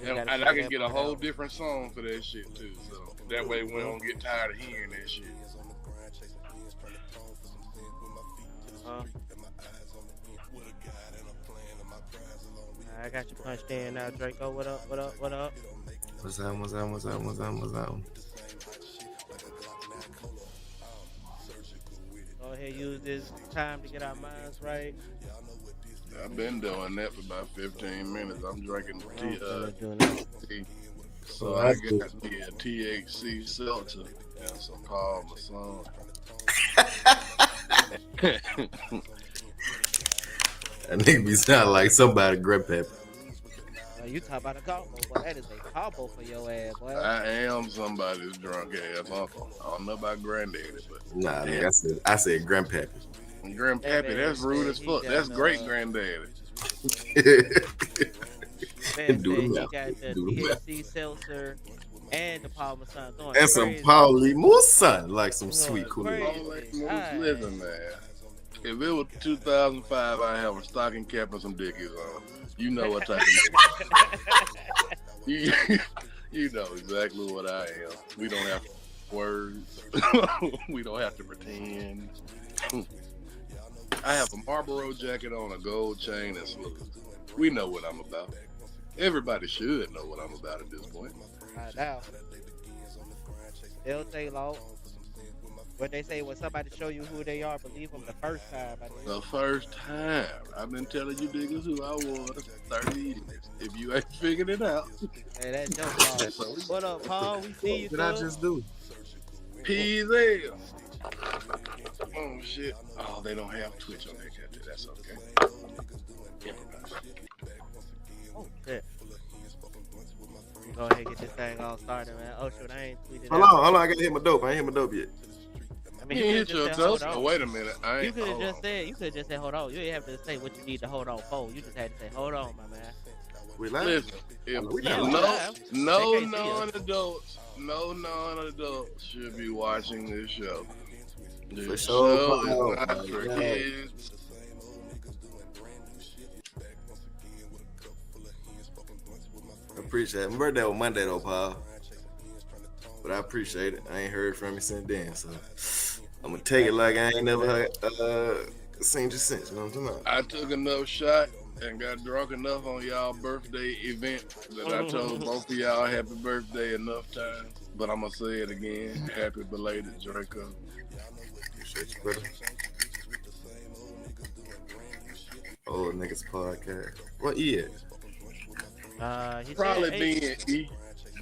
And I can get a whole different song for that shit too. So that way we don't get tired of hearing that shit. I got you punched in now, Draco. What up? What up? What up? What's up? What's up? What's up? What's up? What's up? Go ahead, use this time to get our minds right. I've been doing that for about 15 minutes. I'm drinking tea. So I got the THC seltzer and some Parmesan. That nigga be sound like somebody grandpappy. You talk about a combo, boy. That is a combo for your ass, boy. I am somebody's drunk ass uncle. I don't know about granddaddy, but nah, nigga, I said grandpappy. Grandpappy, that's rude as fuck. That's great granddaddy. Man, he got the THC seltzer and the Parmesan. And some Paulie Moose, like some sweet cool. Listen, man. If it was 2005, I have a stocking cap and some dickies on. You know what type of nigga. You know exactly what I am. We don't have words. We don't have to pretend. I have a Marlboro jacket on, a gold chain, and slippers. We know what I'm about. Everybody should know what I'm about at this point. Now, LT Law. What they say when somebody show you who they are, believe them the first time. The first time. I've been telling you niggas who I was 30 years. If you ain't figured it out. Hey, that's dope, Paul. What up, Paul? We see you. What did I just do? PZ. Oh, shit. Oh, they don't have Twitch on their cat. That's okay. Oh, shit. Go ahead and get this thing all started, man. Oh, shoot, I ain't tweeted Hold on. I gotta hit my dope. I ain't hit my dope yet. I mean, you hit your toast. Oh, wait a minute. You could have just said, hold on. You didn't have to say what you need to hold on for. You just had to say, hold on, my man. We live. Listen, if no non-adults should be watching this show. This show is not for kids. I appreciate it. My birthday was Monday though, Paul. But I appreciate it. I ain't heard from you since then, so I'm gonna take it like I ain't never seen you since. You know what I'm talking about? I took enough shot and got drunk enough on y'all birthday event that I told both of y'all happy birthday enough times. But I'm gonna say it again. Happy belated Draco. Appreciate you, brother. Old niggas podcast. What is? He probably said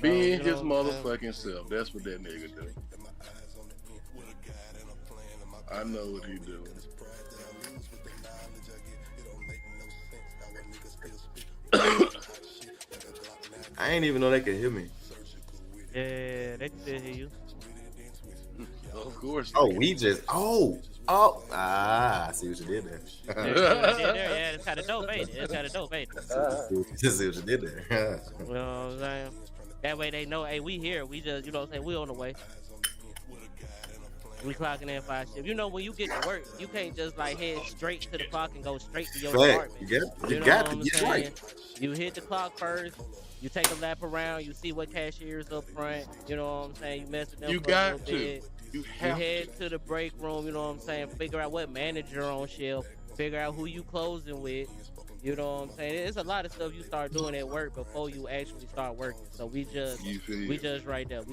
being his motherfucking self. That's what that nigga do. I know what he doing. I ain't even know they could hear me. Yeah, they can still hear you. Of course. I see what you did there. Yeah, it's kind of dope, ain't it? Just see what you did there. You know what I'm saying? That way they know, hey, we here. We just, you know what I'm saying? We on the way. We clocking in 5 shifts. You know, when you get to work, you can't just like head straight to the clock and go straight to your department. You got to get right. You hit the clock first. You take a lap around. You see what cashiers up front. You know what I'm saying? You mess with them. You for got a little to. bit. You head to the break room. You know what I'm saying? Figure out what manager on shelf. Figure out who you closing with. You know what I'm saying? There's a lot of stuff you start doing at work before you actually start working. So we just right there.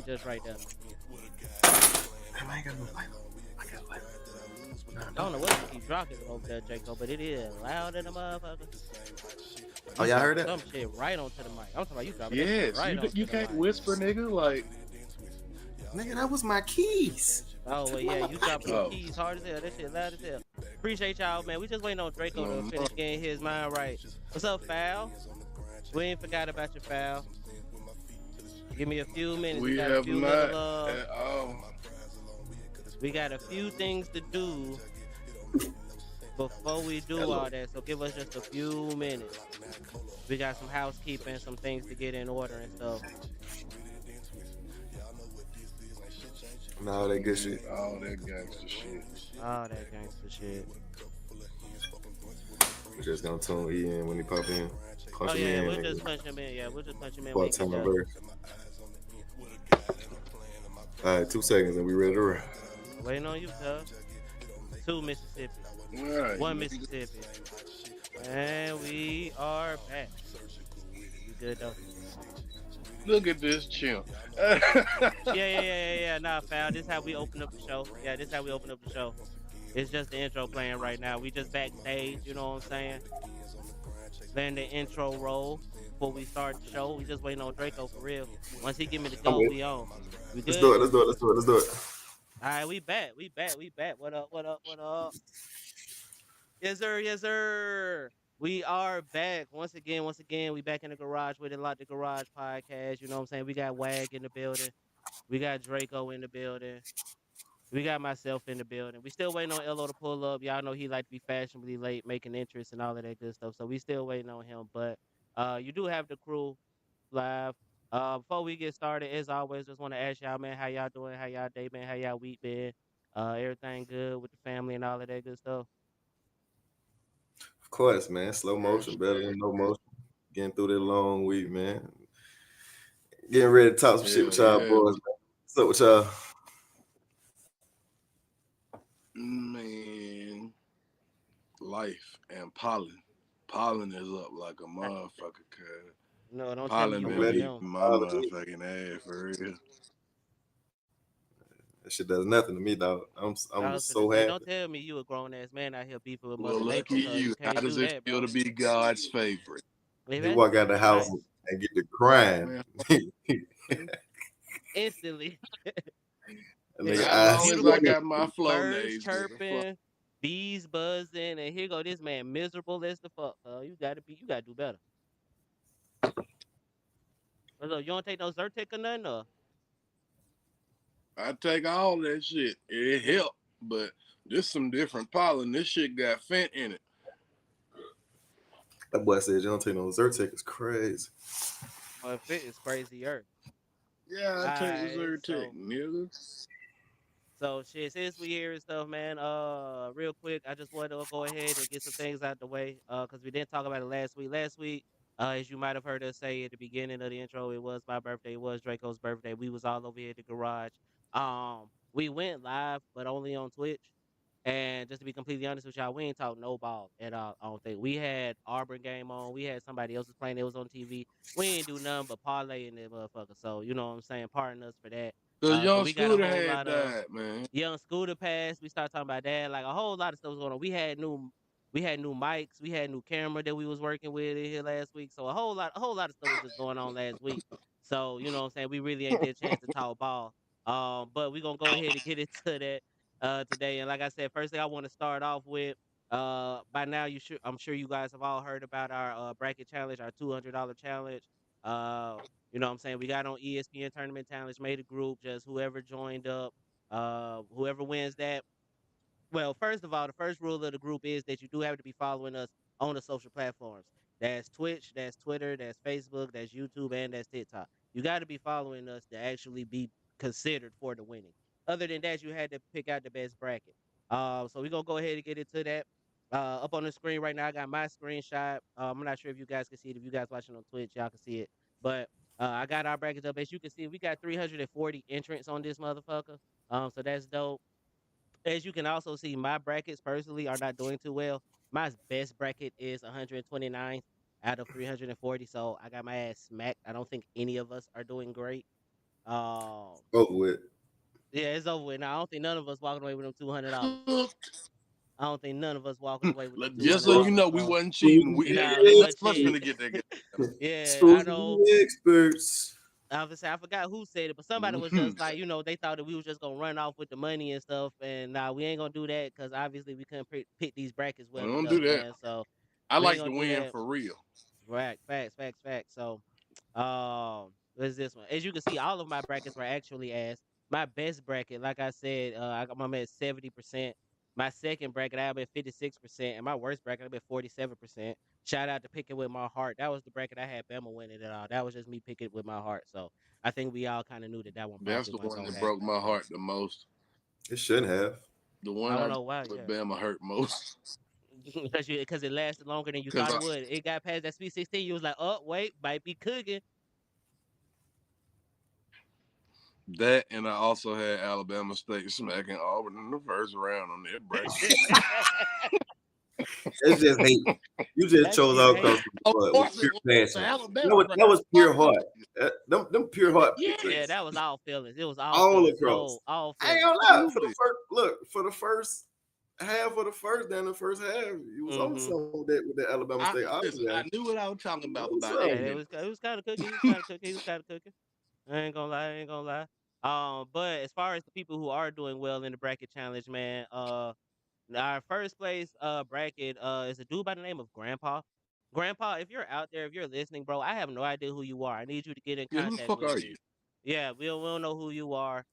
I ain't got no light. I don't know what you keep dropping over there, Jacob, but it is loud in the motherfucker. Oh, y'all heard that? Some shit right onto the mic. I'm talking about you dropping yes, right onto you the can't mic. whisper, nigga. Like, nigga, that was my keys. Oh, well, yeah, you dropping your keys hard as hell. That shit loud as hell. Appreciate y'all, man. We just waiting on Draco to finish getting his mind right. What's up, Fal? We ain't forgot about your Fal. Give me a few minutes. We have not at all. We got a few things to do before we do all that, so give us just a few minutes. We got some housekeeping, some things to get in order and stuff. All that good shit. All that gangster shit. All that gangster shit. We're just gonna tune E in when he pop in. Punch Oh him yeah, in we'll and just punch him in. Yeah, we'll just punch him in when he part get time there. verse. All right, 2 seconds and we ready to run. Waiting on you, tough. Two Mississippi, All right, one Mississippi, and we are back. You good though? look at this chimp. Yeah. Nah, foul. This how we open up the show. Yeah, this how we open up the show. It's just the intro playing right now. We just backstage. You know what I'm saying? Letting the intro roll before we start the show. We just waiting on Draco for real. Once he give me the I'm go, with. we on. We Let's do good? it. Let's do it. Let's do it. Let's do it. All right, we back. We back. We back. What up? What up? What up? Yes, sir. Yes, sir. We are back once again. Once again, we back in the garage with Lot the Garage podcast. You know what I'm saying? We got Wag in the building. We got Draco in the building. We got myself in the building. We still waiting on LO to pull up. Y'all know he like to be fashionably late, making interest and all of that good stuff. So we still waiting on him. But you do have the crew live. Before we get started, as always, just want to ask y'all, man, how y'all doing? How y'all day been? How y'all week been? Everything good with the family and all of that good stuff? Of course, man. Slow Yes, motion, better man. than no motion. Getting through this long week, man. Getting ready to talk some shit Hell with y'all yeah, boys, man. What's up with y'all? man. Life and pollen. Pollen is up like a motherfucker, cuz. No, don't tell me Pollen you I'm been one glad of you beating them. my apology. motherfucking ass for real. That shit does nothing to me, dog. I'm I was gonna so say, happy. don't tell me you a grown ass man out here beefing with Well, Mother Nature, lucky cause you. you How can't does do it that, feel bro. to be God's favorite? If He that's walk out the house nice, and get the crying. Man, instantly. And nigga, as eyes long as I Beautiful still got my flow birds days, nigga. Fuck. chirping, bees buzzing, and here go this man miserable as the fuck. You gotta do better. Look, you don't take no Zyrtec or nothing, or I take all that shit. It helped, but this some different pollen. This shit got fent in it. that boy said you don't take no Zyrtec. It's crazy. if it is crazier. Yeah, I take the Alright, Zyrtec, nigga. so shit, since we here and stuff, man, real quick, I just wanted to go ahead and get some things out the way, because we didn't talk about it last week. Last week, as you might have heard us say at the beginning of the intro, it was my birthday, it was Draco's birthday. We was all over here at the garage. We went live, but only on Twitch. And just to be completely honest with y'all, we ain't talk no ball at all. I don't think we had Auburn game on. We had somebody else's playing. It was on TV. We ain't do nothing but parlay in that motherfucker. So you know what I'm saying. Pardon us for that. The So young we got a Scooter whole had lot of died, man. young Scooter pass. We started talking about that. Like a whole lot of stuff was going on. We had new mics. We had new camera that we was working with in here last week. So a whole lot of stuff was just going on last week. So you know what I'm saying. We really ain't get a chance to talk ball. But we gonna go ahead and get into that today. And like I said, first thing I want to start off with. By now I'm sure you guys have all heard about our bracket challenge, our $200 challenge. Uh, you know what I'm saying? We got on ESPN Tournament Challenge, made a group, just whoever joined up, whoever wins that. Well, first of all, the first rule of the group is that you do have to be following us on the social platforms. That's Twitch, that's Twitter, that's Facebook, that's YouTube, and that's TikTok. You got to be following us to actually be considered for the winning. Other than that, you had to pick out the best bracket. So we're going to go ahead and get into that. Up on the screen right now, I got my screenshot. I'm not sure if you guys can see it. If you guys watching on Twitch, y'all can see it. But I got our brackets up. As you can see, we got 340 entrants on this motherfucker. So that's dope. As you can also see, my brackets personally are not doing too well. My best bracket is 129 out of 340. So I got my ass smacked. I don't think any of us are doing great. Um, Over with. yeah, it's over with. Now I don't think none of us walking away with them $200. Cooked. I don't think none of us walking away with them Like, two just hundred so you dollars. know, we So wasn't cheating. nah, we None weren't of us cheating. finna get that. Yeah, I Supposed to know. be experts. Obviously, I forgot who said it, but somebody was Mhm. just like, they thought that we was just gonna run off with the money and stuff, and nah, we ain't gonna do that because obviously we couldn't pick these brackets We well don't enough, do that. man. So I we ain't like gonna to do win that. for real. Right, facts. So, what's this one? As you can see, all of my brackets were actually asked. My best bracket, like I said, I got my at 70%. My second bracket, I'm at 56%, and my worst bracket, I'm at 47%. Shout out to picking with my heart. That was the bracket I had Bama winning it all. That was just me picking with my heart. So I think we all kind of knew that that one That's probably the wasn't one gonna that broke happen. my heart the most. It shouldn't have. The I one don't I know why. with Yeah, Bama hurt most. because it lasted longer than you Cause thought it would. It got past that Sweet 16. You was like, oh wait, might be cooking. that and I also had Alabama State smacking Auburn in the first round on their bracket. It's just hate. You just That's chose pure out hate. because Of with course it pure was the passion. Alabama That was pure bracket. heart. Them pure heart picks. Yeah, Yes, that was all feelings. It was all All feelings. across. No, all I ain't feelings. gonna lie. For the absolutely. first look, for the first half of the first, then the first half, you was on Mm-hmm. something with that Alabama State. I was Listen. like, I knew what I was talking you about for know about 8 something. Yeah, minutes. it was kind of cooking. He was kind of cooking. He was kind of cooking. I ain't gonna lie. I ain't gonna lie. But as far as the people who are doing well in the bracket challenge, man, our first place bracket is a dude by the name of Grandpa. Grandpa, if you're out there, if you're listening, bro, I have no idea who you are. I need you to get in Yeah, who the contact fuck with are you? me. Yeah, we don't know who you are.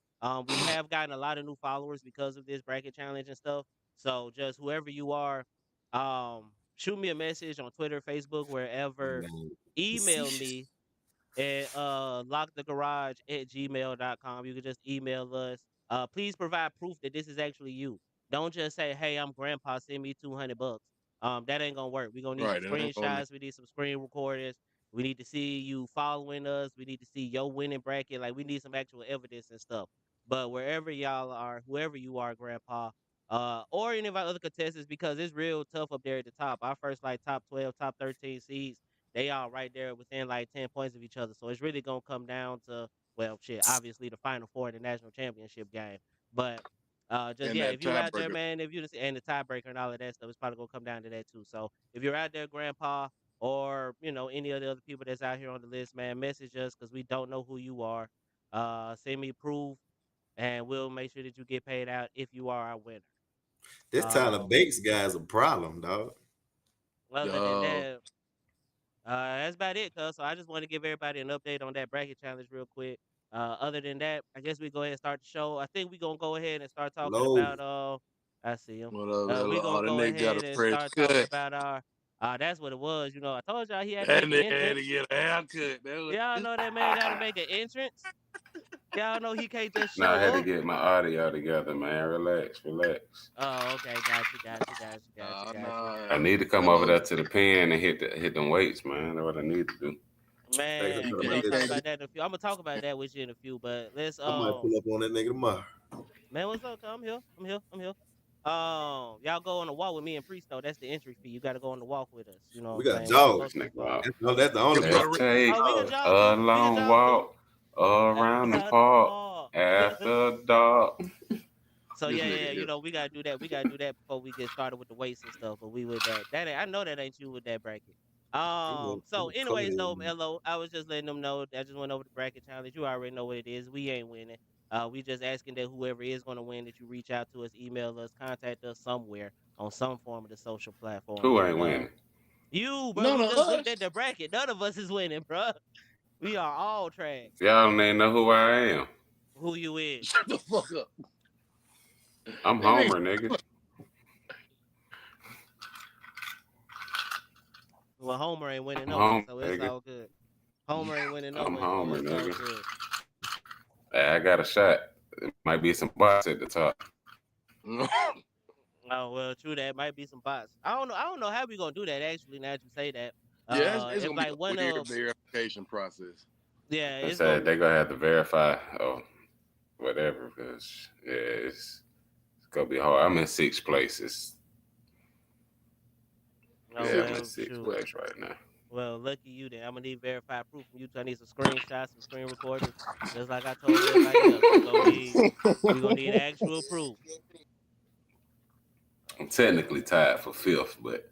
We have gotten a lot of new followers because of this bracket challenge and stuff. So just whoever you are, shoot me a message on Twitter, Facebook, wherever. Man, Email me at lockthegarage@gmail.com. You can just email us. Please provide proof that this is actually you. Don't just say, "Hey, I'm grandpa, send me $200." That ain't gonna work. We're gonna need some Right, that ain't on me. screenshots, we need some screen recordings, we need to see you following us, we need to see your winning bracket, like we need some actual evidence and stuff. But wherever y'all are, whoever you are, grandpa, or any of our other contestants, because it's real tough up there at the top. Our first like top 12, top 13 seeds, they all right there within like 10 points of each other. So it's really gonna come down to, well, shit, obviously the final four in the national championship game. But just And yeah, that if you're out there, tiebreaker. man, if you just and the tiebreaker and all of that stuff, it's probably gonna come down to that too. So if you're out there, grandpa, or any of the other people that's out here on the list, man, message us because we don't know who you are. Send me proof, and we'll make sure that you get paid out if you are our winner. this Tyler Um, Bates guy is a problem, dog. Other than Uh, that, that's about it, cuz. So I just want to give everybody an update on that bracket challenge real quick. Other than that, I guess we go ahead and start the show. I think we're gonna go ahead and start talking Low. about I see him. what up, We're Ella? gonna Oh, that go nigga got a ahead and fresh start talking cut. about our that's what it was. I told y'all he had to That make an nigga had to entrance. get a haircut. That was Y'all know that man gotta make an entrance. Y'all know he can't just Nah, I show had to up. get my audio together, man. Relax, relax. Oh, okay, got you. nah. I need to come over Hello. there to the pen and hit them weights, man. That's what I need to do. Hey, Man, You we can't, gonna you talk can't about that in a few. I'm gonna talk about that with you in a few, but let's I might pull up on that nigga tomorrow. man, what's up? I'm here. I'm here. Y'all go on the walk with me and Priest though. That's the entry fee. You got to go on the walk with us. You know what We I'm got saying? We ain't dog. go This too nigga far. out. That's the only you gotta Let's part. re- take Oh, we can Dog. jog a too. We can long jog too. walk around the Outside the park park. after dark. So this yeah. nigga here. We gotta do that. We gotta do that before we get started with the weights and stuff. But we with that. I know that ain't you with that bracket. So anyways though, Lo, I was just letting them know. I just went over the bracket challenge. You already know what it is. We ain't winning. We just asking that whoever is gonna win, that you reach out to us, email us, contact us somewhere on some form of the social platforms. Who But ain't winning? you, bro, None we of just looked at us. the bracket. None of us is winning, bro. We are all trash. Y'all don't even know who I am. Who you is? Shut the fuck up. I'm This nigga, Homer, nigga. Well, Homer ain't winning I'm no one, Homer, so it's nigga. all good. Homer ain't winning no I'm one, so Homer, it's all nigga. good. Hey, I got a shot. It might be some bots at the top. Oh well, true. That might be some bots. I don't know. I don't know how we gonna do that. Actually, now that you say that, yeah, it's if gonna be like a one weird of verification process. yeah, They it's said gonna they gonna have to verify or whatever, because yeah, it's gonna be hard. I'm in sixth place. oh I'm in well, sixth shoot. place right now. Well, lucky you then. I'm gonna need verified proof from you. So I need some screenshots, some screen recordings, just like I told everybody else. We gonna need actual proof. I'm technically tied for fifth, but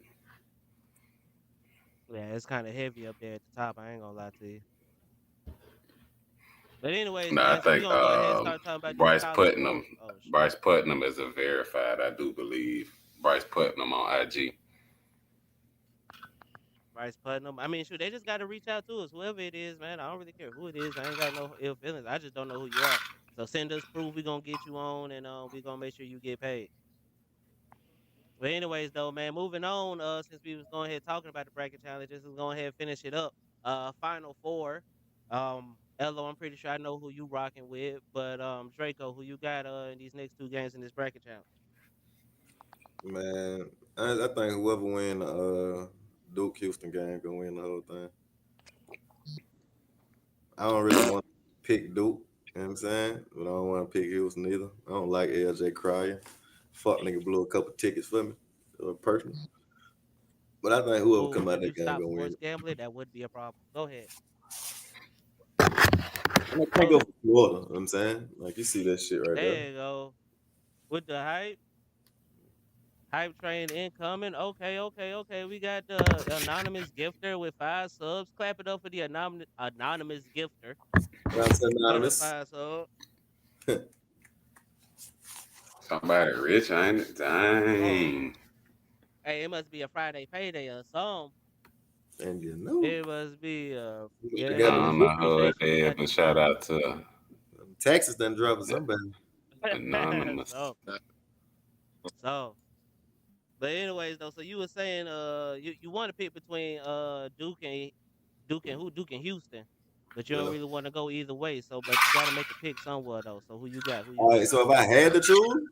Yeah, it's kind of heavy up there at the top. I ain't gonna lie to you. But anyways, no, I man. So we think gonna go ahead and start talking about these Bryce college Putnam. sports. Oh shit. Bryce Putnam is a verified, I do believe. Bryce Putnam on IG. Bryce Putnam. I mean, shoot, they just got to reach out to us, whoever it is, man. I don't really care who it is. I ain't got no ill feelings. I just don't know who you are. So send us proof. We gonna get you on, and we gonna make sure you get paid. But anyways, though, man, moving on. Since we was going ahead talking about the bracket challenge, let's go ahead and finish it up. Final four. Elo, I'm pretty sure I know who you rocking with, but Draco, who you got in these next two games in this bracket challenge? Man, I think whoever win Duke Houston game gonna win the whole thing. I don't really want to pick Duke, you know what I'm saying? But I don't want to pick Houston either. I don't like LJ Cryer. Fuck nigga blew a couple tickets for me. Personal. But I think whoever Oh, come out if you that game stop gonna win. sports gambling, that would be a problem. Go ahead. I can't go for Florida, you know what I'm saying? Like you see that shit right there. There you go. With the hype train incoming. Okay, okay, okay. We got the anonymous gifter with 5 subs. Clap it up for the anonymous gifter That's for the anonymous. 5 subs. Somebody rich, ain't it? Oh, Dang. hey, it must be a Friday payday or something. And you know, It must be I I got yeah. them, don't know who it Appreciate you. We is, got but these shout subs. out to taxes done dropped for somebody. Anonymous. so so. But anyways though, so you were saying you want to pick between Duke and Houston, but you don't Yeah. really want to go either way. So but you got to make a pick somewhere though. So who you got? Who you All right, going? so if I had to choose,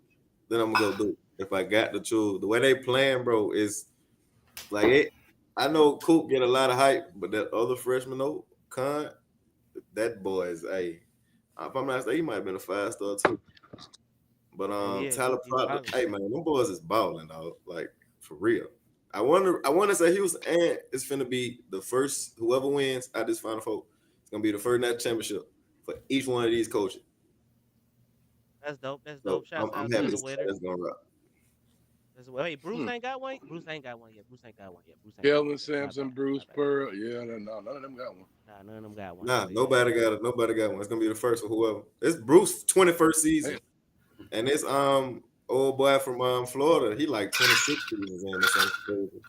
then I'm gonna go do it. If I got to choose, the way they playing, bro, is like it. I know Coop get a lot of hype, but that other freshman though, Con, that boy is a. If I'm not mistaken, he might have been a 5-star too. But Oh yeah, Tyler he Proctor, probably hey was. man, them boys is balling, dog. Like for real. I want to say Houston, and it's finna be the first. Whoever wins at this Final Four, it's gonna be the first national championship for each one of these coaches. That's dope. That's So dope. Shouts I'm out to happy the to say winners. that's gonna rock. Wait, Bruce Hmm. ain't got one. Bruce ain't got one yet. Bruce ain't got one yet. Bruce ain't got one Kelvin yet. My Sampson, bad. My Bruce bad. Pearl. Yeah, no, none of them got one. Nah, none of them got one. Nah, So yeah, nobody yeah. got it. Nobody got one. It's gonna be the first for whoever. It's Bruce 21st Damn. season, and it's old boy from Florida. He like 26 seasons in or something crazy.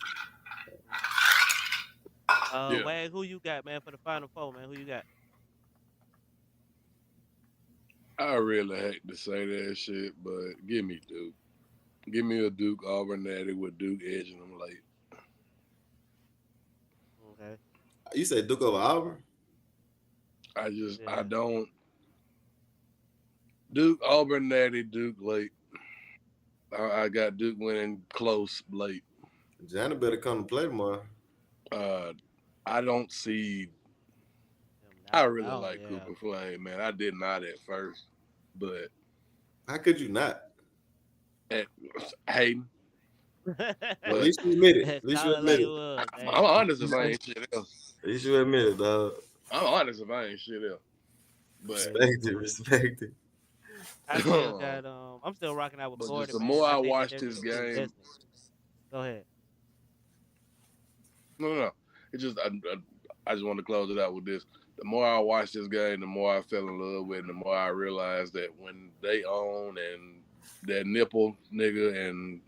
Yeah. Wag, who you got, man, for the Final Four, man? Who you got? I really hate to say that shit, but give me Duke. Give me a Duke Auburn natty with Duke edging them late. Okay. You said Duke over Auburn? I Yeah. don't Duke Auburn natty Duke late. I got Duke winning close late. Johnny better come to play tomorrow. Uh, I don't see. Him I not. really Oh like yeah. Cooper Flame, man. I did not at first, but How could you not? at Hayden. Well, at But least you admit it. At least you Call it admit like it it. was. I'm Hey. honest if I ain't shit else. At least you admit it, dog. I'm honest if I ain't shit else. But Yeah, Respect it. yeah. Respect it. I still got I'm still rocking out with but just Florida, the man. more I I think that watched they're this gonna be the game, best nigga. Go ahead. no. It just I just want to close it out with this. The more I watched this game, the more I fell in love with, it, and the more I realized that when they own and that nipple nigga and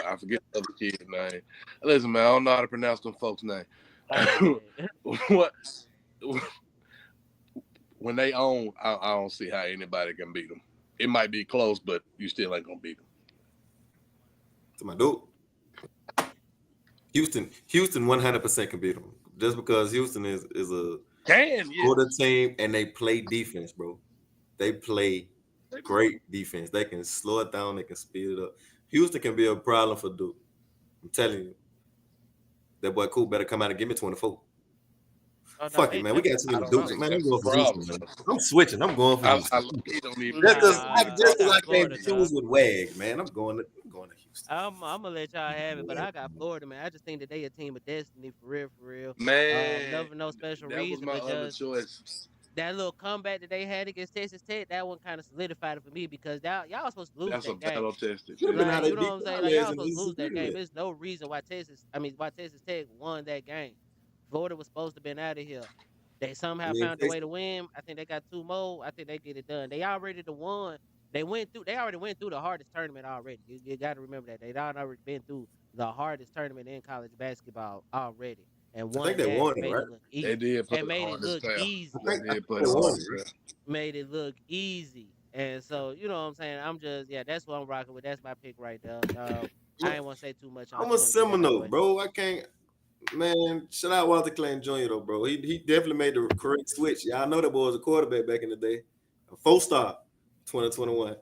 I forget the other kid's name. Listen, man, I don't know how to pronounce them folks' name. Oh yeah. What when they own, I don't see how anybody can beat them. It might be close, but you still ain't gonna beat them. To my dude. Houston 100% can beat them. Just because Houston is a Can older yes. team and they play defense, bro. They play great defense. They can slow it down. They can speed it up. Houston can be a problem for Duke. I'm telling you, that boy Cool better come out and give me 24. Oh no, Fuck it, they man. We got definitely too I many can. don't Dukes. think Man, I'm that's a going for Houston, problem. man. I'm switching. I'm going for I Houston. don't even Just think because that's a Nah, I I got can't Florida, dog. choose with Wag, man. I'm going to Houston. I'm gonna let y'all have it, but I got Florida, man. I just think that they a team of destiny for real, for real. man. Never for no special That was reason, my but other just choice. that little comeback that they had against Texas Tech, that one kind of solidified it for me because y'all was supposed to lose That's a that game. battle tested Should have been team. how Like, they you know what beat I'm saying? Like, y'all y'all ass was in the supposed to Eastern lose that game. tournament. There's no reason why Texas Tech won that game. Florida was supposed to been out of here. They I somehow mean, found a way to win. I think they got 2 more. I think they get it done. They already the one. They already went through the hardest tournament already. You got to remember that. They already been through the hardest tournament in college basketball already and I think won they that won and it, made right? it look They easy. did play And the made it hardest look path. I easy. They think, I did think play they the won hardest it, right? path. Made it look easy. And so, you know what I'm saying? I'm just, yeah, that's what I'm rocking with. That's my pick right there. I ain't want to say too much. I I'm a just want to get that out the Seminole, way. bro. I can't, man. Shout out Walter Clayton Jr. though, bro. He definitely made the correct switch. Y'all know that boy was a quarterback back in the day, a 4-star, 2021.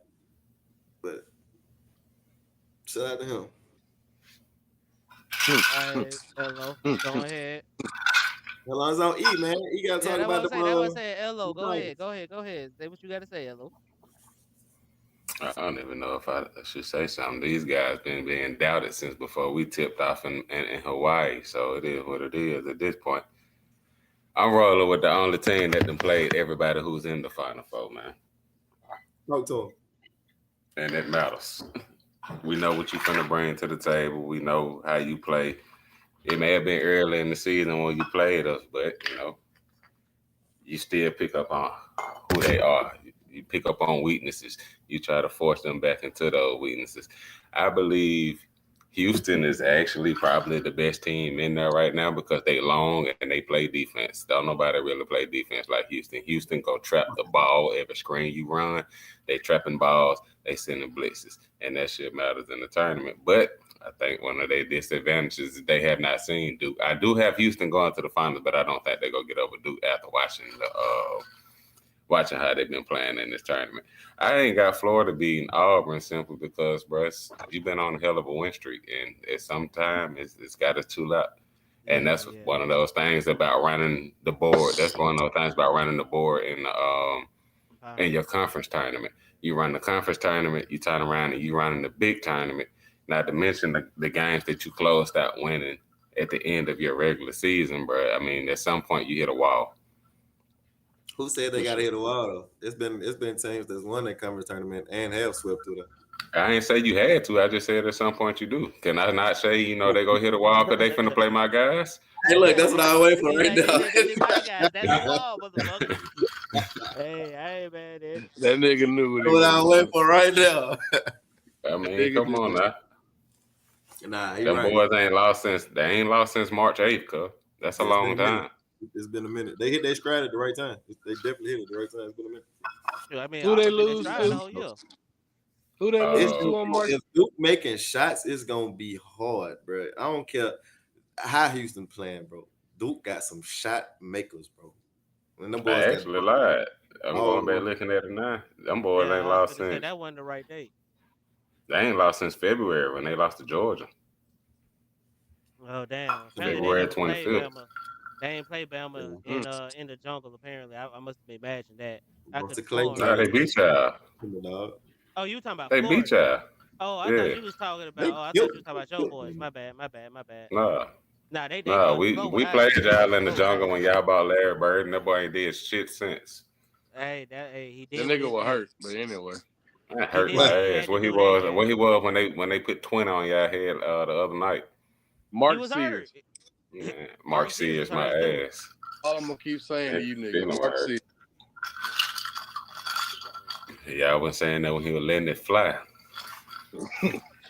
But shout out to him. right, hello, go ahead. As long as I don't eat, man. You gotta Yeah, talk that's what about I'm saying. That's what I'm saying. Hello, the go Titans. ahead, go ahead. Say what you got to say, hello. I don't even know if I should say something. These guys been being doubted since before we tipped off in Hawaii, so it is what it is at this point. I'm rolling with the only team that done played everybody who's in the Final Four, man, Talk to him. and it matters. We know what you finna bring to the table. We know how you play. It may have been early in the season when you played us, but you still pick up on who they are. You pick up on weaknesses. You try to force them back into those weaknesses. I believe Houston is actually probably the best team in there right now because they long and they play defense. Don't nobody really play defense like Houston. Houston go trap the ball every screen you run. They trapping balls. They sending blitzes, and that shit matters in the tournament. But I think one of their disadvantages is they have not seen Duke. I do have Houston going to the finals, but I don't think they're gonna get over Duke after watching how they've been playing in this tournament. I ain't got Florida beating Auburn simply because, bro, you've been on a hell of a win streak, and at some time it's got us too loud. And Yeah, that's yeah. one of those things about running the board. That's one of those things about running the board in your conference tournament. You run the conference tournament, you turn around and you run in the big tournament. Not to mention the games that you closed out winning at the end of your regular season, bro. I mean, at some point you hit a wall. Who said they got to hit a wall though? It's been teams that's won that conference tournament and have swept through them. I ain't say you had to. I just said at some point you do. Can I not say, they go hit a wall because they finna play my guys? Hey, look, that's what I wait for right He now. said, this is my guys. That's the wall, motherfucker. Hey, I ain't mad at it. That nigga knew what That's he what I was wait for right now. I mean, Nigga come knew on it. now. Nah, he Them right. boys ain't lost since March 8th, cuz. That's a long time. It's been a minute. They hit their stride at the right time. They definitely hit it at the right time. It's been a minute. I mean, Who they Auburn been in lose stride to? the whole year. Who they lose to on March? If Duke making shots, it's gonna be hard, bro. I don't care how Houston playing, bro. Duke got some shot makers, bro. When them boys I actually lied. I'm going back looking at it now. Them boys Yeah, ain't I was lost gonna say since. that wasn't the right date. They ain't lost since February when they lost to Georgia. Oh damn! Apparently they February never played 25th. Bama. They ain't played Bama in the jungle. Apparently, I must have imagined that. I could have sworn. Nah, they beat y'all. Oh, you talking about They Florida? beat y'all. Oh, I Yeah. thought you was talking about. I thought you was talking about your boys. My bad. Nah. Nah, they Nah, came to Florida we with ice. played They y'all came to in the Florida with jungle ice. when y'all bought Larry Bird, and that boy ain't did shit since. Hey, he That did what nigga he was did. hurt, but anyway. That He hurt did my what he ass. had to What he do that was, year. what he was when they put 20 on y'all head the other night. He Mark was hurt. Sears. Man, Mark Mark Sears was Sears, my hurt too. ass. All I'm gonna keep saying to you niggas, Feeling Mark hurt. Sears. Y'all was saying that when he was letting it fly.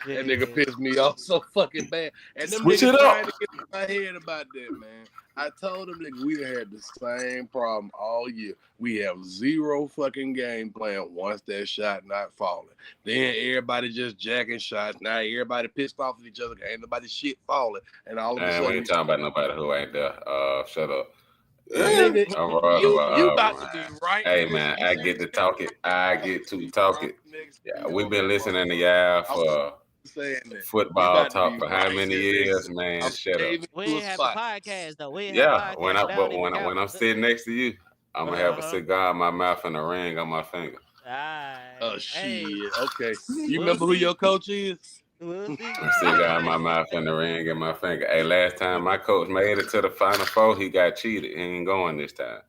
That nigga pissed me off so fucking bad. And them Switch niggas it trying up. to get in my head about that, man. I told them niggas we had the same problem all year. We have zero fucking game plan once that shot not falling. Then everybody just jacking shots. Now everybody pissed off at each other. Ain't nobody shit falling. And all of a Man, sudden, we ain't talking about nobody who ain't there. Shut up. nigga, I'm rolling with you Auburn, about to man. be right Hey in this. man, I get to talking. I get to talking. Next Yeah, week we've on been that listening to motherfucker. y'all for Saying that we football about to talk be for how right many there years, next. man? I'm Shut up. saving We you a ain't have the spot. podcast though. We ain't Yeah, have the podcast down in the when I'm couch. sitting next to you, I'm gonna have a Uh-huh. cigar in my mouth and a ring on my finger. Oh Alright. shit. Hey, Okay. You we'll remember who see. your coach is? We'll see. A cigar in my mouth and a ring in my finger. Hey, last time my coach made it to the Final Four, he got cheated. He ain't going this time.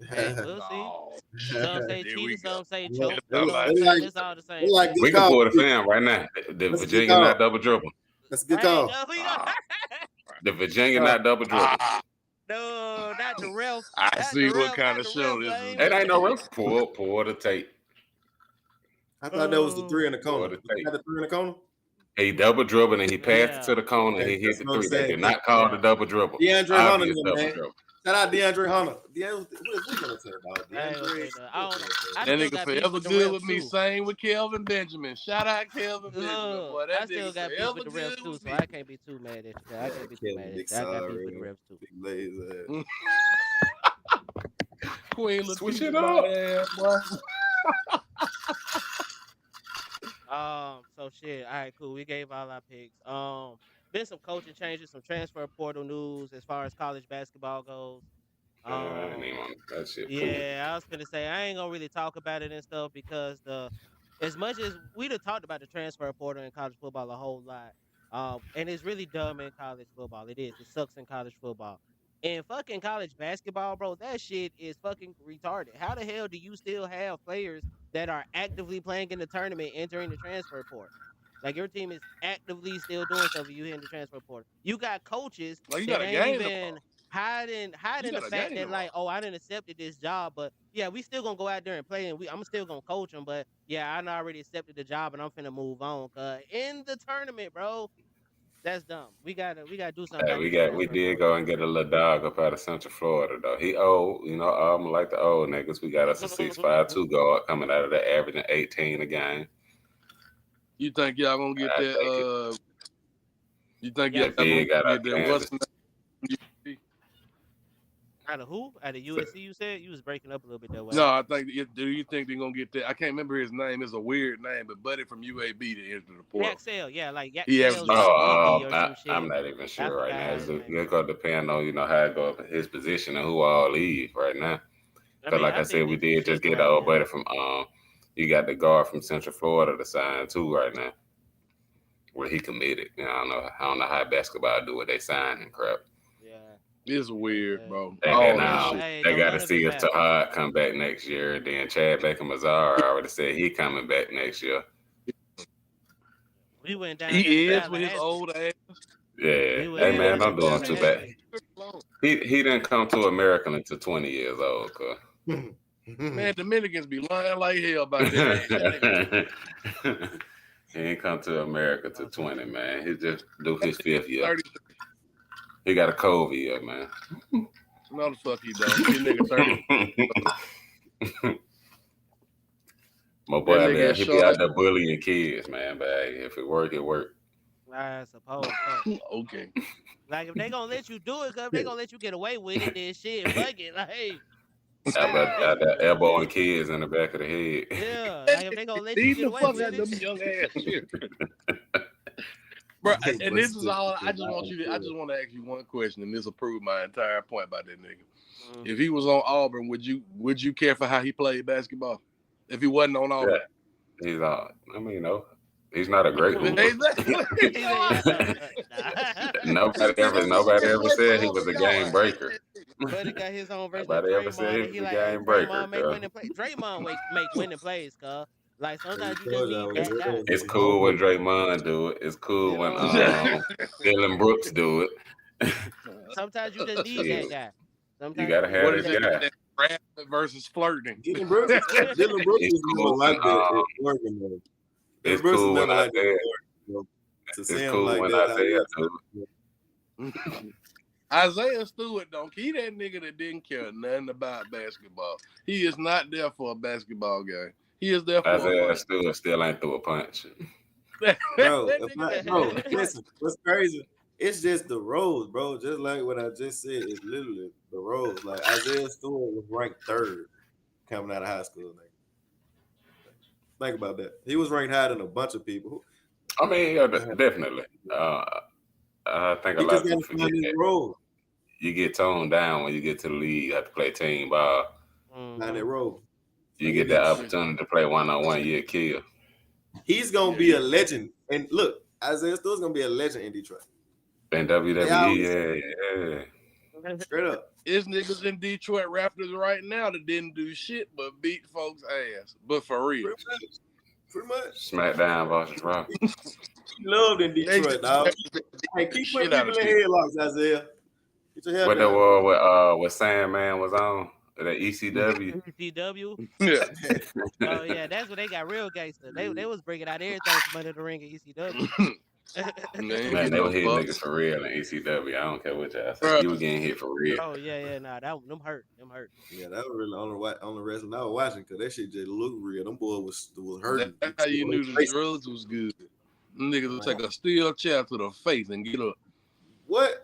Hey, we'll see. Oh, Some say here we cheater, go. some say Well, choke. Talk You know what about I'm it. saying? It's all the same like shit. good We can call. pull the film right now. The That's a good Virginia call. not double dribble. That's a good Hey, call. no, The Virginia not double dribble. no, not the refs. I Not the see what refs. kind Not of the show refs. this I is ain't It gonna ain't no be. ref. Pull the tape. I thought that was the three in the Pull corner. the Was tape. that the three in the corner? He double dribbled and he passed it Yeah. to the corner and he hit That's the what I'm three. They saying. did not call the Yeah. double dribble. DeAndre Hunter, Obvious double man. dribble. Shout out DeAndre Hunter. What you gonna say about I ain't gonna say DeAndre? that. I don't know. I That still nigga got beef forever with the good refs with me. too. Same with Kelvin Benjamin. Shout out Kelvin Benjamin, Look, boy. I That still nigga got beef forever with the good refs too, with so me. I can't be too mad at you. I can't be too mad at you. I got beef with the refs too. Big lazy. Queen Switch Latifah it up. ass, boy. So shit. All right, cool. We gave all our picks. been some coaching changes, some transfer portal news as far as college basketball goes. I ain't even Um, on that shit. Cool. yeah, I was gonna say I ain't gonna really talk about it and stuff because as much as we'd have talked about the transfer portal in college football a whole lot, and it's really dumb in college football. It is. It sucks in college football. In fucking college basketball, bro, that shit is fucking retarded. How the hell do you still have players that are actively playing in the tournament entering the transfer portal? Like your team is actively still doing stuff. You in the transfer portal. You got coaches Like you got that a ain't game tomorrow. even hiding You the got a fact game that like, tomorrow. oh, I didn't accepted this job, but yeah, we still gonna go out there and play, and I'm still gonna coach them. But yeah, I done already accepted the job, and I'm finna move on. Cause in the tournament, bro, that's dumb. We gotta do something Hey, about this we transfer did portal. go and get a little dog up out of Central Florida though. He old, I'm like the old niggas. We got us a 6'5" guard coming out of the averaging 18 a game. You think y'all gonna get I that? think it. You think Yeah, y'all That big gonna got out get that? What's Kansas. the name? out of who? Out of USC? You said you was breaking up a little bit that way. No, I think. Do you think they're gonna get that? I can't remember his name. It's a weird name, but Buddy from UAB to enter the portal. Yaxel, yeah, like He has. Yaxel Eby or some I'm shit. not even I sure right forgot now. how his name It's is. gonna depend on how it go up his position and who all leave right now. I Cause mean, like I I said, think we this is did just shit get the right old now. buddy from you got the guard from Central Florida to sign too right now. Where he committed. I don't know how basketball do what they sign and crap. Yeah, It's weird, yeah. bro. They got All It that don't. shit. Hey, they don't got to none of it see if matter. Tahad come back next year. And then Chad Baker Mazar already said he coming back next year. We went down there to He is with his Tallahassee. old ass. Yeah. We went Hey He down man, there was to don't do him down too there. bad. Tallahassee. He didn't come to America until 20 years old. Man, Dominicans be lying like hell about that age. That nigga, He ain't come to America to 20, man. He just do his that fifth nigga year. 30. He got a COVID year, man. No, the fuck he don't. This nigga 30. My That boy, nigga man, is he be short. out there bullying kids, man. But hey, if it work, it work. I suppose so. Okay. Like if they gonna let you do it, cause if they gonna let you get away with it, then shit, fuck it. Like, hey, Out that's there ridiculous. elbowing kids in the back of the head. Yeah, That like if they gonna nigga let you beating get the away fuck with out it, of them young ass children. Bro, and this is all I just want you to I just want to ask you one question, and this will prove my entire point about that nigga. If he was on Auburn, would you care for how he played basketball? If he wasn't on Auburn? Yeah, he's he's not a great hooper. Exactly. he said, nah. Nobody ever said he was a game breaker. Buddy got his own version of Nobody ever said Draymond, he and he was a like, hey, game breaker. Draymond make winning play. Draymond make winning plays, cuz. Like sometimes you just told need y'all that guy. It's cool when Draymond do it. It's cool You know when what I'm saying? Dylan Brooks do it. Sometimes you just need that Shit. guy. You Sometimes gotta you have What just is need this it? that guy. guy. Harassment versus flirting. Dylan Brooks It's is never cool like when that at Oregon, though. it's Dylan Brooks is cool when never like that Isaiah. at Oregon, though. To It's see him cool like when that, Isaiah do it. Isaiah Stewart don't. He that nigga that didn't care nothing about basketball. He is not there for a basketball game. He is there for a Isaiah money. still ain't threw a punch. bro. That nigga Bro, that listen, what's crazy? It's just the roles, bro. Just like what I just said, it's literally the roles. Like Isaiah Stewart was ranked third coming out of high school. Nigga. Think about that. He was ranked higher than a bunch of people. I mean, yeah, definitely. I think a He lot just of got people to forget find his that role. you get toned down when you get to the league. You have to play team ball. Find that Mhm. role. You get that opportunity to play 1-on-1. You kill. He's gonna be a legend. And look, Isaiah Stewart's gonna be a legend in Detroit. In They always say, WWE, yeah. straight up. It's niggas in Detroit Raptors right now that didn't do shit but beat folks' ass. But for real. Pretty much. SmackDown versus Raw. He loved in Detroit, dog. Hey, keep putting people in headlocks, Isaiah. Get your hair What that done. was with Sandman was on? That ECW. ECW. Yeah. Oh yeah, that's what they got real gangster. They was bringing out everything from under the ring at ECW. Man, they were hitting niggas for real in ECW. I don't care what y'all say. You were getting hit for real. Oh yeah, nah, them hurt. Yeah, that was really on the wrestling I was watching because that shit just looked real. Them boys was hurting. That's how you knew the drugs was good. Them niggas would take a steel chair to the face and get up. What?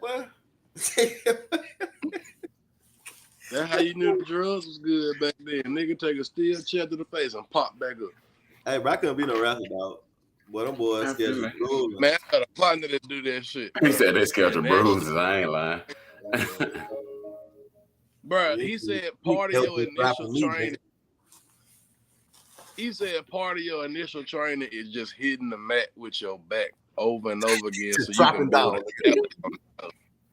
That's how you knew the drugs was good back then. Nigga take a steel chair to the face and pop back up. Hey, bro, I couldn't be no wrestler, dog. Boy, them boys schedule rules. Man, I got a partner that do that shit. He said they schedule And that bruises. I ain't lying. Bruh, he said part of your initial training. He said part of your initial training is just hitting the mat with your back over and over again, so you can build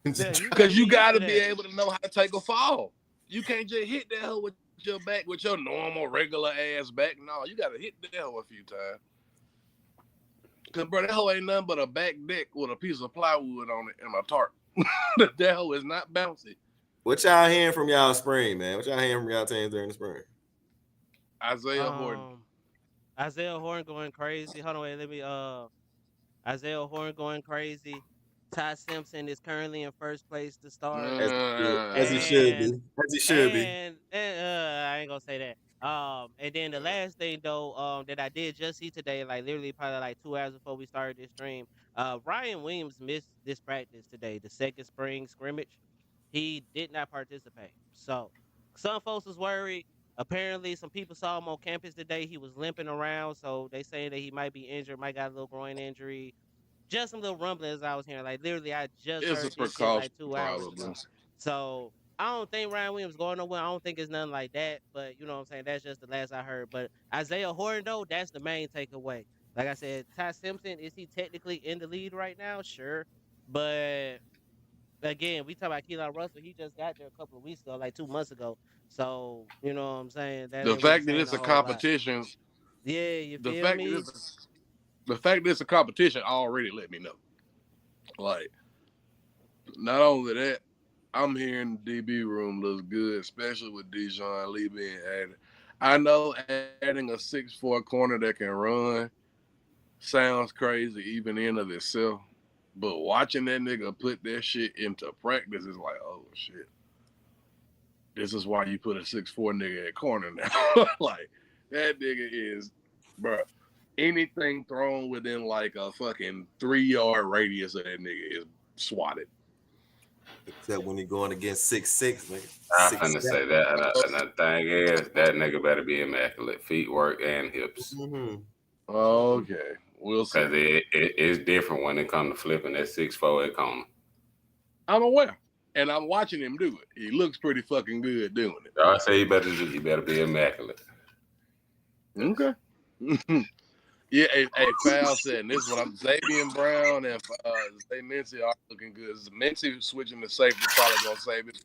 because you got to be able to know how to take a fall. You can't just hit that hoe with your back with your normal regular ass back. No, you got to hit that hoe a few times. Cause bro, that hoe ain't nothing but a back deck with a piece of plywood on it and a tarp. That hoe is not bouncy. What y'all hearing from y'all spring, man? What y'all hearing from y'all teams during the spring? Isaiah Horton. Isaiah Horton going crazy. Hold on, wait, let me Isaiah Horton going crazy. Ty Simpson is currently in first place to start. As he should be. As he should be. And I ain't gonna say that. And then the last thing though, that I did just see today, like literally probably like 2 hours before we started this stream, Ryan Williams missed this practice today, the second spring scrimmage. He did not participate. So some folks was worried. Apparently, some people saw him on campus today. He was limping around, so they saying that he might be injured, might got a little groin injury. Just some little rumblings I was hearing. Like literally, I just heard this shit like 2 hours ago. So I don't think Ryan Williams going nowhere. I don't think it's nothing like that. But you know what I'm saying? That's just the last I heard. But Isaiah Horton though, that's the main takeaway. Like I said, Ty Simpson, is he technically in the lead right now? Sure, but again, we talk about Keelan Russell. He just got there a couple of weeks ago, like 2 months ago. So you know what I'm saying? That the fact that it's a competition. Yeah, you feel me? The fact that it's a competition already let me know. Like, not only that, I'm hearing the DB room looks good, especially with Dijon Lee being added. I know adding a 6'4" corner that can run sounds crazy even in of itself, but watching that nigga put that shit into practice is like, oh shit. This is why you put a 6'4" nigga at corner now. Like, that nigga is, bro. Anything thrown within like a fucking 3-yard radius of that nigga is swatted. Except when you're going against 6'6", nigga. I'm finna say that. And the thing is, that nigga better be immaculate. Feet work and hips. Mm-hmm. Okay. We'll see. Because it's different when it comes to flipping that 6'4" at corner. I'm aware. And I'm watching him do it. He looks pretty fucking good doing it. I say you better be immaculate. Okay. Yeah, hey, Fal said, and this is what I'm Xavier Brown and Zay Mincy are looking good. Mincy switching to safety probably gonna save it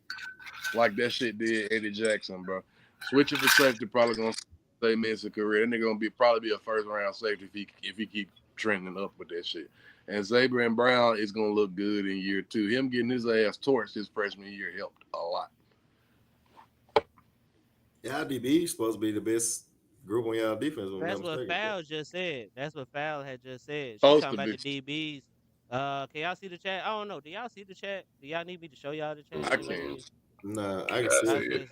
like that shit did Eddie Jackson, bro. Switching to safety probably gonna save Mincy's career. That nigga gonna probably be a first round safety if he keep trending up with that shit. And Xavier and Brown is gonna look good in year 2. Him getting his ass torched his freshman year helped a lot. Yeah, DB is supposed to be the best group on y'all defense. That's what Fal just said. That's what Fal had just said. She's Supposed talking to about the DBs. Can y'all see the chat? I don't know. Do y'all see the chat? Do y'all need me to show y'all the chat? I can't. Nah, I can see it.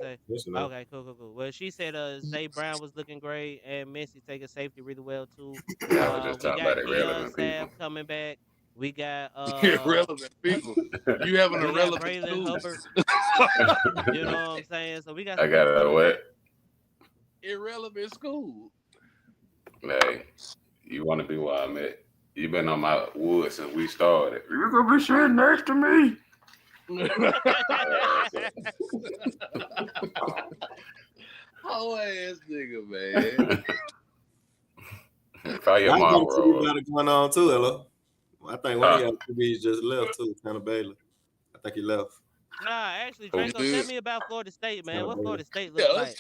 Okay, cool. Well, she said Zay Brown was looking great and Mincy taking safety really well too. I was just talking about irrelevant people coming back. We got irrelevant people. You have an irrelevant Braylon Hubbard. You know what I'm saying? So we got. I got a what? Irrelevant school. Hey, you want to be where I'm at? You been on my wood since we started. You're gonna be sitting next to me. Oh ass nigga, man. Probably your mom, bro. Got it going on too, hello. I think one of y'all QBs just left too, Tanner Baylor. I think he left. Nah, actually, Draco, tell me about Florida State, man. What Florida State looks like?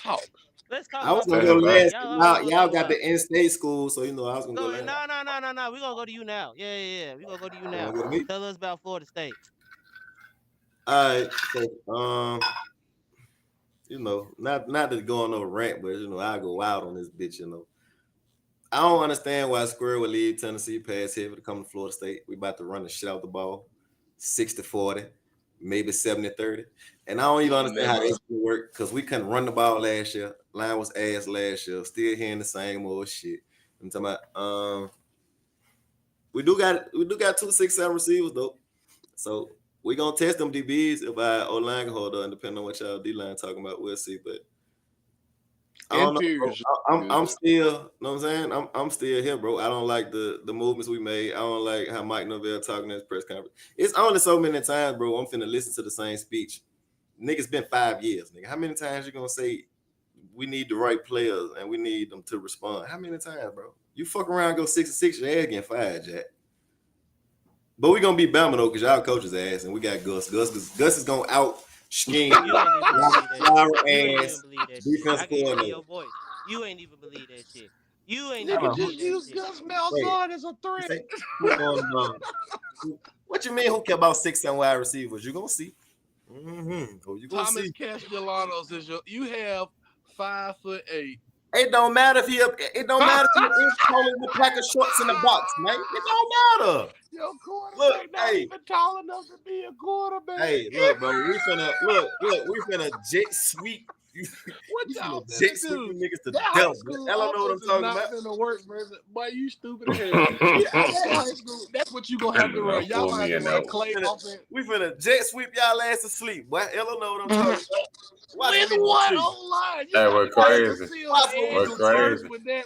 Let's talk. I was gonna go last. Y'all got the in-state school, so you know I was gonna go last. No. We're gonna go to you now. Yeah. We're gonna go to you now. Tell us about Florida State. All right, so you know, not to go on no rant, but you know, I go wild on this bitch. You know, I don't understand why Square would leave Tennessee pass heavy to come to Florida State. We about to run the shit out the ball, 60-40, maybe 70-30, and I don't even understand how this would work because we couldn't run the ball last year. Line was ass last year. Still hearing the same old shit. I'm talking about. We do got 2 6'7" receivers though, so. We gonna test them DBs if our O-line can hold on, depending on what y'all D-line talking about. We'll see. But I don't know, bro. Interior. I'm still, you know what I'm saying? I'm still here, bro. I don't like the movements we made. I don't like how Mike Novell talking at his press conference. It's only so many times, bro. I'm finna listen to the same speech. Nigga's been 5 years, nigga. How many times you gonna say we need the right players and we need them to respond? How many times, bro? You fuck around, go 6-6, your ass getting fired, Jack. But we gonna be Bama though, cause y'all coaches ass, and we got Gus. Gus is gonna out scheme. You ain't even believe that shit. You ain't ass even believe that shit. defense I can hear it in coordinator. your voice. You ain't even believe that shit. You ain't Nigga, even just believe use that shit. Gus Malzahn as a threat. What you mean? Who care about 6-7 wide receivers? You gonna see. Oh, you gonna Thomas see. Castellanos is you have 5'8". It don't matter if it don't matter if you're calling the pack of shorts in the box, man. It don't matter. Your quarterback not even tall enough to be a quarterback. Hey, look, bro, we finna jet sweep. What y'all jet sweep you niggas to death. I don't know what I'm talking about. Finna work, man. Boy, you stupid as hell. High school, that's what you gonna have to run. Y'all gonna have to run Clay offense. We finna jet sweep y'all ass to sleep. Boy, Ella know what I'm talking about. With what online? Hey, we're crazy. We're crazy. With that.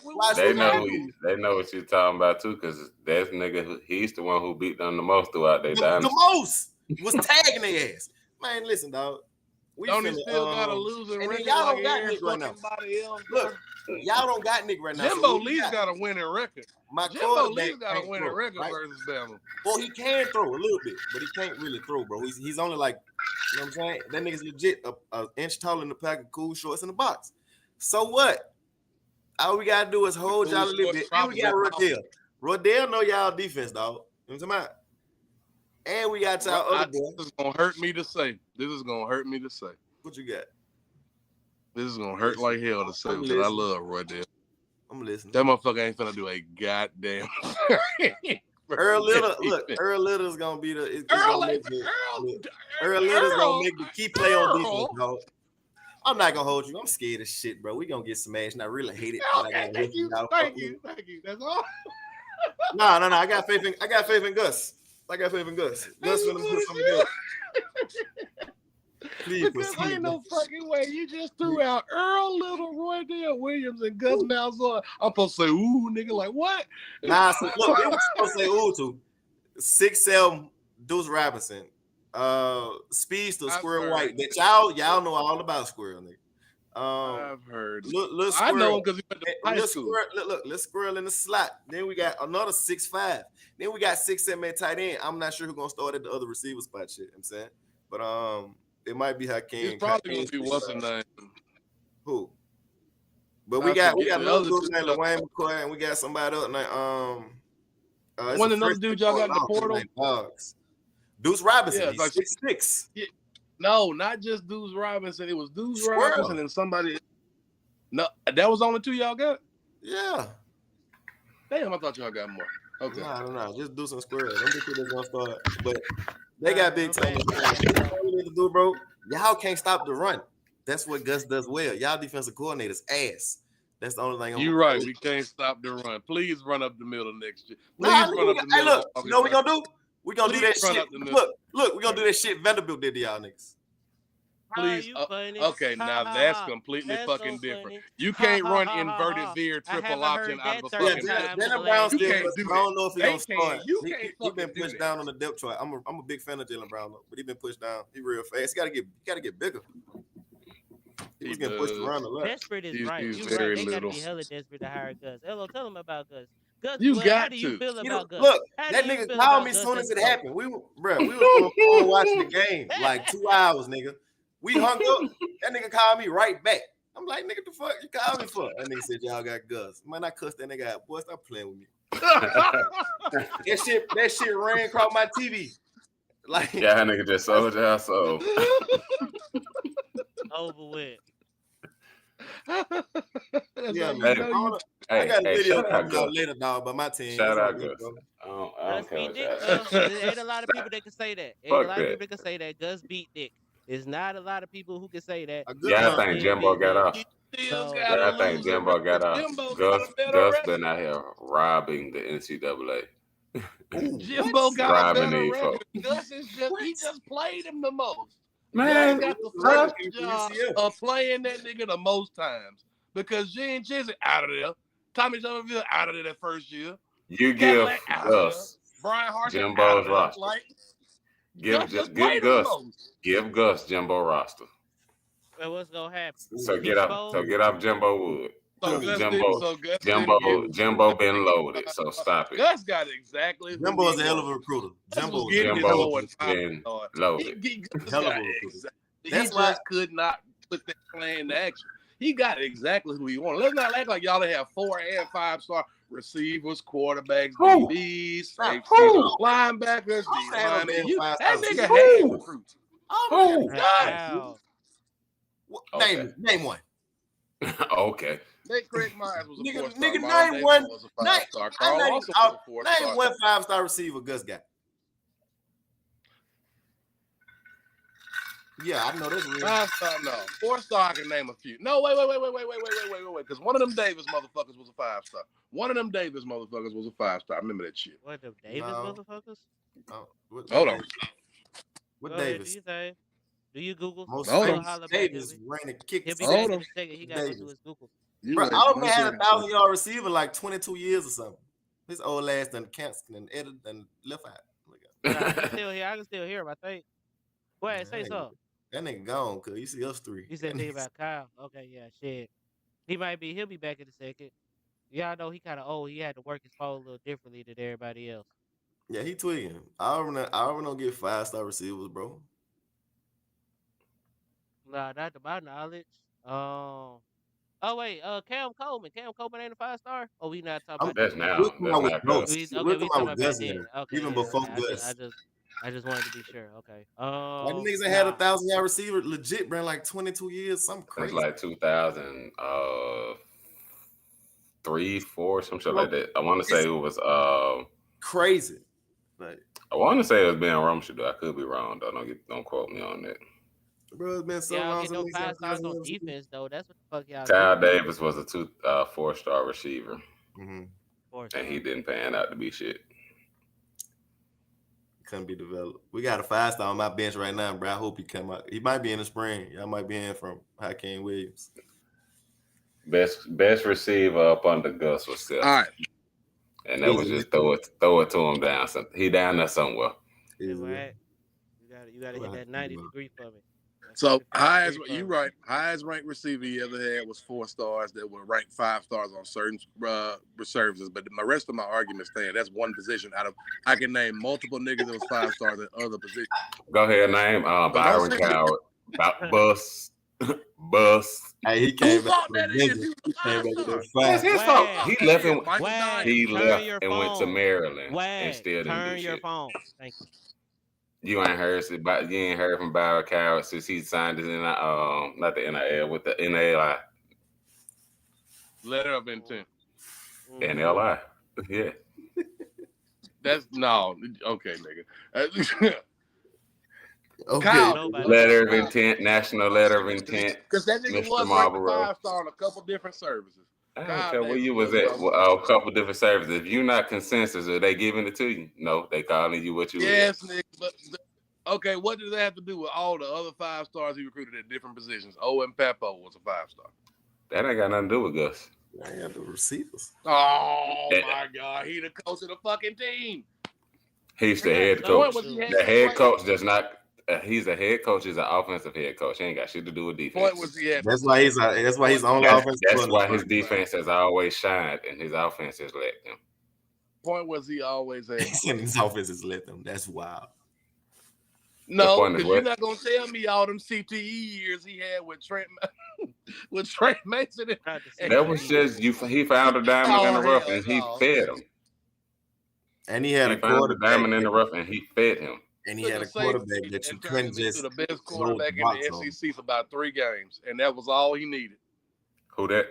They know what you're talking about too, because that nigga, he's the one who beat them the most throughout their dynasty. The most was tagging their ass. Man, listen, dog. We still got a losing record. Y'all don't got Nick right now. Look, y'all don't got Nick right now. Jimbo Lee's got a winning record. Jimbo Lee's got a winning record versus Bama. Well, he can throw a little bit, but he can't really throw, bro. He's only like, you know what I'm saying? That nigga's legit an inch taller in the pack of cool shorts in the box. So what? All we gotta do is hold y'all a little bit. And we got Rodell. Rodell know y'all defense, dog. You know what I'm talking about? And we got y'all other boy. This is gonna hurt me to say. What you got? This is gonna hurt like hell to say, but I love Rodell. I'm listening. That motherfucker ain't finna do a goddamn. Earl Little's gonna be the. Earl Little's gonna make the key play on defense, dog. I'm not gonna hold you. I'm scared as shit, bro. We gonna get smashed, and I really hate it. Okay, thank you. That's all. No. I got faith in Gus. Gus gonna put something good. Please, because ain't no fucking way. You just threw out Earl Little, Roydell Williams, and Gus Malzahn. I'm supposed to say, ooh, nigga, like what? Nah, so look, they were supposed to say ooh to 6'7" Deuce Robinson, speedster Squirrel White. That y'all know all about Squirrel, nigga. I've heard. Look, I know him because he went to high school. Look, Squirrel in the slot. Then we got another 6'5". Then we got 6'7" at tight end. I'm not sure who's gonna start at the other receiver spot. Shit, I'm saying, but it might be Hakeem. It's probably gonna be what's his name. Who? But we got another dude named Wayne McCoy, and we got somebody else named one of those dudes y'all got in the portal. Deuce Robinson. Yeah, he's like 6'6". Yeah. No, not just Deuce Robinson. It was Deuce Robinson and somebody. No, that was only two y'all got. Yeah. Damn, I thought y'all got more. Okay. No. Just Deuce and Squirrel. Them bitches gonna start, but they got big time. All we need to do, bro. Y'all can't stop the run. That's what Gus does well. Y'all defensive coordinators ass. That's the only thing. You're right. We can't stop the run. Please run up the middle next year. Please run up the middle. Hey, look. You know what we gonna do? We gonna do that shit. Look, we gonna do that shit Vanderbilt did to y'all niggas. Please. Okay, now that's completely fucking different. You can't run inverted veer triple option out of a fucking. Jalen Brown still. I don't know if he's gonna start. He's been pushed down on the depth chart. I'm a big fan of Jalen Brown, though, but he's been pushed down. He real fast. He gotta get bigger. He was getting pushed around a lot. Desperate is right. You're right. They gotta be hella desperate to hire Gus. Hello, tell him about Gus. Gus, how do you feel about Gus? Look, that nigga called me as soon as it happened. We were watching the game like 2 hours, nigga. We hung up. That nigga called me right back. I'm like, nigga, the fuck you called me for? That nigga said, y'all got Gus. Man, I cussed that nigga out. Boy, stop playing with me. that shit ran across my TV. Like, yeah, that nigga just sold y'all soul. Over with. Yeah, man. I got a video coming out later, dog, but my team. Shout out, Gus. Gus beat Dick. Ain't a lot of people that can say that. Ain't a lot of people that can say that. Gus beat Dick. There's not a lot of people who can say that. Yeah, I think Jimbo got off. I think Jimbo got off. Gus been out here robbing the NCAA. Jimbo got a better record. Gus is he just played him the most. Man, got the first job of playing that nigga the most times. because Gene Chizik out of there. Tommy Somerville out of there that first year. You give Cadillac out of there. Gus Brian Hartman out Jimbo's of there. roster. Like, Give just played the most. Give Gus Jimbo roster. Well, what's gonna happen? So get off Jimbo Wood. So Gus Jimbo been loaded. So stop it. Gus got exactly. Jimbo's a hell of a recruiter. Jimbo been loaded. He just could not put that plan into action. He got exactly who he wanted. Let's not act like y'all have 4 and 5-star receivers, quarterbacks, DBs, safeties, linebackers, D-linemen. That nigga had recruits. Name one. Okay. Craig Myers was a 4-star. Nigga, name one. Was a 5-star. Carl also was a 4-star. Name one 5-star receiver Gus got. Yeah, I know this. 5-star, no. 4-star, I can name a few. No, wait. Because one of them Davis motherfuckers was a 5-star. One of them Davis motherfuckers was a 5-star. I remember that shit. What, the Davis motherfuckers? Hold on. What Davis? Do you Google? Davis ran a kick. He'll be back in a second. He got to do his Google. Bro, I don't had a 1,000-yard receiver like 22 years or something. His old ass done canceled and edited and left out. I can still hear him, I think. Go ahead, say something. That nigga gone, cuz you see us three. You said think about Kyle. Okay, yeah, shit. He'll be back in a second. Y'all know he kind of old. He had to work his phone a little differently than everybody else. Yeah, he tweaking. I already don't get 5-star receivers, bro. Nah, not to my knowledge. Oh wait, Cam Coleman. Cam Coleman ain't a 5-star. Oh, we not talking about that's that. now. That's not We talking about Gus that. Okay, even before Gus. I just wanted to be sure. Okay. Like niggas that had a 1,000-yard receiver legit ran like 22 years, something crazy. It's like 2003, 4, some shit like that. I want to say it was crazy. Like, I want to say it was Ben Rumsfeld. I could be wrong though. Don't quote me on that. Bro, it's been so long. Y'all get no 5 stars on defense though. That's what the fuck y'all. Kyle Davis was a 4-star receiver, and he didn't pan out to be shit. Couldn't be developed. We got a 5-star on my bench right now, bro. I hope he come out. He might be in the spring. Y'all might be in from Hakeem Williams. Best receiver up under Gus was Seth. All right. And that was just throw it to him down. He down there somewhere. Right. You gotta hit that 90 degree for me. So you're right. Highest ranked receiver he ever had was 4 stars that were ranked 5 stars on certain reserves. But the rest of my argument stand. That's one position out of. I can name multiple niggas that was 5 stars at other positions. Go ahead, name Byron Coward. Bus. Hey, he came back. That's his fault. He left and went to Maryland and still didn't do Turn your shit. phone. Thank you. You ain't heard from Byron Coward since he signed his not the NIL with the NALI. Letter of intent. NLI. Yeah. That's no. Okay, nigga. Okay. Kyle, letter of intent, national letter of intent. Because that nigga Mr. was Marlboro. 5-star on a couple different services. I don't care where you was at. A couple different services. If you not consensus, are they giving it to you? No, they calling you what you. Yes, nigga. But okay, what does that have to do with all the other 5 stars he recruited at different positions? Owen Papo was a 5-star. That ain't got nothing to do with Gus. I got the receivers. Oh my God, he the coach of the fucking team. He's the head coach. The head coach does not. He's a head coach. He's an offensive head coach. He ain't got shit to do with defense. Point was he had. That's why he's on offense. That's why his defense has always shined and his offense has let them. Point was he always had. His offense has let them. That's wild. No, because you're not gonna tell me all them CTE years he had with Trent Mason. That was just he found a diamond in the rough and he fed him. And he had a found a diamond in the rough and he fed him. And he had a quarterback that you couldn't just. The best quarterback in the SEC for about 3 games, and that was all he needed. Who that?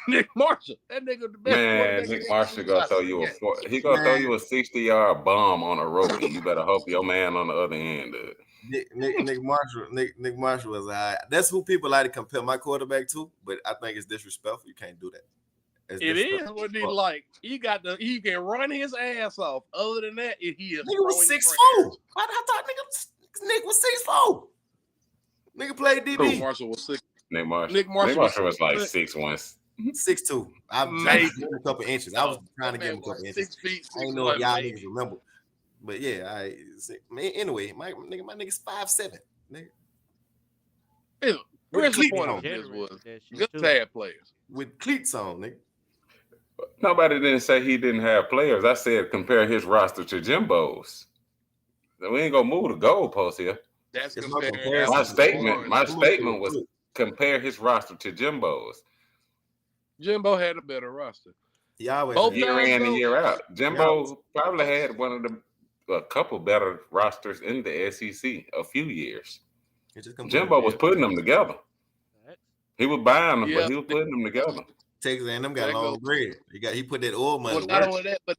Nick Marshall. That nigga the best. Man, Nick Marshall gonna throw you he gonna throw you a 60-yard bomb on a rope, and you better hope your man on the other end does. Nick Marshall was that's who people like to compare my quarterback to, but I think it's disrespectful. You can't do that. It is what he like. He can run his ass off. Other than that, he is. Nigga was 6'4". I thought Nick was 6'4". Nigga played DB. Marshall was 6. Nick Marshall. Nick Marshall, Nick Marshall was like but 6'1". 6'2". I was Maybe. giving him a couple inches. I was trying to That give him a man was couple like inches. 6 feet, I 6'1", ain't know if y'all maybe. niggas remember. But yeah, anyway, my nigga's 5'7". Nigga. Yeah, where's the cleats point on. of this Generous was with that shit, good too. tag players. With cleats on, nigga. Nobody didn't say he didn't have players. I said compare his roster to Jimbo's. We ain't gonna move the goalpost here. That's It's no comparing comparison. My apples to statement oranges. was compare his roster to Jimbo's. Jimbo had a better roster. He always Both had. Year times, in and though, year out. Jimbo Yeah. probably had a couple better rosters in the SEC a few years. It's just compared Jimbo to was putting them together. He was buying them, Yeah. but he was putting them together. Texas A&M got That long goes- bread. He put that oil money Well, to not work. only that, but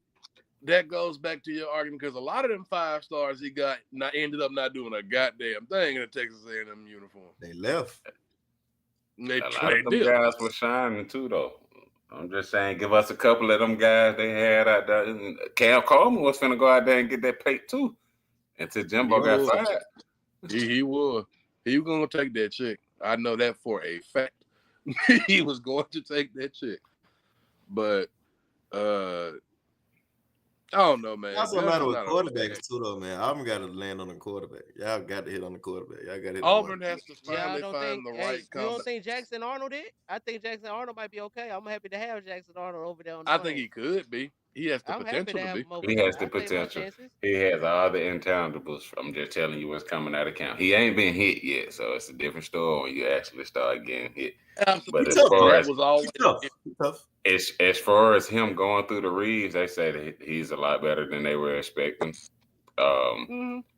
that goes back to your argument because a lot of them 5 stars he got ended up not doing a goddamn thing in a Texas A&M uniform. They left. They A lot of them did. guys were shining too, though. I'm just saying, give us a couple of them guys they had out there. And Cam Coleman was finna go out there and get that plate too, until Jimbo He got was. fired. He was. He was gonna take that chick. I know that for a fact. He was going to take that chick. But I don't know, man. Also Gus matter is with not a quarterbacks bad- too, though, man. Auburn got to land on the quarterback. Y'all got to hit on the quarterback. Y'all got to hit. Auburn has to Y'all finally don't find think? the Hey, right you don't combo. think Jackson Arnold did? I think Jackson Arnold might be okay. I'm happy to have Jackson Arnold over there on the I plane. think he could be. He has the I'm happy potential to to have be. him over He there. has the I take my potential. chances. He has all the intangibles. I'm just telling you what's coming out of camp. He ain't been hit yet, so it's a different story when you actually start getting hit. But as far that as was always Tough. as far as him going through the reads, they say that he's a lot better than they were expecting.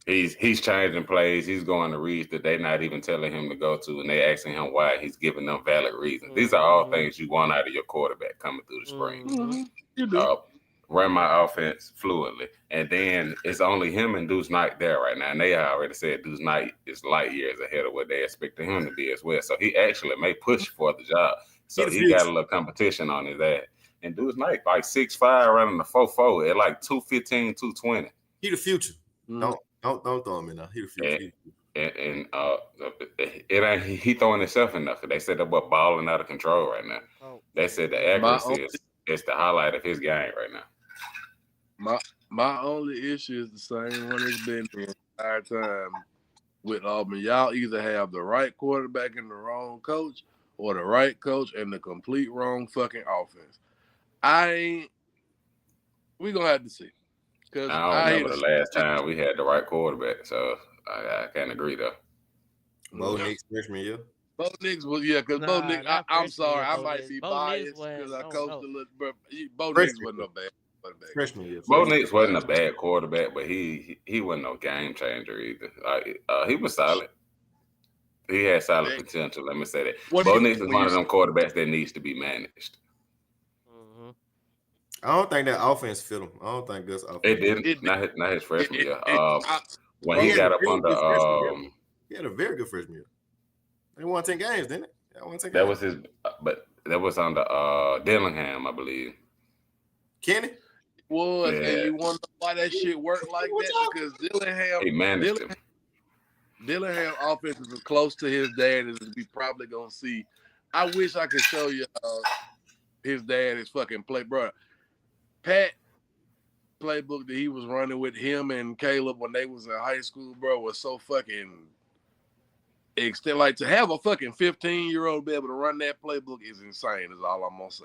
He's changing plays. He's going to reads that they're not even telling him to go to, and they asking him why. He's giving them valid reasons. These are all things you want out of your quarterback coming through the spring. You do. Run my offense fluently, and then it's only him and Deuce Knight there right now. And they already said Deuce Knight is light years ahead of what they expected him to be as well. So he actually may push for the job. So he got a little competition on his ass. And Deuce Knight like 6'5", running the 4.4 at like 215, 220. He the future. Mm. Don't throw him in now. He the future. And it ain't he throwing himself enough. They said that we're balling out of control right now. They said the accuracy is the highlight of his game right now. My only issue is the same one it's been the entire time with Auburn. Y'all either have the right quarterback and the wrong coach, or the right coach and the complete wrong fucking offense. We gonna have to see. Cause I don't remember the last time we had the right quarterback, so I can't agree though. Bo Nix freshman year. Bo Nix was because Bo Nix. I'm sorry, I might be biased because I coached a little, but Bo Nix wasn't no bad quarterback. Freshman year. Bo Nix wasn't a bad quarterback, but he wasn't no game changer either. He was solid. He had solid potential. Let me say that. Bo Nix is one of them quarterbacks that needs to be managed. I don't think that offense fit him. I don't think Gus offense. It didn't. Not his freshman year. When he he got up under he had a very good freshman year. They won 10 games, didn't it? That was his, but that was under Dillingham, I believe. Kenny was, and you wonder why that shit worked like that because he managed him. Dillingham offense is as close to his dad as we probably gonna see. I wish I could show you his dad is fucking play, bro. Pat playbook that he was running with him and Caleb when they was in high school, bro, was so fucking extent. Like to have a fucking 15-year-old be able to run that playbook is insane. Is all I'm gonna say.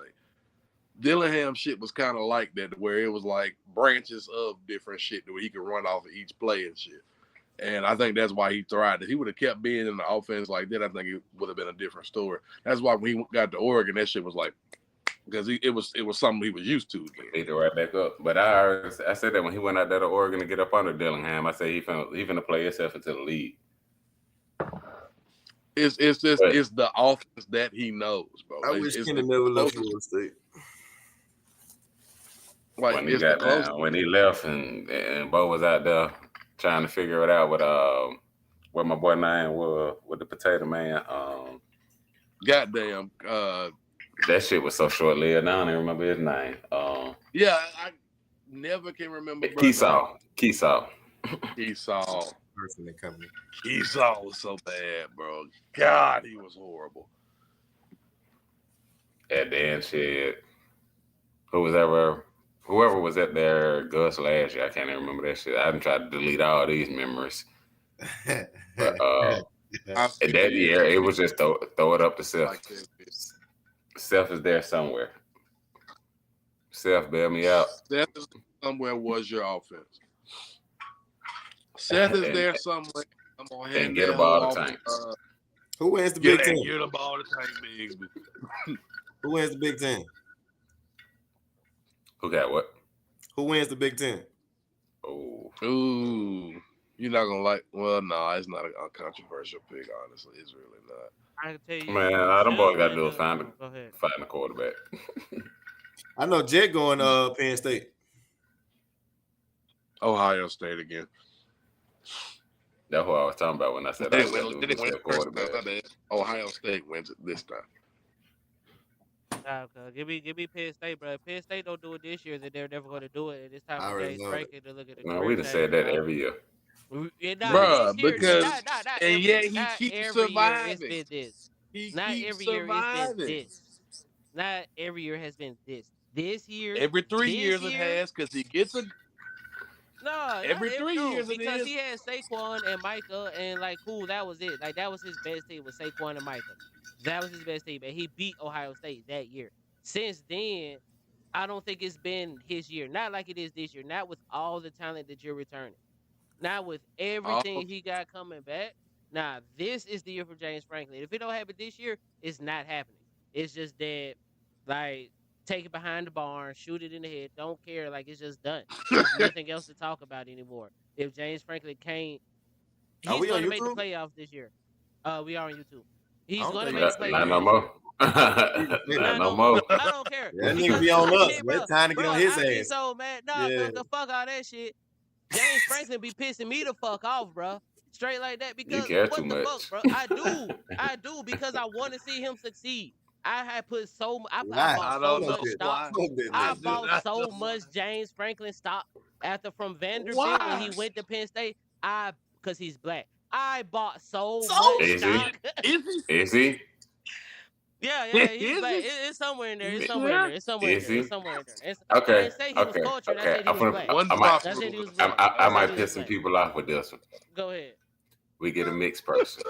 Dillingham shit was kind of like that, where it was like branches of different shit where he could run off of each play and shit. And I think that's why he thrived. If he would have kept being in the offense like that, I think it would have been a different story. That's why when he got to Oregon, that shit was like, because it was something he was used to. He threw right back up. But I said that when he went out there to Oregon to get up under Dillingham, I said he finna play himself into the league. It's the offense that he knows, bro. I wish Kenny never left Florida State. Like when he got down, when he left and Bo was out there trying to figure it out with what my boy name was with the potato man. Goddamn. That shit was so short lived. I don't even remember his name. Yeah, I never can remember. Keesaw. Keesaw Person in company. was so bad, bro. God, he was horrible. And then shit, whoever was at their Gus last year, I can't even remember that shit. I done tried to delete all these memories. But and that year, it was just throw it up to Seth. Like that. Seth is there somewhere. Seth, bail me out. Seth is somewhere was your offense. Seth is there somewhere. I'm gonna hand And get that a ball whole to off, Tank. Who wins the Big Ten? Get a ball to Tank Bigsby. Who wins the Big Ten? Who got what? Who wins the Big Ten? Oh, Ooh, you're not gonna like. Well, no, it's not a controversial pick. Honestly, it's really not. I can tell you, man, all them boys got to do is Go find ahead. the quarterback. I know Jet going Penn State. Ohio State again. That's what I was talking about when I said They I was win going to do quarterback. Ohio State wins it this time. Nah, give me Penn State, bro. If Penn State don't do it this year, then they're never going to do it. And it's time I for already James know Franklin to look at the Man, career we done said that change, every year. Bruh, because and yet he not keeps every surviving. Year it's been this. He Not keeps every year it's been surviving. this. Not every year has been this. This year, Every 3 years year, it has, because he gets a. No, Every 3 years it because is. he had Saquon and Micah, and like, cool, that was it. Like, that was his best team with Saquon and Micah. That was his best team, and he beat Ohio State that year. Since then, I don't think it's been his year. Not like it is this year. Not with all the talent that you're returning. Not with everything he got coming back. Nah, this is the year for James Franklin. If it don't happen this year, it's not happening. It's just that, like, take it behind the barn, shoot it in the head, don't care. Like, it's just done. There's nothing else to talk about anymore. If James Franklin can't, he's going to make the playoffs this year. We are on YouTube. He's going to make the playoffs. Not no more. Not no more. I don't care. That nigga be on us. It's time to get on his ass. Be so mad. Nah, the fuck all that shit. James Franklin be pissing me the fuck off, bro. Straight like that, because what the much. fuck, bro? I do, because I want to see him succeed. I had put I bought so much stock. I bought so much James Franklin stock from Vanderbilt when he went to Penn State. Because he's black. I bought so much stock. Is he? Yeah, he's black. It's somewhere in there. It's somewhere in there. It's somewhere in there. It's somewhere in there. Okay. I didn't say he was cultured. I said he was black. I might piss some people off with this one. Go ahead. We get a mixed person.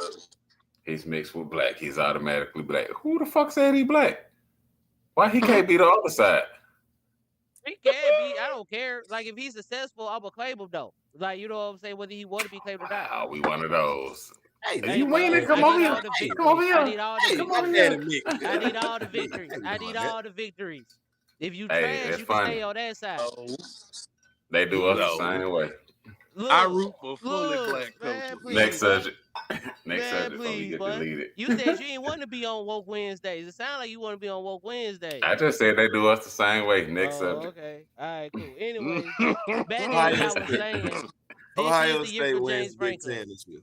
He's mixed with black. He's automatically black. Who the fuck said he black? Why he can't be the other side? He can be. I don't care. Like, if he's successful, I'm gonna claim him though. Like, you know what I'm saying? Whether he want to be claimed or not. Oh, we one of those. Hey, you winning? Come over here. Come over here. I need all the Come over here. I need all the victories. I need all the victories. If you trash, you can stay on that side. They do us the same way. Look, I root for fully black coaches. Next subject. Next subject before we get deleted. You said you didn't want to be on Woke Wednesdays. It sounds like you want to be on Woke Wednesdays. I just said they do us the same way. Next subject. Okay. All right, cool. Anyway, back to what I was saying. Ohio State wins Big Ten this year.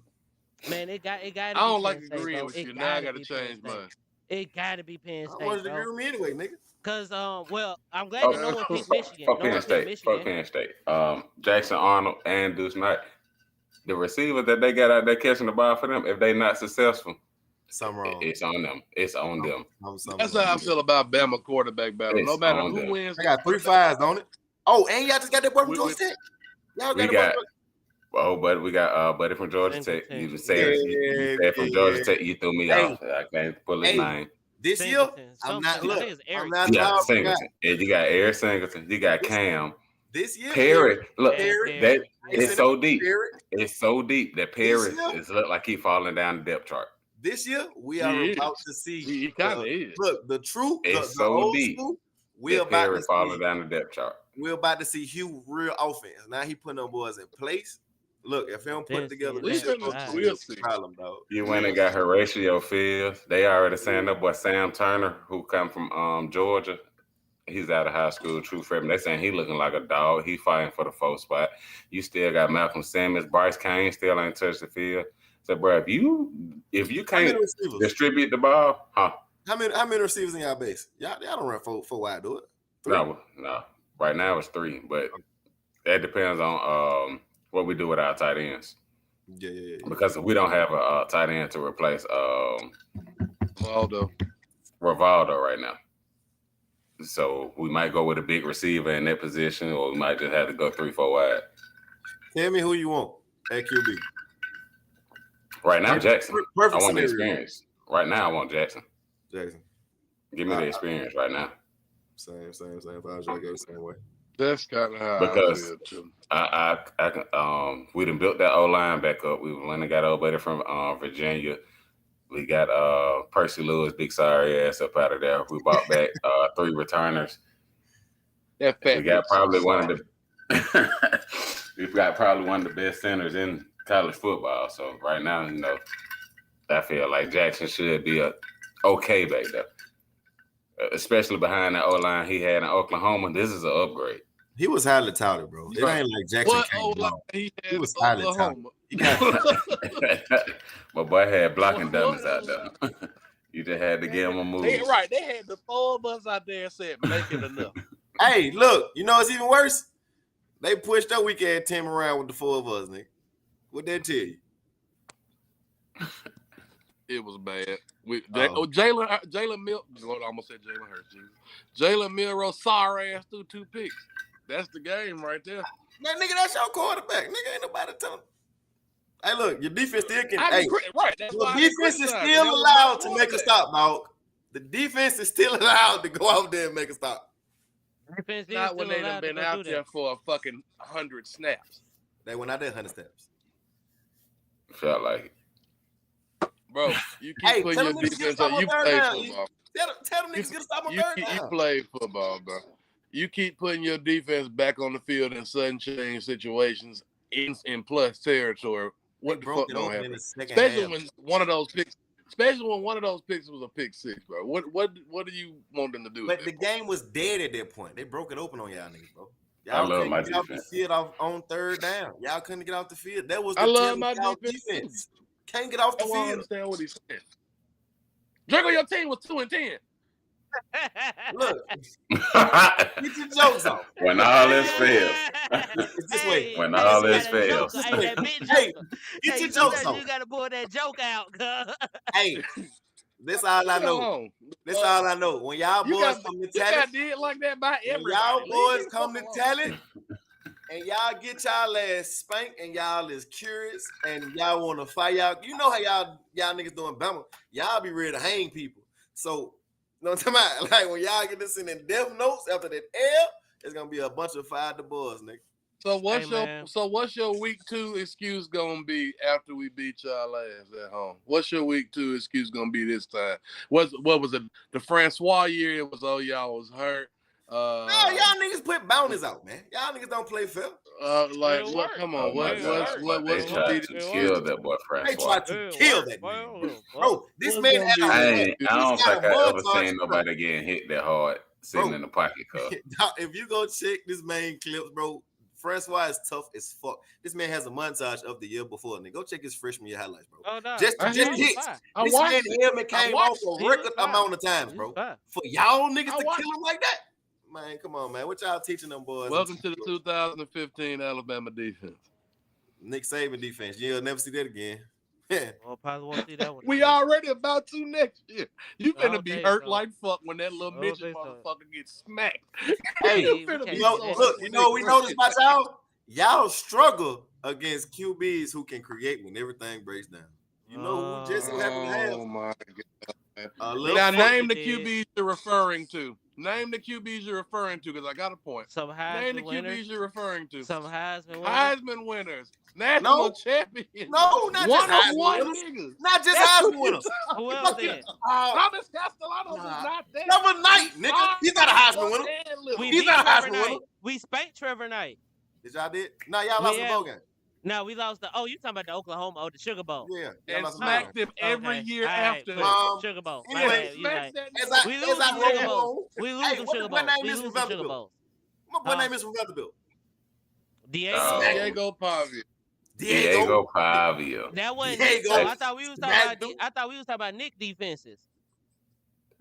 Man, it got to be I don't like Penn State, agreeing with you. Now I got to change mine. It got to be Penn State. I wanted to agree with me anyway, nigga. Because, well, I'm glad that no one picked Michigan. Fuck Penn State. Fuck Penn State. Jackson Arnold and Deuce Knight. The receiver that they got out there catching the ball for them, if they not successful, something wrong. It's on them. It's on them. That's how I feel about Bama quarterback battle. No matter who wins. I got 3 5s on it. Oh, and y'all just got that boy from Georgia Tech. Y'all got but we got Buddy from Georgia Tech. You just said from Georgia Tech. You threw me off. I can't pull his name. This year, I'm not. Look, I'm not. You got Singleton. And you got Eric Singleton. You got Cam. This year, Perry. Look, Perry. It's so deep. It's so deep that Perry is look like he falling down the depth chart. This year, we are about to see. He kind of is. Look, the truth. It's the old deep. School, we're about Perry to falling down the depth chart. We're about to see Hugh real offense. Now he putting them boys in place. Look, if they don't put it together, we'll see. Problem, dog. You went and got Horatio Fields. They already signed up boy Sam Turner, who come from Georgia. He's out of high school, true freshman. They saying he looking like a dog. He fighting for the 4th spot. You still got Malcolm Simmons, Bryce Kane still ain't touched the field. So, bro, if you can't distribute the ball, huh? How many receivers in y'all base? Y'all don't run 4 wide, do it? 3? No. Right now it's 3, but that depends on what we do with our tight ends. Yeah. Because we don't have a tight end to replace Rivaldo right now. So we might go with a big receiver in that position, or we might just have to go 3-4 wide. Tell me who you want at QB. Right now, Jackson. Perfect I want the scenario. experience. Right now, I want Jackson. Jackson. Give me the experience right now. Same. If I was you, I go the same way. That's kind of how Because I feel too. We done built that O line back up. We went and got old buddy from Virginia. We got Percy Lewis, big sorry ass up out of there. We bought back 3 returners. That We got probably one of the we've got probably one of the best centers in college football. So right now, you know, I feel like Jackson should be okay back there. Especially behind the O-line he had in Oklahoma. This is an upgrade. He was highly touted, bro. It ain't like Jackson came he was highly touted. My boy had blocking dummies out there. You just had to give him a move. They had the 4 of us out there and said, make it enough. Hey, look, you know what's even worse? They pushed that weak ass team around with the 4 of us, nigga. What'd that tell you? It was bad. Jalen Milroe. I almost said Jalen Hurts. Jalen Milroe sorry ass threw 2 picks. That's the game right there. Now, nigga, that's your quarterback. Nigga, ain't nobody telling. Hey, look, your defense still can. Right. That's your defense is still allowed to make a stop, dog. The defense is still allowed to go out there and make a stop. Not when they done been out there for a fucking 100 snaps. They went out there 100 snaps. Felt like it. Bro, you keep putting your defense on. You play football. Tell them niggas get a stop on third down. You play football, bro. You keep putting your defense back on the field in sudden change situations in plus territory. What the fuck don't happen? Especially when one of those picks was a pick 6, bro. What do you want them to do? But the game was dead at that point. They broke it open on y'all niggas, bro. I love my defense. Off the field on third down. Y'all couldn't get off the field. That was the I love my defense. Can't get off the field. I understand what he's saying. Draco, your team was 2-10. Look, get your jokes off. When all this fails. It's this way. When all this fails. Hey, get your jokes off. You gotta pull that joke out, cuz. Hey, that's all I know. That's all I know. When y'all boys come to tell it, did like that by everybody. Y'all boys come to tell it, and y'all get y'all ass spanked, and y'all is curious, and y'all want to fight y'all. You know how y'all niggas doing Bama. Y'all be ready to hang people. So, you know what I'm talking about? Like, when y'all get this in death notes after that L, it's going to be a bunch of fire the boys, nigga. So what's your week 2 excuse gonna be after we beat y'all ass at home? What's your week 2 excuse gonna be this time? What was it? The Francois year? It was y'all was hurt. No, y'all niggas put bounties out, man. Y'all niggas don't play fair. What? Come on, what's to kill that boy Francois? They tried to kill that man, bro. This man had I don't think I ever seen nobody getting hit that hard sitting in the pocket, cuz. If you go check this man clips, bro. Francois is tough as fuck. This man has a montage of the year before. Nigga, go check his freshman year highlights, bro. Oh, no. Just hits. This man helmet came off a record amount of times, bro. For y'all niggas to kill him like that, man. Come on, man. What y'all teaching them boys? Welcome to the 2015 Alabama defense. Nick Saban defense. You'll never see that again. Well, probably won't see that one. We already about to next year. You finna be hurt like fuck when that little midget motherfucker gets smacked. Hey, you know we know this about y'all. Y'all struggle against QBs who can create when everything breaks down. You know who just so happened to have. Oh my god! Now name the QBs you're referring to. Name the QBs you're referring to, because I got a point. Some Heisman Name the winners. QBs you're referring to. Some Heisman winners. Heisman winners. National champions. No, not one just of one niggas. Not just Heisman winners. Who else then? Thomas Castellanos is not there. Trevor Knight, nigga. He's not a Heisman winner. He's not a Heisman winner. We spanked Trevor Knight. Did y'all did? No, y'all lost the bowl game. No, we lost the. Oh, you talking about the Oklahoma? The Sugar Bowl? Yeah, and smacked him every year after. Sugar Bowl. Anyway, we lose the Sugar Bowl. We lose the Sugar Bowl. We lose the Sugar Bowl. What name is from Vanderbilt? Diego Pavia. Diego Pavia. That wasn't. I thought we was talking about Nick defenses.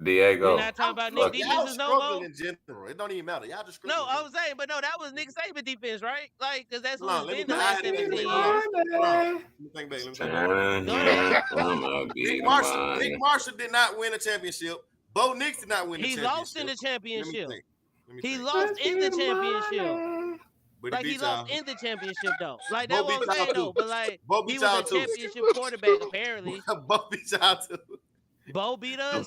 Diego. We're not talking about Nick defenses no more. In general, it don't even matter. Y'all just no. I was saying, but no, that was Nick Saban defense, right? Like, because that's what who's been the last 17 years. Think back. Nick Marshall did not win a championship, Bo Nix did not win the He championship. lost in the Let championship. me He think. lost in the championship. But Like, he beat y'all. lost in the championship, though. Like, Bo that's what beat I'm y'all saying, too. though. But, like, Bo he beat was y'all a too. championship quarterback, apparently. Bo beat y'all too. Bo beat us.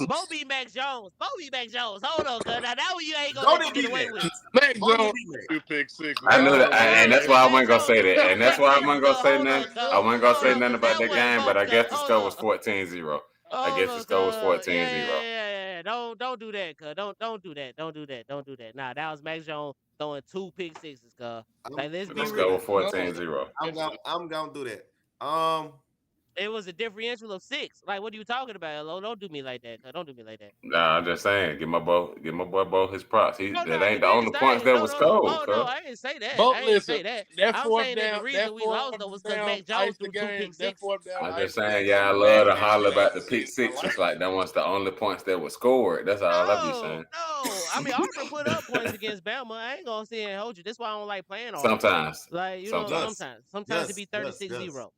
Bo beat Mac Jones. Bo beat Mac Jones. Hold on, cuz. Now, that one you ain't gonna Bo let you didn't get away beat with. Mac Bo Jones didn't beat do pick six. I knew that, and that's why I wasn't gonna Mac say Jones that, and that's why I wasn't gonna say hold nothing. on, I wasn't gonna say hold on, nothing about that that wasn't game, Bo, but I guess the hold score on. was 14-0. I Hold guess the on, score was cuz. 14-0. Yeah. Don't do that, cuz. Don't do that. Don't do that. Nah, that was Mac Jones throwing 2 pick sixes, cuz. Like, let's be The score real. was 14-0. I'm gonna do that. It was a differential of 6. Like, what are you talking about, Lo? Don't do me like that, cuz. Don't do me like that. Nah, I'm just saying, give my boy Bo his props. No, That he ain't the did only his points thing. that No. was scored, Oh, no, cuz. I didn't say that. But I didn't listen, say that. that I'm fourth saying that the down, reason we lost, though, was because Mac Jones iced the threw 2 game. pick That sixes. fourth down, I'm iced just the saying, game. y'all love to holler about the pick sixes like that was the only points that was scored. That's all I be saying. No. I mean, Auburn put up points against Bama. I ain't gonna sit and hold you. That's why I don't like playing Auburn. Sometimes. Like, you know, sometimes it be 36-0.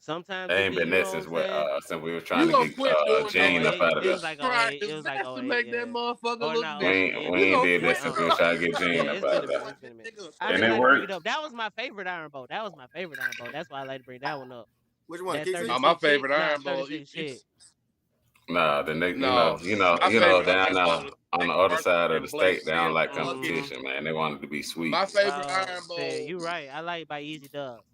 Sometimes They it ain't be, been you that know what since I'm saying? since we were You trying to gonna get quit doing Gene that? up out of It there. was like Try 08. It his was like best to 08, make that yeah. motherfucker Or look no, We different. ain't, it, we You ain't gonna did that quit since doing we were trying to get Gene yeah, up it's out been of a there. minute. It's been a minute. that? I And just it like to bring it worked. up. That was my favorite Iron Bowl. That was my favorite Iron Bowl. That's why I like to bring that one up. Which one? That Kick six? No, my 36 shit. favorite Nah, Iron Bowl. 36 shit. Nah, the next, No, my favorite down Iron Bowl is on Nick the other Marshall side of and the Blake state, they don't Sims. like Mhm. competition, man. They wanted to be sweet. My favorite Oh, Iron shit. Bowl. You right. I like by Easy Dubs.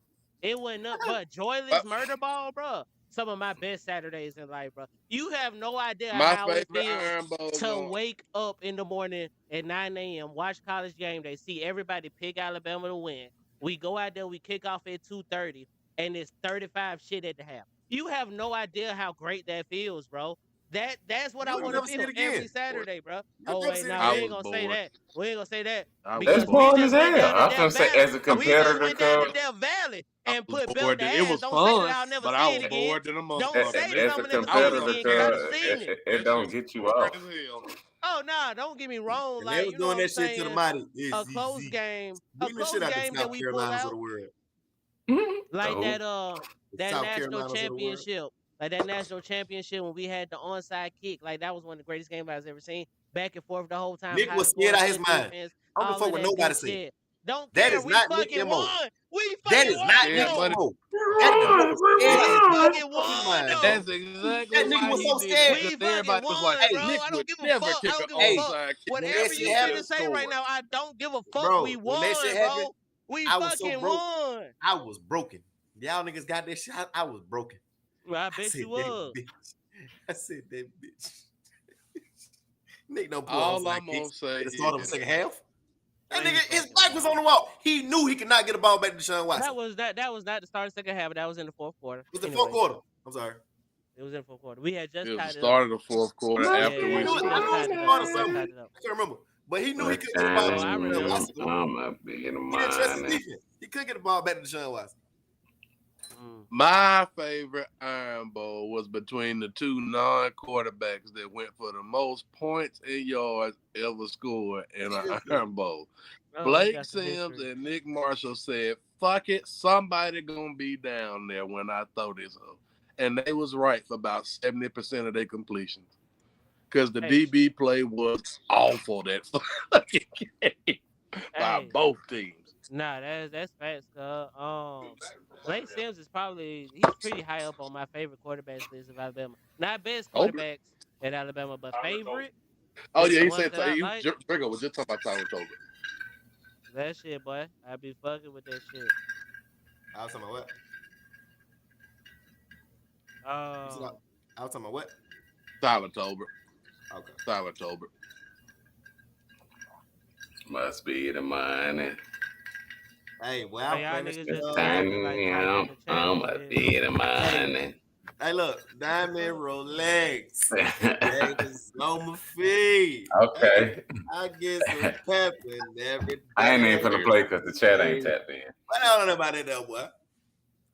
It wasn't up, but Uh, Joyless Murder Ball, bro. Some of my best Saturdays in life, bro. You have no idea my how it favorite feels Iron Bowl to going. wake up in the morning at 9 a.m., watch College Game Day, see everybody pick Alabama to win. We go out there, we kick off at 2:30, and it's 35 shit at the half. You have no idea how great that feels, bro. That's what I You'll want to never see feel it every again. Saturday, bro. You'll Oh never wait, see it no, I we again. ain't was gonna say bored. that. We ain't gonna say that I was That's because we bored. boring as just went hell. down to I was Death gonna say, Valley. as a We just competitor, went down to cuz, Death Valley I and was put belt bored. to It ass. was Don't say that fun, I'll never but I see it was again. bored than a Don't motherfucker. say that as I'm a gonna never see it competitor, again because I done cuz, seen it. it That shit don't was get you boring off. as hell. Oh nah, don't get me wrong. And they Like, was you know doing what I'm that shit to the saying? mighty. A close game, Beating the shit out the that South we pull Carolinas of out, the world. The like who? The that South national Carolinas of the world. championship, when we had the onside kick, like that was one of the greatest games I've ever seen. Back and forth the whole time, Nick high was scared scoring, out his good mind. defense, I don't give a all fuck of what that nobody good said. shit. Don't That care. is We not Nick fucking MO. won. We That fucking is won not Nick Yeah, though. but MO. That nigga was scared out We his fucking fucking won mind, bro. though. that's exactly That nigga why was he so did it. scared. Because We fucking everybody was like, won, Hey, bro. Nick I would don't give a never fuck. I kick an don't give a hey, fuck. onside kick when if that Whatever he shit you knew happened, finna they'll say right score. now, I don't give a fuck. We bro, when that won, shit bro. happened, We I was so fucking broke. won. I was broken. Y'all niggas got that shit. I was broken. Well, I I bet said you that was. bitch. I said that bitch. Nick don't pull All onside I'm gonna kicks say at the start of the is, second half. That We nigga, his fucking back was on won. the wall. He knew he could not get a ball back to Deshaun Watson. That was not the start of the second half, but that was in the fourth quarter. It was the fourth Anyway, quarter. I'm sorry. it was in the fourth quarter. We had just it was the tied it up. start of the fourth quarter Yeah, after yeah, we It was, we I just know it was tied the it up. start We of just something. tied it up. I can't remember. But he knew he The couldn't get the ball back Oh, I to Deshaun remember. Watson. I'm a big He didn't trust his man. defense. He couldn't get the ball back to Deshaun Watson. my favorite Iron Bowl was between the two non-quarterbacks that went for the most points and yards ever scored in an Iron Bowl. Oh, we Blake got some Sims history. and Nick Marshall said, "Fuck it, somebody gonna be down there when I throw this up," and they was right for about 70% of their completions. Because the Hey. DB play was awful that fucking game by Hey. both teams. Nah, that's facts, cuz. Blake Sims is he's pretty high up on my favorite quarterbacks list of Alabama. Not best Okay. quarterbacks at Alabama, but favorite. Oh Just yeah, the he ones said that I like. Drinker was just talking about Tyler Tolbert. That shit, boy. I be fucking with that shit. I was talking about what? I was talking about what? Tyler Tolbert. Okay. Tyler Tolbert. Must be the money. Hey, well, Oh, I'm y'all playing this niggas shit. just Tiny, like typing in the chat and I'ma shit. be the money. Hey, look, Diamond Rolex. That is on my feet. Okay. I get some tapping every day. I ain't even finna play because the chat ain't tapped in. What I don't know about it though, boy.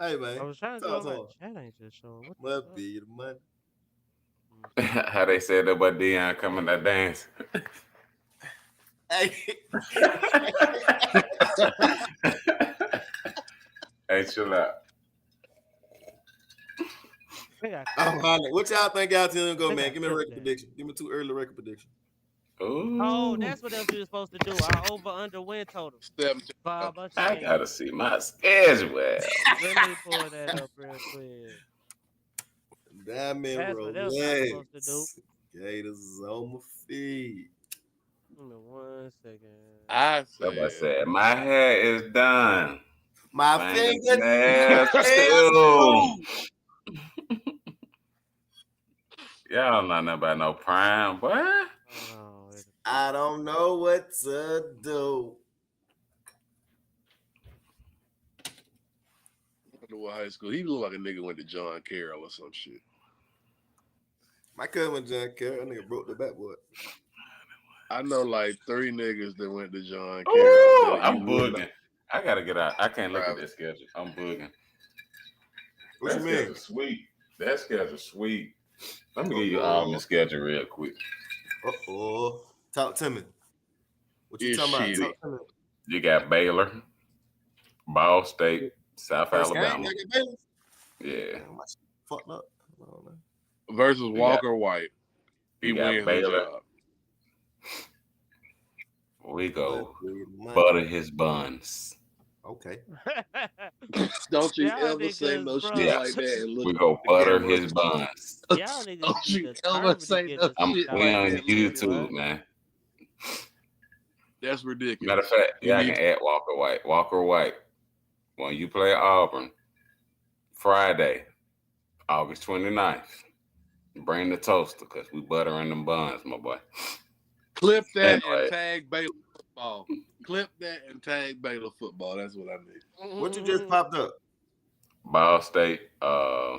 Hey, man. I was trying to Talk do to my him. chat ain't just showing. What the Must fuck? be the money. How they said that about Deion coming to dance. Hey. Hey, chill out. What y'all think y'all team go, man? Give me a record That. prediction. Give me 2 early record predictions. Oh, Ooh, that's what else we were supposed to do. Our over/under win total. 17. Baba I Shane. gotta see my schedule. Let me pull that up real quick. Diamond That's what else I was supposed to do. Rolex. Gators on my feet. Give me 1 second. I Somebody said, said my hair is done. My Fingernails fingernails too. too. Y'all don't know nothing about no prime, boy. Oh, I don't know what to do. I wonder what high school. He looked like a nigga went to John Carroll or some shit. My cousin went to John Carroll. That nigga broke the back, boy. I know like 3 niggas that went to John Ooh, Carroll. I'm bugging. I gotta get out. I can't look at that schedule. I'm bugging. What That you mean? schedule's sweet. That schedule's sweet. Let me give you Auburn's schedule real quick. Talk to me. What you It's talking about? shitty. Talk to me. You got Baylor, Ball State, South First Alabama. game, Baylor? Yeah. Damn, my shit fucked up. I don't know. Versus Walker White. He You got wins Baylor. the job. We go butter his buns. Okay. Don't you Y'all ever say niggas, no bro. shit like that and look We go at the butter camera. his buns. Y'all niggas Don't be you ever determined to say get no us shit out We like on that. YouTube, man. That's ridiculous. Matter of fact, yeah, I can add Walker White. Walker White, when you play Auburn, Friday, August 29th, bring the toaster because we buttering them buns, my boy. Clip that Anyway. and tag Baylor football. Clip that and tag Baylor football. That's what I need. What you just popped up? Ball State. I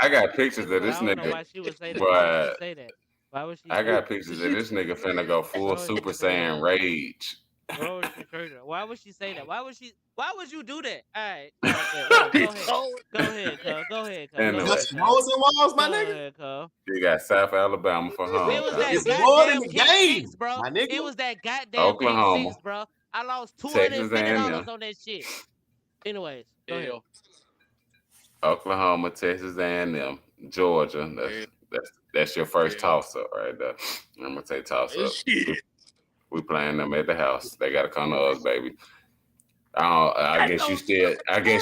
got pictures of this I don't know nigga. why she would say that. But Why would she say that? Why would she? I got pictures of this nigga finna go full Bro, Super she crazy. Saiyan rage. Bro, she crazy. Why would she say that? Why would you do that? All right. Go ahead, cuz. Go ahead, cuz. Anyway. That's walls and walls, my Go nigga. ahead, cuz. You got South Alabama for home. It was that It's more than goddamn the kick game, six, bro. my nigga. It was that goddamn Oklahoma. kick six, bro. I lost Texas $250 A&M. on that shit. Anyways, go ahead. Oklahoma, Texas A&M, Georgia. That's your first toss up right there. I'm gonna take toss up. We playing them at the house. They gotta come to us, baby. I guess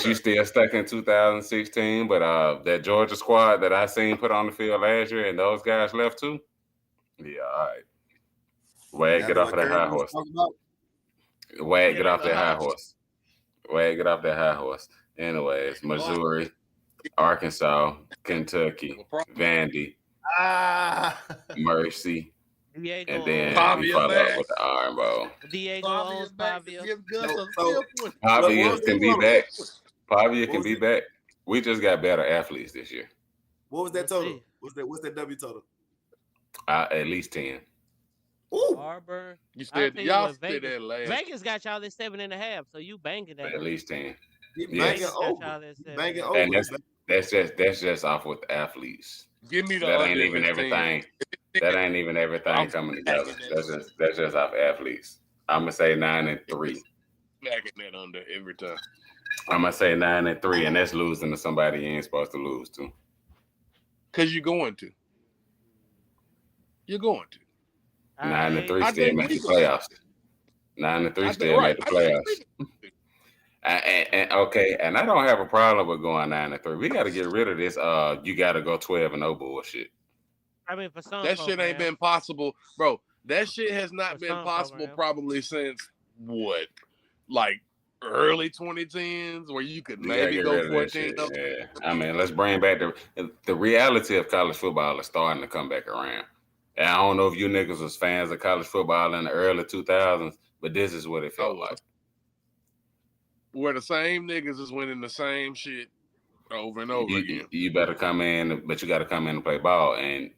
you still stuck in 2016, but that Georgia squad that I seen put on the field last year and those guys left too. Yeah, all right. Wag, get off of that high horse. Wag, get off that high horse. Wag, get off that high horse. Anyways, Missouri, Arkansas, Kentucky, Vandy, Mercy, Diego and then we follow up with the Iron Bowl. Diego owns Pavia. Pavia can be back. Pavia can be back. We just got better athletes this year. What was that total? What's that W total? At least 10. Ooh. Auburn. You said y'all said Vegas. that last. Vegas got y'all at 7.5, so you banging that. At least 10. Yes. Banging over. And that's just off with athletes. Give me the that ain't even everything. That ain't even everything coming together. That's just off athletes. I'm gonna say 9-3. Smacking that under every time. I'm gonna say 9-3, and that's losing to somebody you ain't supposed to lose to. Cause you're going to. 9-3 still make the playoffs. 9-3 still make the playoffs. And okay, and I don't have a problem with going 9-3. We got to get rid of this. You got to go 12-0 bullshit. I mean, for some that shit ain't been possible, bro. That shit has not been possible probably since what, like early 2010s, where you could maybe go 14. Yeah, I mean, let's bring back the reality of college football is starting to come back around. And I don't know if you niggas was fans of college football in the early 2000s, but this is what it felt like. Where the same niggas is winning the same shit over and over again. You better come in, but you got to come in and play ball. And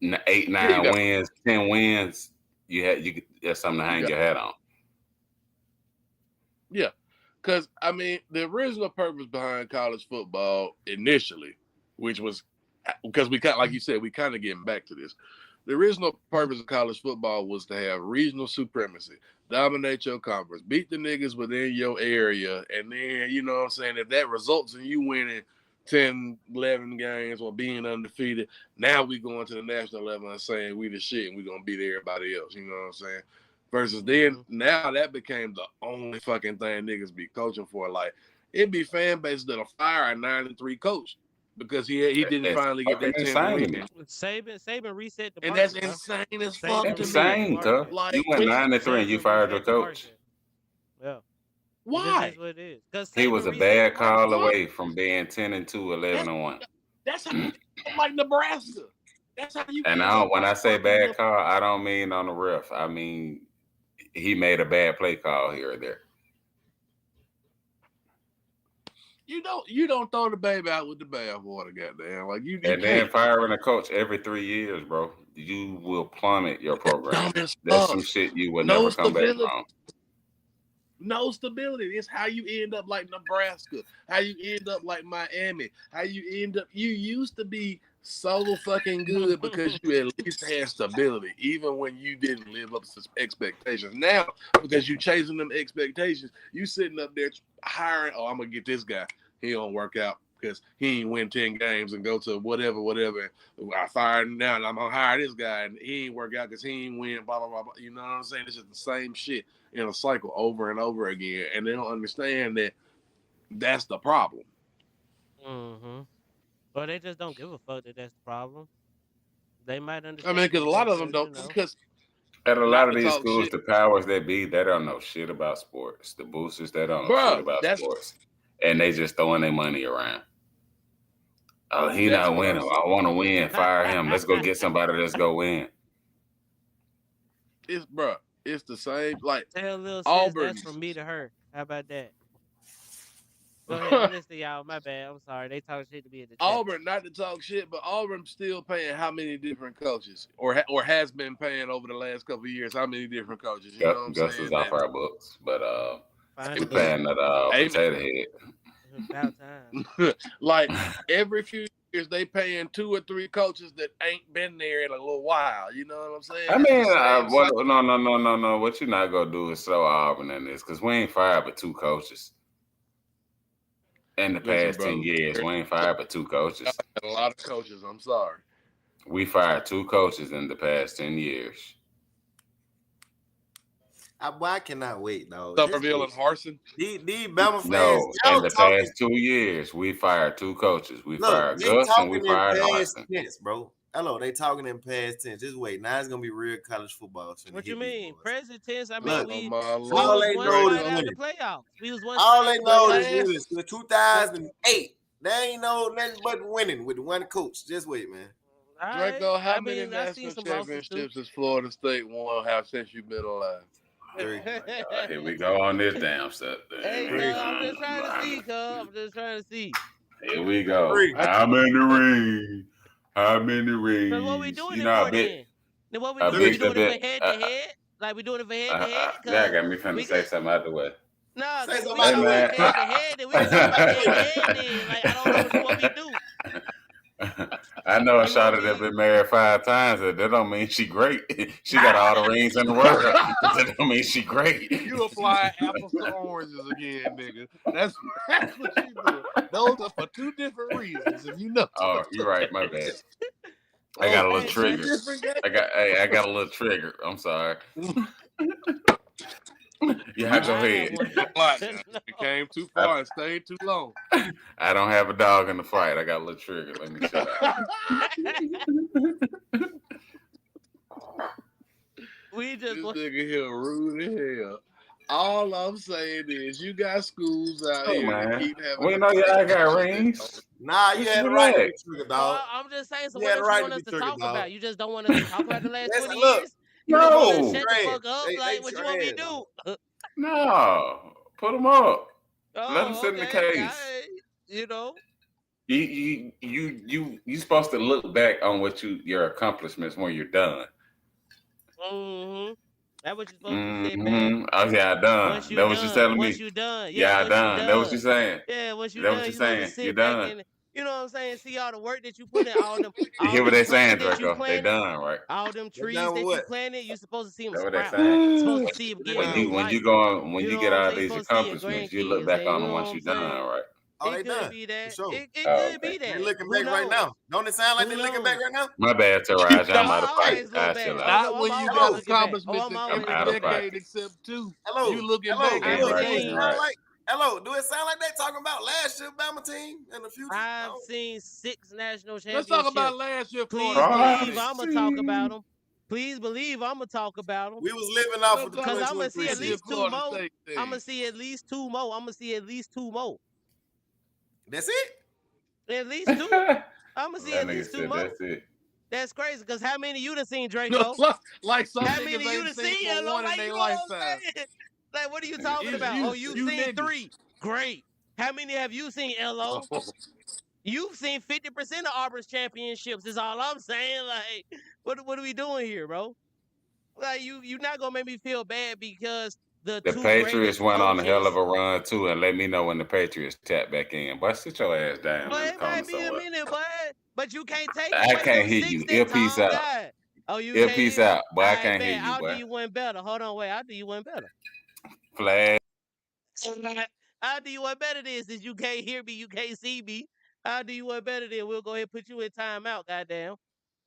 8, 9 wins, 10 wins, that's something to hang your hat on. Yeah, because I mean, the original purpose behind college football initially, which was because we kind, like you said, we kind of getting back to this. The original purpose of college football was to have regional supremacy, dominate your conference, beat the niggas within your area, and then, you know what I'm saying, if that results in you winning 10, 11 games or being undefeated, now we going to the national level and saying we the shit and we going to beat everybody else, you know what I'm saying? Versus then, now that became the only fucking thing niggas be coaching for. Like, it'd be fan bases that'll fire a 9-3 coach because he didn't finally get that 10 win. Saban reset the And market, that's insane as fuck Saban to reset the me. Insane, cuz. market. Like, You went 9-3 and you Saban fired your reset the coach. market. Yeah. why? It is what it is. Because He was Saban a reset bad the market. call away from being 10-2, 11-1. That's how you like Nebraska. That's how you And when I say bad call, I don't mean on the ref. I mean he made a bad play call here or there. You don't throw the baby out with the bathwater, goddamn. Like you And then firing a coach every 3 years, bro, you will plummet your program. That's some shit you will never come back from. No stability. It's how you end up like Nebraska, how you end up like Miami, how you end up. You used to be so fucking good because you at least had stability, even when you didn't live up to expectations. Now, because you chasing them expectations, you sitting up there hiring. Oh, I'm gonna get this guy. He don't work out because he ain't win 10 games and go to whatever. I fired him now, and I'm gonna hire this guy, and he ain't work out because he ain't win. Blah blah blah. You know what I'm saying? It's just the same shit in a cycle over and over again, and they don't understand that that's the problem. Mm-hmm. Or they just don't give a fuck that that's the problem. They might understand. I mean, because a lot of them don't. Because at a lot of these schools, the powers that be, they don't know shit about sports. The boosters, they don't know shit about sports, and they just throwing their money around. Oh, he not winning. I want to win. Fire him. Let's go get somebody. Let's go win. It's the same. Like tell little Auburn. That's from me to her. How about that? Go ahead, I'm listening, y'all. My bad. I'm sorry. They talk shit to me at the chat. Auburn, not to talk shit, but Auburn still paying how many different coaches, or has been paying over the last couple of years? How many different coaches? You know what I'm Gus saying? is off our books, but Fine. we paying that potato head. About time. Like every few years, they paying 2 or 3 coaches that ain't been there in a little while. You know what I'm saying? I mean, no. What you're not gonna do is throw Auburn in this because we ain't fired but 2 coaches. In the past 10 years, we ain't fired but 2 coaches. A lot of coaches. I'm sorry. We fired 2 coaches in the past 10 years. I cannot wait, dog. Somerville and Harsin. These Bama fans. No, in the past 2 years, we fired 2 coaches. We fired Gus and we fired Harsin. Tense, bro. Hello, they talking in past tense. Just wait. Now it's gonna be real college football. What you mean? Present tense? I mean, Look, we all they know is out the playoffs. We was one. All they know is the 2008. They ain't know nothing but winning with one coach. Just wait, man. Draco, how many national championships has Florida State won since you've been alive? Here we go on this damn stuff. Hey, I'm just trying to see, cuz. I'm just trying to see. Here we go. How many rings? How many rings? So what we doing it for then? Then what we doing? We doing it for head to head? Like we doing it for head to head? That got me finna say something out the way. No, because we talking about head to head, and we talking about head to head then. Like, I don't know what we do. I know a shot that been married 5 times. That don't mean she great. She got all the rings in the world. That don't mean she great. You apply apples to oranges again, nigga. That's what you do. Those are for 2 different reasons, and you know. Oh, you're right. My bad. I got a little trigger. I got a little trigger. I'm sorry. Yeah, go ahead. It came too far and stayed too long. I don't have a dog in the fight. I got a little trigger. Let me shut up. This nigga here rude as hell. All I'm saying is you got schools out here that keep having. We know y'all got rings. Nah, you had the right to be triggered, dog. I'm just saying, so what else you want us to talk about? You just don't want us to talk about the last 20 years? No. Shut the fuck up. Like, what you want me to do? No. Put them up. Let them sit in the case. You know? You supposed to look back on your accomplishments when you're done. Mm-hmm. That's what you're supposed to say, man. Oh, yeah, I done. That's what you're telling me. Once you done. Yeah, I done. That's what you're saying. Yeah, once you done. That's what you're saying. You're done. You know what I'm saying? See all the work that you put in, all You them hear what they trees saying, that you Draco? They planted, done, right? all them They trees done with that you what? planted. You supposed to see them That's what they sprout. saying. Supposed to see them They get When done. new you life. when You you know get what I'm all saying? You these supposed to see your accomplishments, you look grandkids, back and on you them know what once I'm you're done, saying? right? Oh, they It could done be for that. sure. It Oh, could okay. be They that. looking Who back right knows? now. Don't it sound like Who they looking back knows? right now? My bad, Taraj. I'm out of I fight. always I look back. chill Oh out. no, Not I'm when you always got Hello, looking back. Oh, accomplishments I'm in I'm always every out of looking back. fight. decade except two. hello, You looking hello. back He ain't I've Do every it right. He ain't seen day. sound right. like hello? Do it sound like they talking about last year Bama team in the future? I've No. seen 6 national Let's talk about championships. last year Florida Please State believe team. I'm gonna talk about Proceed. them. Please believe I'm gonna talk about them. We was living off of Let's the talk Cause about I'm gonna 2023 see at last year season. least two Florida more. State I'm team. gonna see at least two more. I'm gonna see at least two more. That's it. At least two. That I'm gonna see at nigga least two said more. that's it. That's crazy. Cause how many you done seen, No, Draco? like some How niggas many you ain't done seen seen? but Hello? one in Like, you their know what lifetime. I'm saying? Like, what are you Nigga talking said It's about? that's Oh, you, you it. you seen niggas. 3? Great. How many have you seen, Oh, LO? You've seen 50% of Auburn's championships. Is all I'm saying. Like, what are we doing here, bro? Like, you not gonna make me feel bad because the The two Patriots greatest went on a hell of coaches. a run too, and let me know when the Patriots tap back in. But sit your ass down But in the it corner might be a somewhere. minute, but you can't take I away can't them hear six you. that Earpiece Tom out. got. Oh, you can't Earpiece hear me? out. Boy, I I can't hear bet you, I'll do boy. you one better. Hold on, wait. I'll do you one better. Flag. I'll do you one better than since you can't hear me, you can't see me. I'll do you one better than we'll go ahead and put you in timeout, goddamn.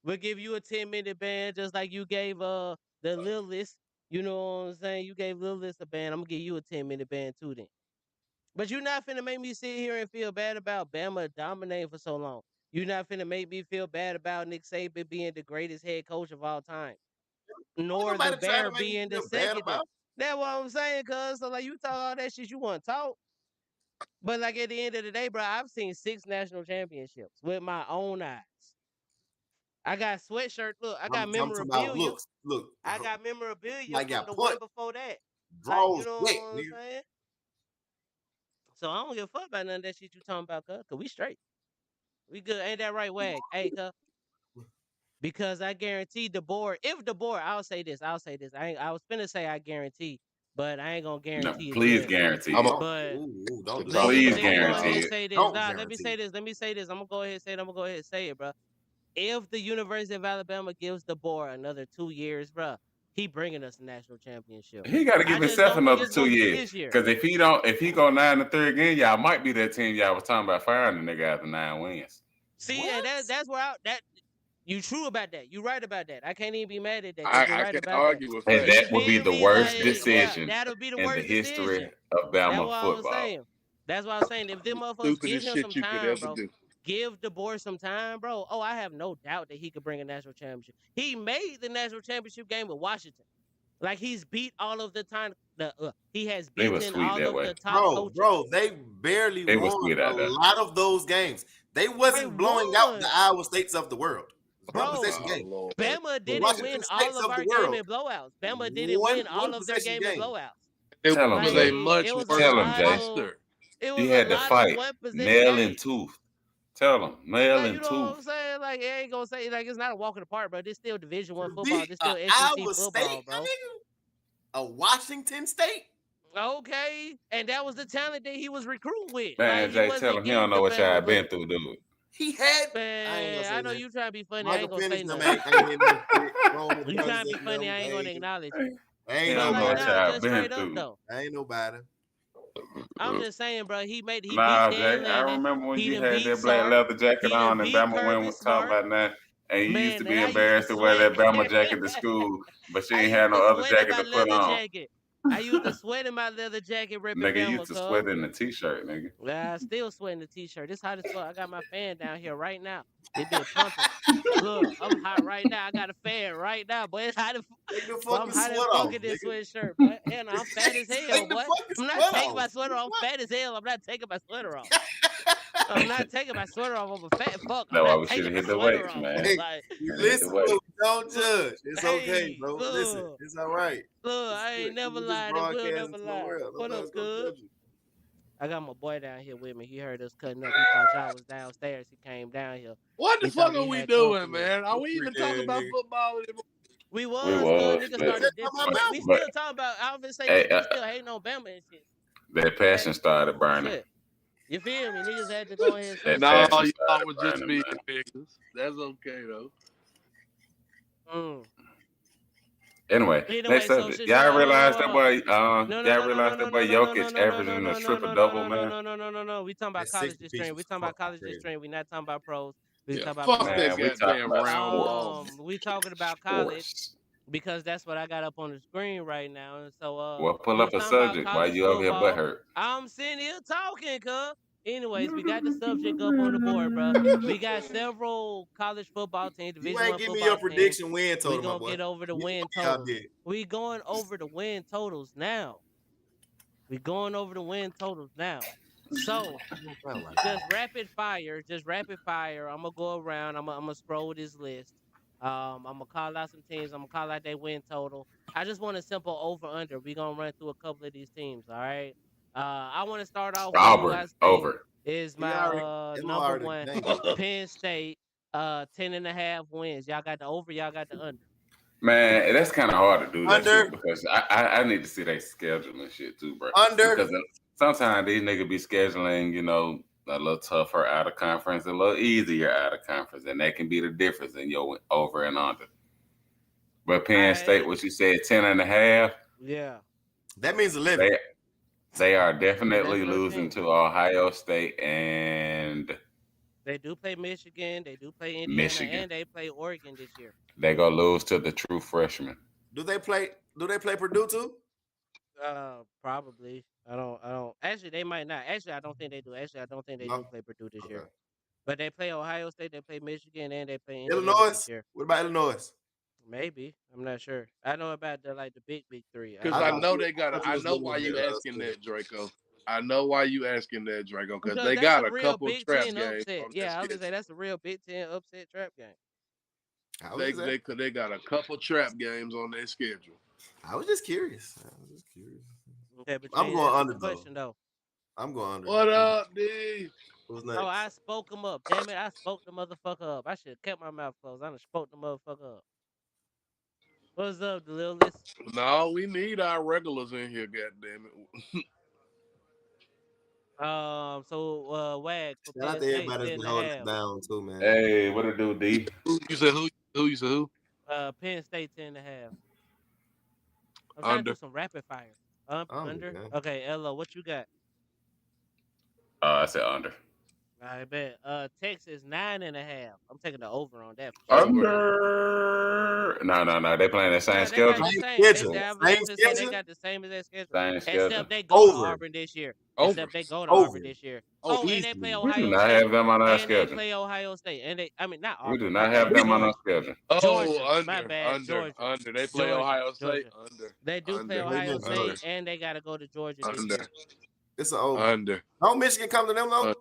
We'll give you a 10-minute ban just like you gave the Lillis. You know what I'm saying? You gave Lillis a ban. I'm gonna give you a 10-minute ban too then. But you're not finna make me sit here and feel bad about Bama dominating for so long. You're not finna make me feel bad about Nick Saban being the greatest head coach of all time, Ain't nor the nobody trying Bear to make me being the feel bad second. about. That's what I'm saying, cuz. So, like, you talk all that shit you want to talk. But, like, at the end of the day, bro, I've seen 6 national championships with my own eyes. I got sweatshirt. Look, I got I'm talking about memorabilia. looks. Look, I got memorabilia like from got the punt one before that. Like, you draws know wet, what I'm nigga. saying? So I don't give a fuck about none of that shit you talking about, cuz we straight. We good. Ain't that right, Wag? Hey, cuz. Because I guarantee if DeBoer, I'll say this. I was finna say I guarantee, but I ain't gonna No, guarantee it please yet. guarantee I'm it. a, Don't, But don't the do let that. talk me Please about let me go ahead guarantee and it. say this. Don't Nah, let me guarantee. say this. Let me say this. I'm gonna go ahead and say it. I'm gonna go ahead and say it, bro. If the University of Alabama gives DeBoer another 2 years, bro, he bringing us a national championship. He got to I give just himself don't think another it's 2 gonna be years. this year. Because if he go 9-3 again, y'all might be that team y'all was talking about firing the nigga after 9 wins. See, What? and that's where that you true about that. You right about that. I can't even be mad at that because you're I right can't about that. argue with And that. You that would be feel the me? worst Like, yeah, decision that'll be the in the worst history decision. of That's Bama what I was football. saying. That's what I was saying. If them motherfuckers give Stupidest him some shit you could time, ever bro, do. give DeBoer some time, bro. Oh, I have no doubt that he could bring a national championship. He made the national championship game with Washington. Like he's beat all of the time. He has They were beaten sweet all that of way. the top coaches. Bro, they barely They were won sweet a out there. lot of those games. They They wasn't blowing out the won, Iowa States of the world. It was one bro. possession Oh game. Lord. Bama The didn't Washington win all States of of the our game world. in blowouts. Bama didn't One win all one of their possession game in game. blowouts. It Tell him, Like was a Jay. much it was a worse Tell him, lot Jay. of roster. it He was a had to lot of fight one possession nail and games. tooth. Tell him, nail Like, you and know what I'm tooth. saying? Like, it ain't gonna say like it's not a walk in the park, bro. This still Division One To football. beat This still SEC Iowa football, State, my bro. nigga. A Washington State. Okay, and that was the talent that he was recruiting with. Like, Man, he Jay, tell wasn't him he getting don't know to what y'all Bama, been but through, dude. He had. I ain't gonna man, say I know nothing. you trying to be funny. I Michael ain't gonna say Penix them nothing. ain't in no shit. Go on and You trying to be represent funny? them. I ain't gonna acknowledge it. He Ain't But don't know like, what nobody. nah, y'all just been straight up through. though. Ain't nobody. I'm just saying, bro. He beat Nah, Dan Jay, I Lanning. remember when He you done had beat that black Sark. leather jacket He done on and beat Bama went Kirby was talking Smart. about that. And you used Man, to and be I used to embarrassed to wear sweat. that Bama jacket to school, but you I ain't used had no to other sweat in jacket my to put leather on. jacket. I used to sweat in my leather jacket ripping Nigga, you Bama, used to cuz. sweat in the t-shirt, nigga. I still sweating the t-shirt. It's hot as fuck. I got my fan down here right now. It been pumping. Look, I'm hot right now. I got a fan right now, boy. It's hot as Take the but I'm fucking hot as sweat fuck off, in this nigga. sweatshirt, boy. And I'm fat as hell, Take the boy. fucking I'm not sweat taking off. my sweater off. What? Fat as hell. I'm not taking my sweater off. I'm not taking my sweater off. I'm a fat fuck. I'm That's why not we should taking have my hit the sweater weights, off. man. Hey, Like, you Should have hit the listen, but weights. don't look, judge. It's okay, hey, bro. Listen, look, it's all right. look. It's I good. ain't never You just lied and will broadcasting never to the lie. world. What up, Nobody's gonna cuz? judge you. I got my boy down here with me. He heard us cutting up. He thought y'all was downstairs. He came down here. What the He fuck thought are he we had doing, company. man? Are You we even freak talking ass about nigga. football anymore? We We was, cuz was, niggas You started just this, talking about we Bama. but still talking about. I was gonna say hey, this. We still hating on Bama and shit. that passion Like, started burning. shit. You feel me? Niggas had to go ahead and That switch No, up. passion y'all started would just burning, be man. niggas. That's okay though. Mm. Anyway, Anyway, next so subject. shit. Y'all realize that boy? No, no, Y'all no, no, no, realize no, that boy no, no, no, no, Jokic no, no, averaging no, a no, no, triple no, double, no, no, man? no, no, no, no, no. We talking about That college 60 this piece stream. We was talking about college this crazy. stream. We not talking about pros. We Yeah, talking about fuck pros. that Man, we talking goddamn about round ball. sports. We talking about college Sports. because that's what I got up on the screen right now. And so Well, pull we was up a talking about subject while college you over here butt football. hurt. I'm sitting here talking, cuz. Anyways, we got the subject up on the board, bro. We got several college football teams, You Division ain't One give me football your teams. prediction win We total, my gonna boy. get over the You win know y'all totals. did. We going over the win totals now. We going over the win totals now. So just rapid fire. I'm gonna go around. I'm gonna scroll this list. I'm gonna call out some teams. I'm gonna call out their win total. I just want a simple over under. We gonna run through a couple of these teams. All right. I want to start off with who Auburn I think over. is He my already, Emma number already one. named it. Penn State. 10.5 wins. Y'all got the over. Y'all got the under. Man, that's kind of hard to do that Under. shit because I need to see their schedule and shit too, bro. Under. Because sometimes these niggas be scheduling, a little tougher out of conference, a little easier out of conference, and that can be the difference in your over and under. But Penn State, what you said, 10.5. Yeah. That means 11. They are definitely 11, losing 13. to Ohio State and They do play Michigan. They do play Indiana, Michigan. and they play Oregon this year. They gonna lose to the true freshmen. Do they play Purdue too? Probably. I don't. Actually, they might not. Actually, I don't think they do. Actually, I don't think they do play Purdue this year. But they play Ohio State. They play Michigan, and they play Indiana Illinois. this year. What about Illinois? Maybe. I'm not sure. I know about the big three. Because I know they got. I know why you asking that, Draco. I know why you asking that, Draco. Because they that's got a a real couple Big trap Ten games. upset. Yeah, I was gonna say that's a real Big Ten upset trap game. They got a couple trap games on their schedule. I was just curious. Okay, but I'm going under question though. I'm going under. What up, D? Who's next? Oh, I spoke him up. Damn it, I spoke the motherfucker up. I should have kept my mouth closed. I done spoke the motherfucker up. What's up, the little list? No, we need our regulars in here, goddamn it. So Wag for Shout out Penn to State, everybody that's been holding it down too, man. Hey, what it do, D? You said who? You said who? Penn State 10.5. I'm trying to Under. do some rapid fire. Under. Man. Okay, Ella, what you got? I said under. I bet. Texas 9.5. I'm taking the over on that. Over. Under. No. They playing the same They schedule. got the same. They got the same as their schedule. Same schedule. Except they go to Over. Auburn this year. Over. Except they go to Over. Auburn this year. Oh, and they play We Ohio do not State. have them on our And they schedule. play Ohio State. And they, I mean, not Auburn. We do not have them on our schedule. Georgia. Under. My bad. Under. Georgia. Under. They play Georgia. Ohio State. Georgia. Under. They do play Under. Ohio Under. State, and they got to go to Georgia this Under. year. It's an over. Under. Don't Michigan come to them though?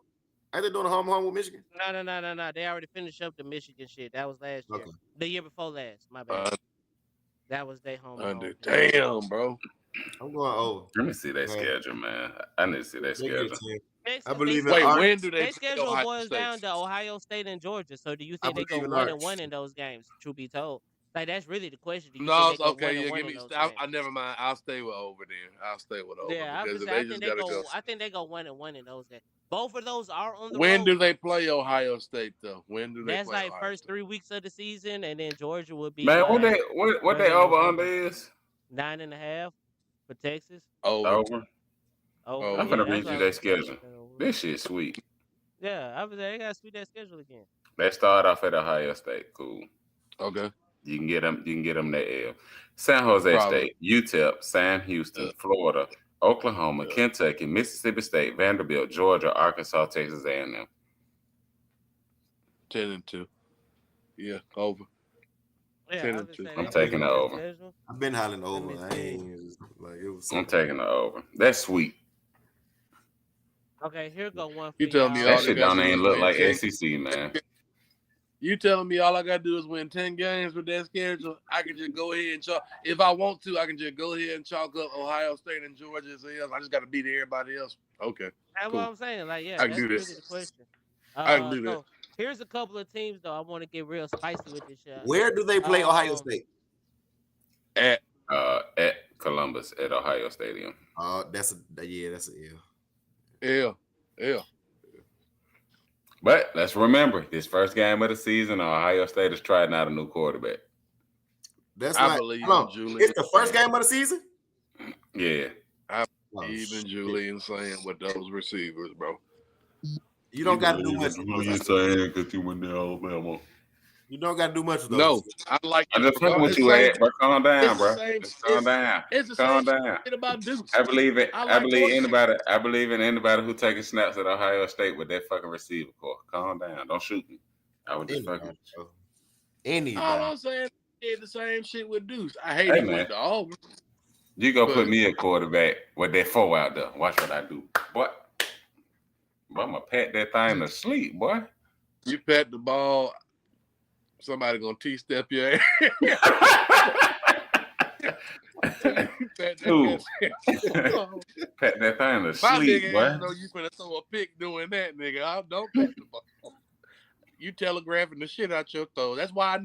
Ain't they doing a home with Michigan? No. They already finished up the Michigan shit. That was last year. Okay. The year before last. My bad. That was their home. Under. Damn, bro. I'm going over. Let me see their schedule, man. I need to see their They get schedule. it, I believe in Wait, art. when do they Their play schedule Ohio boils State? down to Ohio State and Georgia. So do you think they go believe in 1-1 art. in those games? Truth be told, like that's really the question. Do you No, think they go okay, yeah, 1-1 give in me. those I games? never mind. I'll stay with over then. I'll stay with over. Yeah, because I think they go. I think they go 1-1 in those games. Both of those are on the When road. do they play Ohio State though? When do they That's play like Ohio first State? 3 weeks of the season, and then Georgia would be Man, like what they over under is? 9.5 for Texas. Over. Oh, I'm yeah, gonna that's read what you I their was schedule. saying. This shit sweet. Yeah, I was there. They got to sweet that schedule again. They start off at Ohio State. Cool. Okay. You can get them that L. San Jose Probably. State, UTEP, Sam Houston, Florida, Oklahoma, Kentucky, Mississippi State, Vanderbilt, Georgia, Arkansas, Texas A&M. 10-2. Yeah, over. Yeah, 10-2. I'm taking it over. I've been hollering over. I ain't like it was. I'm taking it over. That's sweet. Okay, here go one for You tell me y'all. all That they shit gotta don't do even is look win like 10. SEC, man. You telling me all I gotta do is win 10 games with that schedule? I can just go ahead and chalk. If I want to, I can just go ahead and chalk up Ohio State and Georgia as else. I just gotta beat everybody else. Okay. That's cool. what I'm saying. Like, yeah, I can that's do really this. the question. I can do that. So here's a couple of teams though. I want to get real spicy with this shit. Where do they play Ohio State? At Columbus at Ohio Stadium. That's a L. Yeah. But let's remember, this first game of the season, Ohio State is trying out a new quarterback. That's I why. believe Hold in on. Julian. It's the first game of the season. Yeah. I Oh, believe in shit. Julian saying with those receivers, bro. You don't got to do much. Who you saying because you went to Alabama? You don't got to do much with those. No, I like. I'm just fucking with It's the you, same. Ed, bro. Calm down, It's the bro. same. Just calm down. It's the Calm same down. shit about Deuce. I believe it. I I like believe quarterbacks. anybody. I believe in anybody who taking snaps at Ohio State with that fucking receiver core. Calm down. Don't shoot me. I was just fucking. Bro. Anybody. All I'm saying is the same shit with Deuce. I hate Hey, he man. went to Auburn. You go But- put me a quarterback with that 4 out there. Watch what I do. What? Boy, I'm gonna pat that thing to sleep, boy. You pat the ball, somebody gonna T-step your ass. Dude. Pat that thing to My sleep, nigga boy. ass know you finna throw a pick doing that, nigga. Don't pat the ball. You telegraphing the shit out your throw. That's why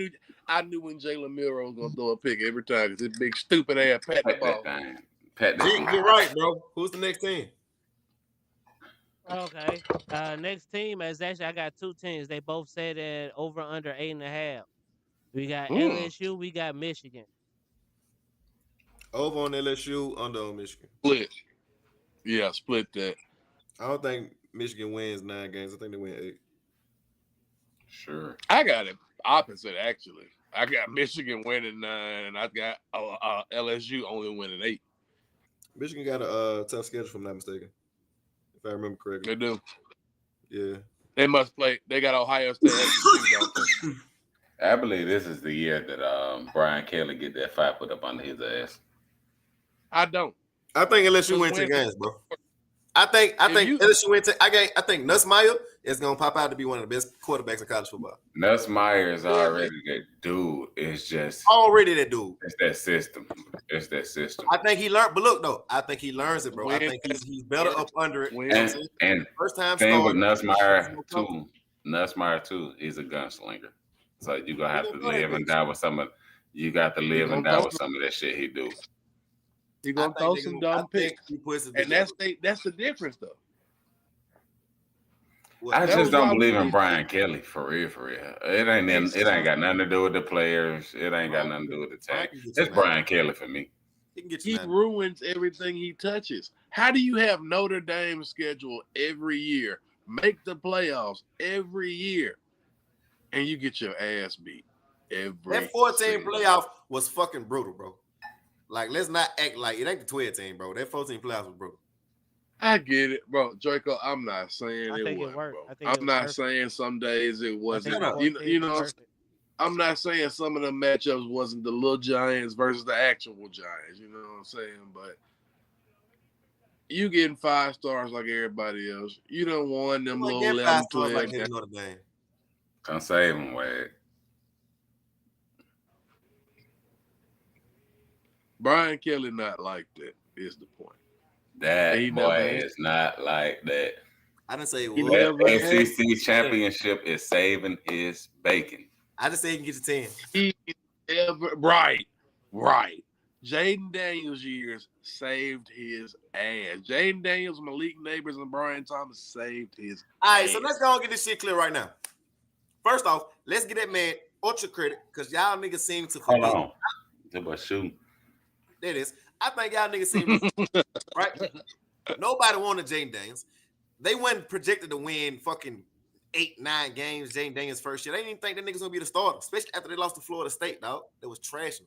I knew when Jalen Milroe was gonna throw a pick every time because his big stupid ass pat the Pat ball. that thing. Pat that thing. Get right, bro. Who's the next team? Okay. Next team is actually I got two teams. They both said that over under 8.5. We got LSU. We got Michigan. Over on LSU, under on Michigan. Split. Yeah, split that. I don't think Michigan wins 9 games. I think they win 8. Sure. I got it opposite actually. I got Michigan winning 9, and I got LSU only winning 8. Michigan got a tough schedule, if I'm not mistaken. If I remember correctly. They do. Yeah. They must play. They got Ohio State. I believe this is the year that Brian Kelly get that 5 put up under his ass. I don't. I think LSU win 10 games, bro. I think LSU win 10. I think Nussmeier is gonna pop out to be one of the best quarterbacks in college football. Nussmeier is already that dude. It's just already that dude. It's that system. It's that system. I think he learned, but look though, I think he learns it, bro. I think he's better up under it. And first time thing with starting, Nussmeier too, he's a gunslinger. So you gonna have to live and die with some of. You got to live and die with some of that shit he do. He gonna throw some dumb picks, and that's the difference though. I just don't believe in Brian Kelly for real. It ain't got nothing to do with the players. It ain't got nothing to do with the tag. It's Brian Kelly for me. He ruins everything he touches. How do you have Notre Dame schedule every year, make the playoffs every year, and you get your ass beat every? That 14 playoff was fucking brutal, bro. Like, let's not act like it ain't the 12 team, bro. That 14 playoffs was brutal. I get it, bro. Draco, I'm not saying it wasn't, bro. I'm not saying some days it wasn't. You know, I'm not saying some of the matchups wasn't the little Giants versus the actual Giants. You know what I'm saying? But you getting 5 stars like everybody else. You don't want them little 11, 12 like Notre Dame. Can't save them, Wade. Brian Kelly not like that is the point. That boy is not like that. I didn't say that SEC championship is saving his bacon. I just say he can get to 10. Right. Jaden Daniels' years saved his ass. Jaden Daniels, Malik Neighbors, and Brian Thomas saved his All right, so let's go and get this shit clear right now. First off, let's get that man ultra credit because y'all niggas seem to forget. Hold on. That boy shooting. There it is. I think y'all niggas seem to, right? Nobody wanted Jaden Daniels. They wasn't projected to win fucking 8-9 games. Jaden Daniels' first year. They didn't even think that niggas gonna be the starter, especially after they lost to Florida State, dog. That was trashing.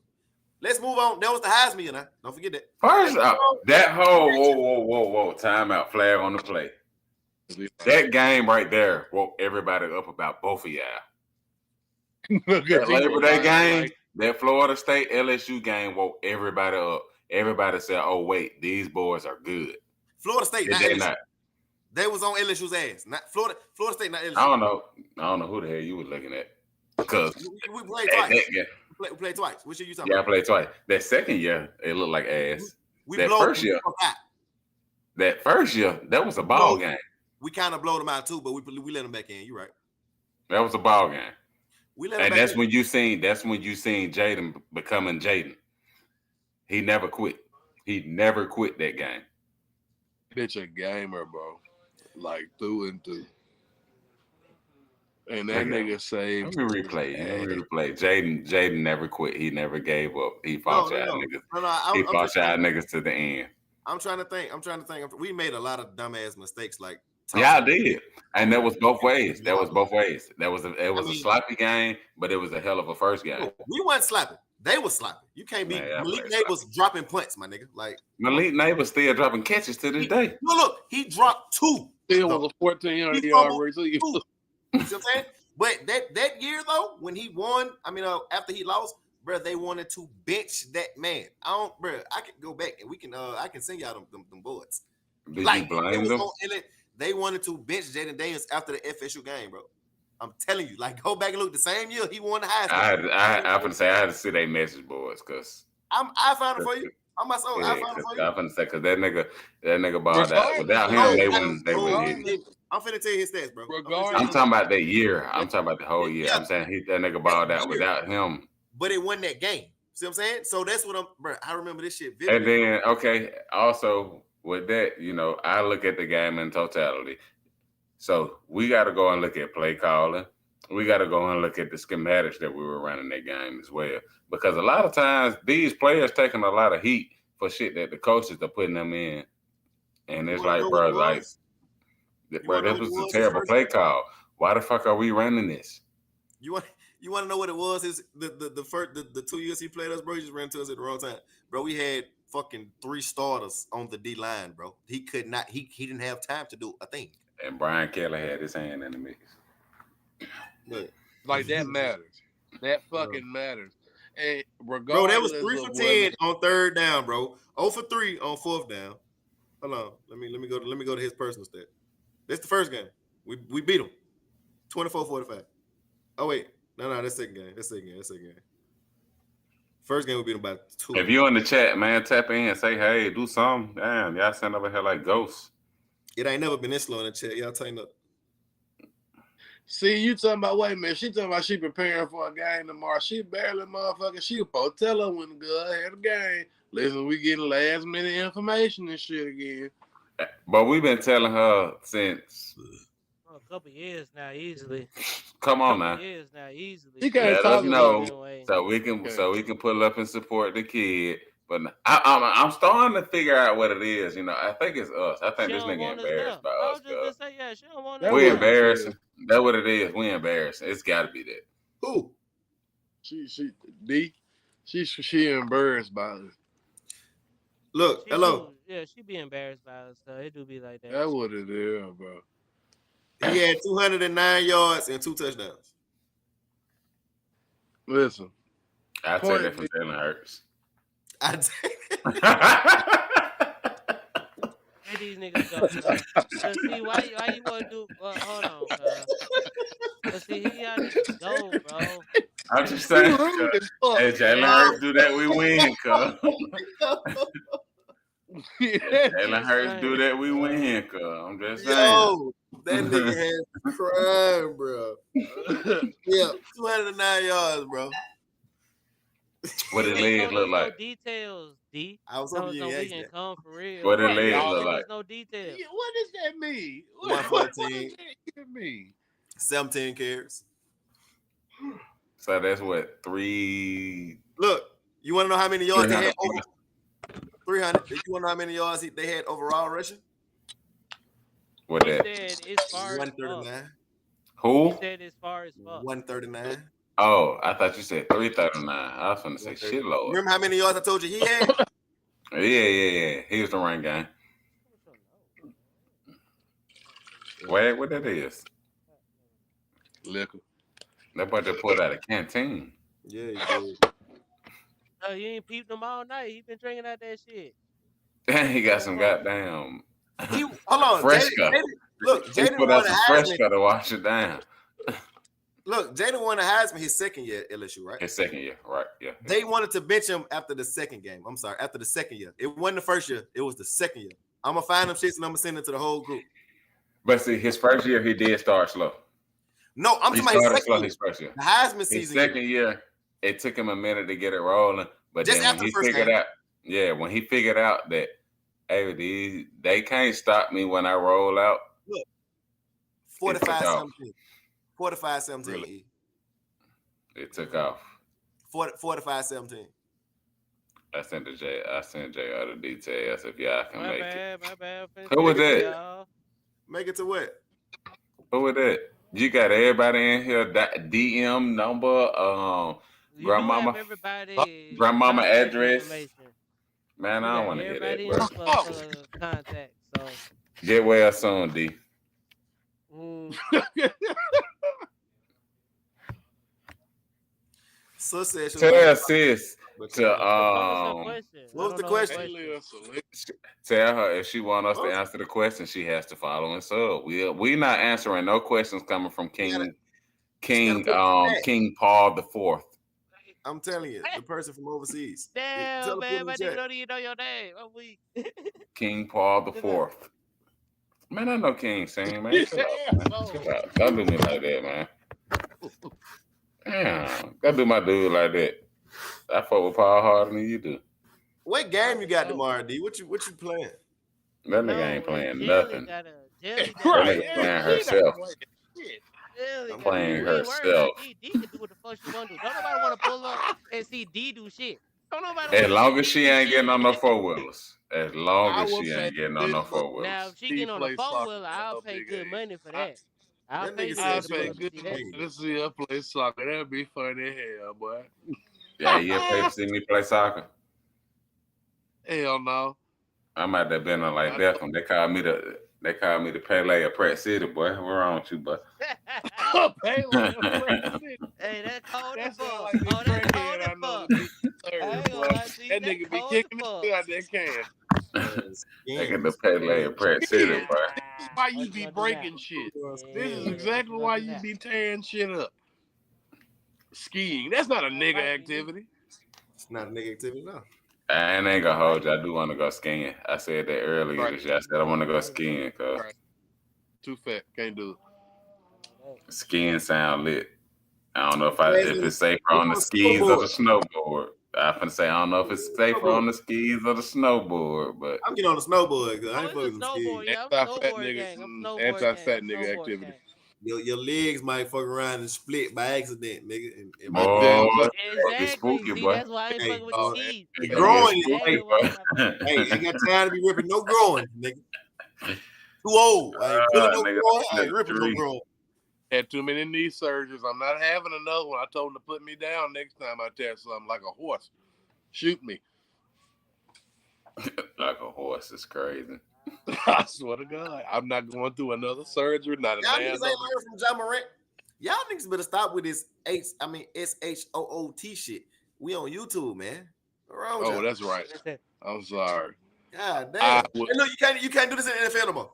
Let's move on. That was the Heisman, you know. Don't forget that. First off, that whole whoa, timeout, flag on the play. That game right there woke everybody up about both of y'all. That Labor Day game, that Florida State LSU game woke everybody up. Everybody said, "Oh wait, these boys are good." Florida State, not. They was on LSU's ass. Not Florida State, not LSU. I don't know who the hell you were looking at because we played twice. We played twice. Which year you talking about? Yeah, I played twice. That second year, it looked like ass. That first year, that was a ball game. We kind of blowed them out too, but we let them back in. You right. That was a ball game. And that's when you seen Jaden becoming Jaden. He never quit. He never quit that game. Bitch a gamer, bro. Like through and through. And that nigga Let saved. me replay. Jaden never quit. He never gave up. He fought y'all niggas. He fought y'all niggas to the end. I'm trying to think. We made a lot of dumbass mistakes. Like y'all did, and that was both ways. It was a sloppy game, but it was a hell of a first game. We weren't slapping. They were slapping. You can't be Malik Neighbors dropping punts, my nigga. Like Malik Neighbors still dropping catches to this day. Look, he dropped 2. Still was a 1,400 yard race. You know what I'm saying? But that year though, when he won, after he lost, bro, they wanted to bench that man. I can go back and we can I can send y'all them boards. Did you blame them? They wanted to bench Jaden Daniels after the FSU game, bro. I'm telling you, like, go back and look. The same year he won the Heisman. I had to see their message boards because I found it for you. I'm myself. Yeah, I found it for you. I'm finna say because that nigga balled out. Without him, they wouldn't. I'm finna tell you his stats, bro. I'm talking about that year. I'm talking about the whole year. I'm saying that nigga balled out without him. But it won that game. See what I'm saying? So that's what bro. I remember this shit vividly. And then, also with that, I look at the game in totality. So we got to go and look at play calling. We got to go and look at the schematics that we were running that game as well. Because a lot of times these players taking a lot of heat for shit that the coaches are putting them in. And it's like, bro, this was a terrible play call. Why the fuck are we running this? You want to know what it was? Is the 2 years he played us, bro? He just ran to us at the wrong time. Bro, we had fucking 3 starters on the D line, bro. He could not, he didn't have time to do a thing. And Brian Kelly had his hand in the mix. Like that matters. That fucking matters. And bro, that was 3 for 10 on 3rd down, bro. 0 for 3 on 4th down. Hold on. Let me go to his personal stat. That's the first game. We beat him. 24-45. Oh wait. No, that's second game. That's second game. First game we beat him by 2. If you in the chat, man, tap in and say, hey, do something. Damn, y'all sitting over here like ghosts. It ain't never been this slow in the chat. Y'all tighten up. See, you talking about, wait a minute, she talking about she preparing for a game tomorrow. She barely motherfucking, she supposed to tell her when to go ahead of the game. Listen, we getting last minute information and shit again. But we've been telling her since a couple years now, easily. Come on now. Years now, easily. You can't let us know so we can pull up and support the kid. But I'm starting to figure out what it is. I think it's us. I think this nigga embarrassed by us. We embarrassing. That's what it is. We embarrassing. It's got to be that. Who? She embarrassed by us. Look, hello. She be embarrassed by us. So it do be like that. That's what it is, bro. He had 209 yards and 2 touchdowns. Listen, I take that from Jalen Hurts. I take Where these niggas go? See, why you want to do? Hold on. But see, he got to go, bro. I'm just saying. Hey, Jalen Hurts do that, we win, cuz. Jalen Hurts do that, we win, cuz. I'm just saying. Yo, that nigga had crying, bro. Yeah, 209 yards, bro. What did legs look like? No details, D. I was hoping you can come for real. What did legs look like? No details. Yeah, what does that mean? 114. What does that mean? 17 carries. So that's what, 3. Look, you want to know how many yards they had over? 300. You want to know how many yards they had overall rushing? What that? Said it's far 139. Who? He said as far as fuck. 139. Oh, I thought you said 339. I was going to say shitload. Remember how many yards I told you he had? Yeah. He was the run guy. Wait, what that is? Liquor. That boy just pulled out a canteen. Yeah, he did. Oh, you ain't peeped him all night. He been drinking out that shit. He got some goddamn hold on. Fresca. Look, Jaden put out some Fresca to wash it down. Look, Jaden won a Heisman his second year at LSU, right? His second year, right? Yeah. They wanted to bench him after the second game. I'm sorry, after the second year. It wasn't the first year. It was the second year. I'm gonna find them shits and I'm gonna send it to the whole group. But see, his first year he did start slow. No, I'm talking about his first year. The Heisman season. His second year, it took him a minute to get it rolling. But just then when he figured out, when he figured out that, hey, they can't stop me when I roll out. Look, 45 something. 45-17. Really? It took off. 45-17. I sent JR the details if y'all can My make bad, my bad. Who was that? Y'all. Make it to what? it. Who was that? You got everybody in here. That DM number, You do grandmama, have everybody grandmama contact address. information. Man, You I don't got want to hear that, everybody bro. in for contact. So Get well soon, D. So said she Tell sis to what was her question? What was I the don't know her question? tell her if she want us to answer the question, she has to follow and sub. We not answering no questions coming from King Paul the Fourth. I'm telling you, the person from overseas. Damn, man, my nigga don't even know your name. I'm weak. King Paul the Fourth. Man, I know King Sing, man. Chill out, man. Chill out. Don't do me like that, man. Damn, don't do my dude like that. I fuck with Paul harder than you do. What game you got tomorrow, D? What you playing? That nigga ain't playing Jelly nothing. Jelly That got nigga playing herself. Jelly Playing we ain't worried about herself. D can do what the fuck she want to do. Don't nobody want to pull up and see D do shit. Don't nobody As want to long see as D she do ain't getting shit. on no four wheelers. As long I as will she say ain't getting on this no much. four Now, wheelers. if she get on a Play four soccer wheeler, at I'll her pay big good age. money for that. I'll That pay nigga good said I money to she pull say up was and good see that. big. to see her play soccer. That'd be funny as hell, boy. Yeah, you pay to see me play soccer. Hell no. I'm out there been on like Beckham. They call me the Pele of Pratt City, boy. What's wrong with you, boy? Pele of Pratt City. Hey, that cold That as sound fuck. like the Oh, that cold crackhead as I know fuck. to be I third, ain't gonna boy. lie to you. That That nigga be cold kicking as the fuck. shit out that can. Taking the Pele of Pratt City, Yeah, boy. this is why you What be you gonna do now? breaking shit. This is Yeah, what exactly you why gonna do you now? be tearing shit up. Skiing. That's not a nigga Right, activity. It's not a nigga activity, no. I ain't gonna hold you. I do want to go skiing. I said that earlier this year. I said I want to go skiing because Too fat. Can't do it. skiing sound lit. I don't know if it's safer Get on the on a skis or the snowboard. snowboard. I finna say I don't know if it's safer on the skis or the snowboard, but I'm getting on the snowboard because I ain't Oh, it's fucking a the skis. snowboard. Yeah, I'm Anti-fat snowboard nigga. gang. I'm snowboard gang. Anti-fat I'm nigga snowboard activity. gang. Your legs might fuck around and split by accident, nigga. And I boy, damn so. be Exactly. spooky, See, boy. that's why I ain't fucking with the skis. It That's can get growing, exactly spooky, what I'm boy. talking about. hey, ain't got time to be ripping no growing, nigga. Too old. I ain't pulling no Nigga, growing. I ain't ripping no tree. growing. Had too many knee surgeries. I'm not having another one. I told him to put me down next time I test something like a horse. Shoot me. Like a horse is crazy. I swear to God. I'm not going through another surgery. Not a Y'all damn niggas ain't learned from John Morant. Y'all niggas better stop with this SHOOT shit. We on YouTube, man. What's wrong with Oh, y'all? that's right. I'm sorry. God damn. Hey, look, you can't do this in the NFL no more.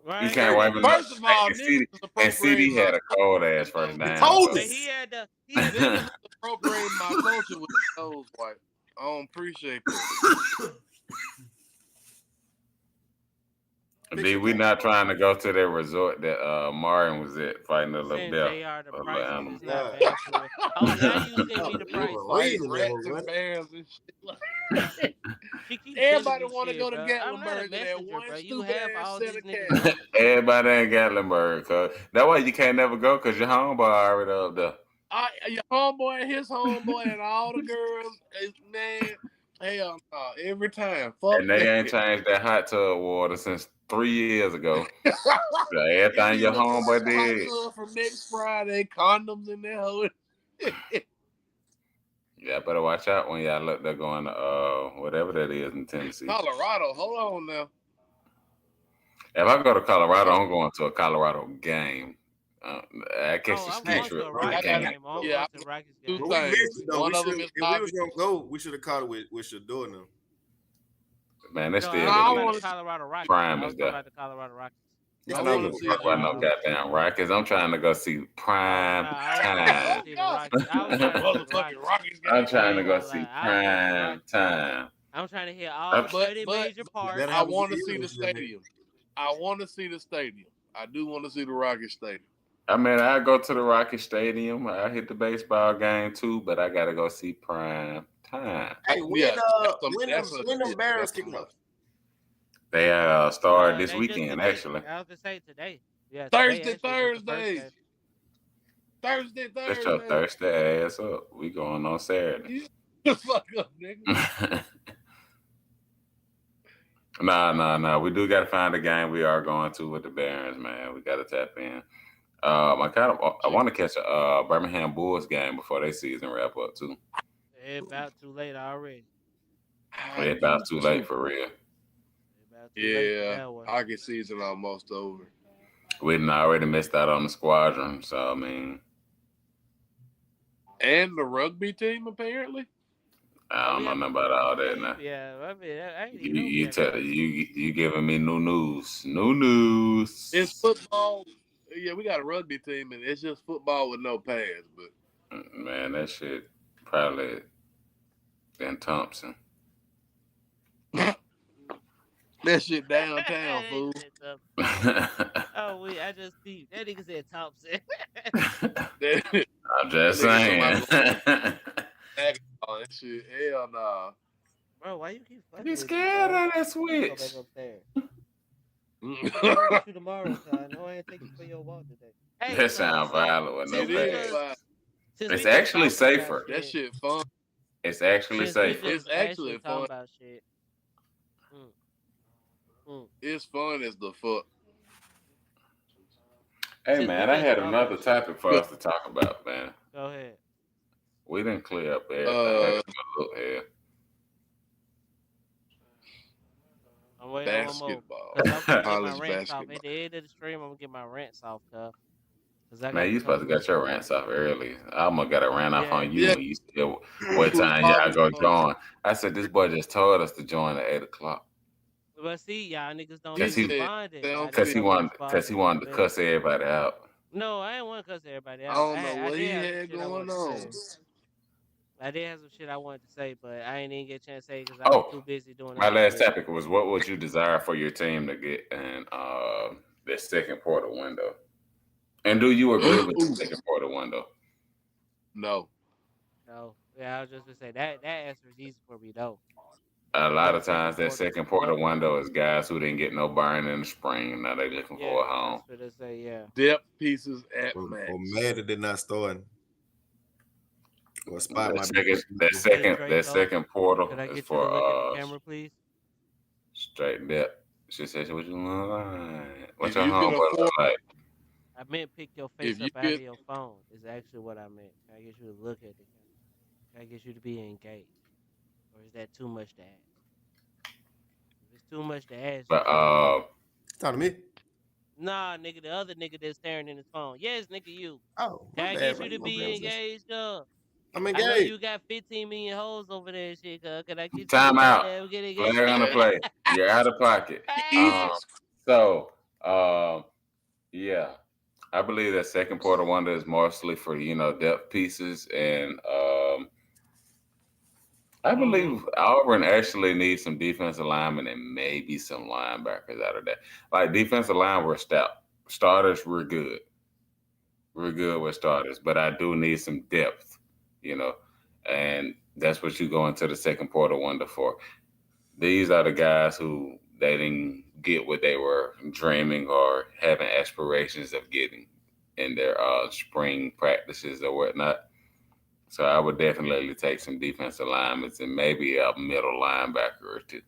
Right. You can't wipe him up. First of all, niggas is And CD had a cold ass first down. told But us. he had the Niggas is appropriating my culture with those white. I don't appreciate that. D, we not trying to go to that resort that Martin was at fighting the little send bear. JR the a little prices. animal. It's not bad for it. Oh, now you send me the You were prices. reading Rats that, and man. bears and shit. She keeps Everybody want to go to I'm not a Gatlinburg and that messenger, one bro. You stupid have ass all set these of niggas' cats. numbers. Everybody in Gatlinburg, cause that's why you can't never go, cause your homeboy already up there. Your homeboy and his homeboy and all the girls, man, hell no, every time. Fuck And they that. ain't changed that hot tub water since 3 years ago. So everything your It be looking homeboy like the hot did. tub from next Friday, condoms in there. Yeah, better watch out when y'all look. They're going to whatever that is in Tennessee. Colorado, hold on now. If I go to Colorado, I'm going to a Colorado game. I guess Oh, a I'm ski going to trip. a But we Rockets can't. game. I'm Yeah, going to a Rockets game. two But we things. missed it, though. One of them is If we was gonna go, we should have caught it with Shador now. Man, that's No, still I was I talking about want the to Colorado Rockets. Prime I is was talking there. about the Colorado Rockets. I I don't want give to a see fuck about no goddamn Rockets. I'm trying to go see prime I was trying to time. go see the Rockets. I was trying to see the motherfucking Rockets. Rockies game. I'm trying to ain't go gonna see lie. I was trying to see the prime Rockets. time. I'm trying to hear all 30 major parts. better I have a want to good see the image, man. stadium. I want to see the stadium. I do want to see the Rockets stadium. I mean, I go to the Rocket Stadium. I hit the baseball game too, but I gotta go see prime time. Hey, That's when the Bears kicking off? They started this They just weekend, today. actually. I was to say today. Yeah, Thursday, today actually was the first Thursdays. game. Shut your Thursday. thirsty ass up. We going on Saturday. You the fuck up, nigga. Nah. We do got to find a game we are going to with the Barons, man. We got to tap in. I want to catch a Birmingham Bulls game before they season wrap up too. It's about too late already. I It's do about too late too. for real. It's about too late for Yeah, that one. hockey season almost over. We done already missed out on the squadron, so I mean, And the rugby team apparently. I Oh, don't we know have a nothing about all yeah, that now. yeah. I mean, I didn't You even know we you had a tell rugby team. you giving me new news, new It's news. football. Yeah, we got a rugby team, and it's just football with no pads. Man, that shit probably in Thompson. But that shit downtown, They fool. said something. I'm Oh, I just see that nigga said Thompson. That, that just nigga talking saying. about all that shit. Hell nah. Bro, why you keep fucking You with me, scared bro? of that Let me go back switch? upstairs. I'll go get you tomorrow, cause I know I ain't take you for your walk today. Hey, That sound violent with no since It we is pads. just like since It's we just actually talking about safer. that shit, shit fun. It's actually since we safer. just It's actually talking fun. about shit. Mm, mm. It's fun as the fuck. Hey Since we man, I just had talking another about shit, topic for us to talk about, man. go ahead. We didn't clear up everything. Let's Uh, go look here. I'm waiting on one more, basketball, cause I'm finna get my college rants off basketball. at the end of the stream. I'm gonna get my rants off, cause I Man, got you a supposed to couple of get your them. rants off early. I almost got a rant off Yeah, on you Yeah, when you still what we time y'all probably go supposed to. join. I said this boy just told us to join at 8 o'clock. but see, y'all niggas don't He Cause be he said responding. Y'all niggas 7:50. don't be cause he responding. wanted to Feel me? cuss everybody out. No, I ain't want to cuss everybody I out. don't know I what did he have some had shit I going wanted to on. say. I did have some shit I wanted to say, but I ain't even get a chance to say because I was Oh, too busy doing my other last shit. topic was what would you desire for your team to get in the second quarter window? And do you agree with the Ooh, second quarter window? no. No, yeah, I was just gonna say that answer is easy for me though. A lot That of second times that quarter is second quarter fuck. window is guys who didn't get no burn in the spring. Now they looking for Yeah, a I home. was gonna say yeah. Depth pieces at Or max. mad that they're not starting. Or spot That might be second, that questionable. Hey second, that Draco, second could portal I is get you to for look at the camera, please? straight depth. She said, "What you look like? What If your you can homeboy afford, look like?" I meant pick your if face you up out of get, your phone. Is actually what I meant. Can I get you to look at the camera? Can I get you to be engaged, or is that too much to ask? If it's too much to ask, But just say no. Talk to me. Nah, nigga, the other nigga that's staring in his phone. Yes, nigga, you. Oh, Can my I bad, get bro. you to My bad be was this. engaged, I'm I know engaged. you got 15 million hoes over there and shit, cuz. Can I get you to time out. goddamn get engaged? Flag on the play. You're out of pocket. Um, Jesus, so yeah, I believe that second quarter wonder is mostly for depth pieces, and I Mm-hmm. believe Auburn actually needs some defensive linemen and maybe some linebackers out of that. Like defensive line, we're stout. Starters, we're good. We're good with starters, but I do need some depth, you know, and that's what you go into the second quarter wonder for. These are the guys who they didn't get what they were dreaming or having aspirations of getting in their spring practices or whatnot. So I would definitely take some defensive linemen and maybe a middle linebacker or two.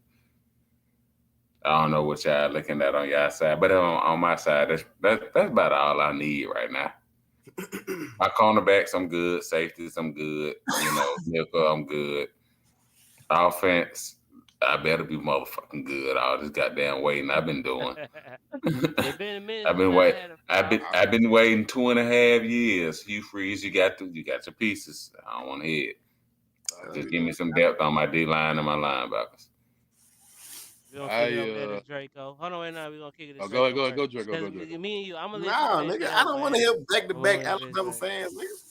I don't know what y'all looking at on y'all side, but on my side, that's about all I need right now. My cornerbacks, I'm good. Safeties, I'm good. Nickel, I'm good. Offense, I better be motherfucking good. All this goddamn waiting I've been doing. It been a minute I've since been I wait. had a I've been foul. I've been waiting 2.5 years. Hugh Freeze, you got your pieces. I don't want to hear it. Just give me some depth on my D line and my linebackers. We gonna kick it over there I to Draco. Hold on, right now. We gonna kick it to oh, go ahead, Draco go ahead, first. go Draco, Cause go Draco. me and you, I'm gonna let you Nah, finish nigga, it I up, don't want to man. hear I'm gonna back-to-back let you finish it Alabama up. fans, nigga.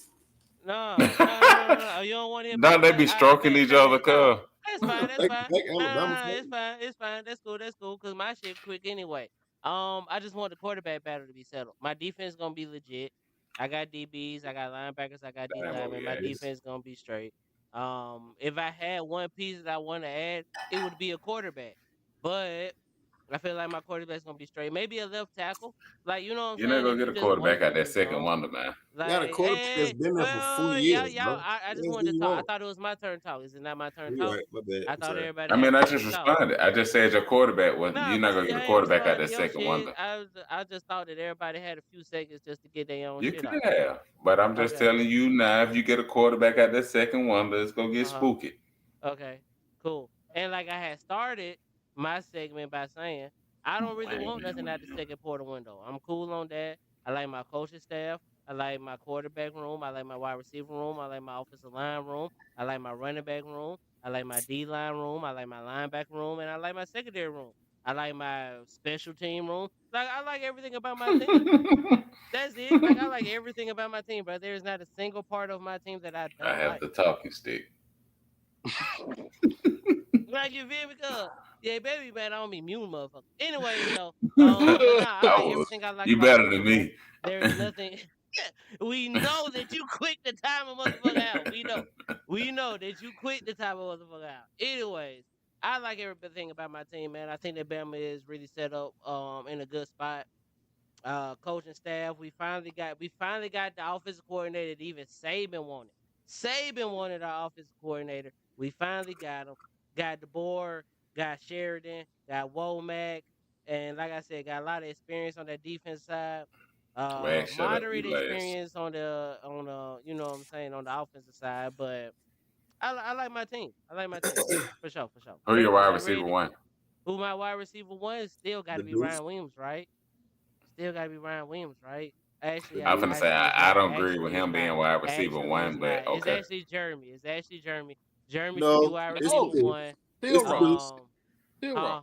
No. You don't want to hear back Don't to they back. be All right, stroking bet. each other, Nah, cuz? that's fine. That's fine. Back-to-back No, Alabama it's fans. fine. It's fine. That's cool. That's cool. Cause my shit quick anyway. I just want the quarterback battle to be settled. My defense gonna be legit. I got DBs. I got linebackers. I got D Damn what linemen. we My asked. defense gonna be straight. If I had one piece that I want to add, it would be a quarterback. But I feel like my quarterback's gonna be straight. Maybe a left tackle. Like, you know what I'm You're not saying? gonna If get you a just want to quarterback out keep that it second strong. wonder, man. You got a Like, quarterback that's hey, been there for 4 y'all, years, y'all, bro. I What just else do wanted to you talk. I want? thought it was my turn to talk. Is it not my turn Oh, to you talk? right. My bad. I I'm thought sorry. everybody I had mean, a I chance just to talk. responded. I just said your quarterback was. Nah, You're not but gonna see, get a I ain't quarterback out responding to that your second shit. wonder. I just thought that everybody had a few seconds just to get their own You shit could off. have, but I'm just Okay. telling you now. If you get a quarterback out that second wonder, it's gonna get Uh huh. spooky. Okay, cool. And like I had started my segment by saying, I don't really want nothing at the second quarter window. I'm cool on that. I like my coaching staff. I like my quarterback room. I like my wide receiver room. I like my offensive line room. I like my running back room. I like my D line room. I like my linebacker room. And I like my secondary room. I like my special team room. Like, I like everything about my team. That's it. Like, I like everything about my team, but there's not a single part of my team that I I don't have like. the talking stick. Like, you feel me? Cause yeah, baby, man, I don't be mute, motherfucker. Anyways, though, but nah, I like Oh, everything I like you about the better than team, man. me. There's nothing. We know that you quit the time of motherfucker out. We know that you quit the time of motherfucker out. Anyways, I like everything about my team, man. I think that Bama is really set up in a good spot. Coaching staff. We finally got the offensive coordinator that even Saban wanted. Saban wanted our offensive coordinator. We finally got him. Got the board, got Sheridan, got Womack, and like I said, got a lot of experience on that defense side. Man, shut up, Moderate you last. experience on the you know what I'm saying, on the offensive side, but I like my team. I like my team for sure, for sure. Who your Draco, wide you receiver ready? one? Who my wide receiver one? Still got The to be Deuce. Ryan Williams, right? Still gotta be Ryan Williams, right? The Actually, I'm finna say actually it's I not. don't agree with Actually, it's him not. being wide receiver Actually, it's one, but not. It's okay. actually Jeremy. It's actually Jeremy. Jeremy should be No, wide it's the receiver No, Deuce. one. It's still the wrong. Deuce. Um, Still wrong. huh?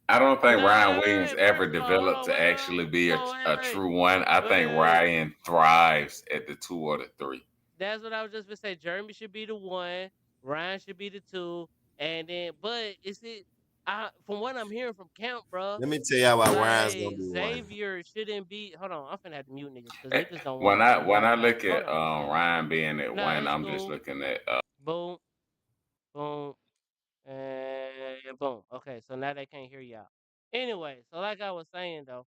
I don't think Ryan Williams Wait. ever First of all, hold developed on. to actually be a Wait. true one. I think Wait. Ryan thrives at the two or the three. That's what I was just gonna say. Jeremy should be the one. Ryan should be the two. And then, but is it? From what I'm hearing from Camp, bro, Let me tell y'all why Ryan's gonna like be one. Xavier shouldn't be. Hold on, I'm finna have to mute niggas because Eh, niggas don't want When to I really when hear I about. look Hold at on. Ryan being at Nah, one, it's I'm just cool. looking at Boom, boom, and boom. Okay, so now they can't hear y'all. Anyway, so like I was saying though,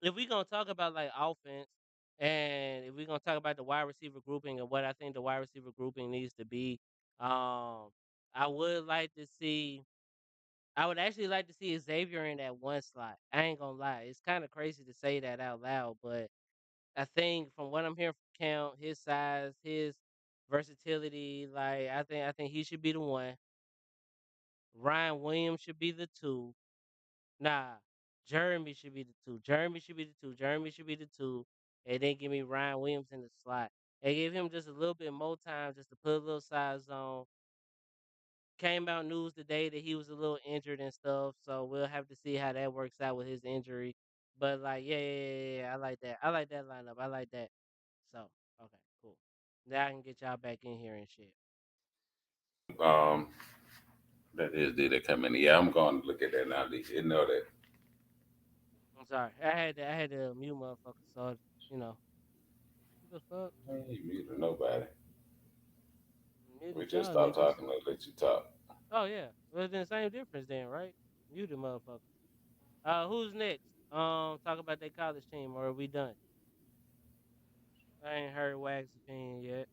if we gonna talk about like offense, and if we gonna talk about the wide receiver grouping and what I think the wide receiver grouping needs to be, um, I would like to see. I would actually like to see Xavier in that one slot. I ain't gonna lie, it's kind of crazy to say that out loud, but I think from what I'm hearing from Count, his size, his versatility, like I think he should be the one. Ryan Williams should be the two. Nah, Jeremy should be the two. Jeremy should be the two. Jeremy should be the two. And then give me Ryan Williams in the slot. And give him just a little bit more time just to put a little size on. Came out news today that he was a little injured and stuff, so we'll have to see how that works out with his injury. But like, yeah, I like that. I like that lineup. I like that. So, okay, cool. Now I can get y'all back in here and shit. that is did it come in. Yeah, I'm going to look at that now. You know that I'm sorry. I had to mute motherfuckers, so what the fuck? I ain't muted nobody. We Muted just y'all stopped niggas. talking to let you talk. Oh yeah. Well then same difference then, right? Muted motherfuckers. Who's next? Talk about their college team, or are we done? I ain't heard Wag's opinion yet.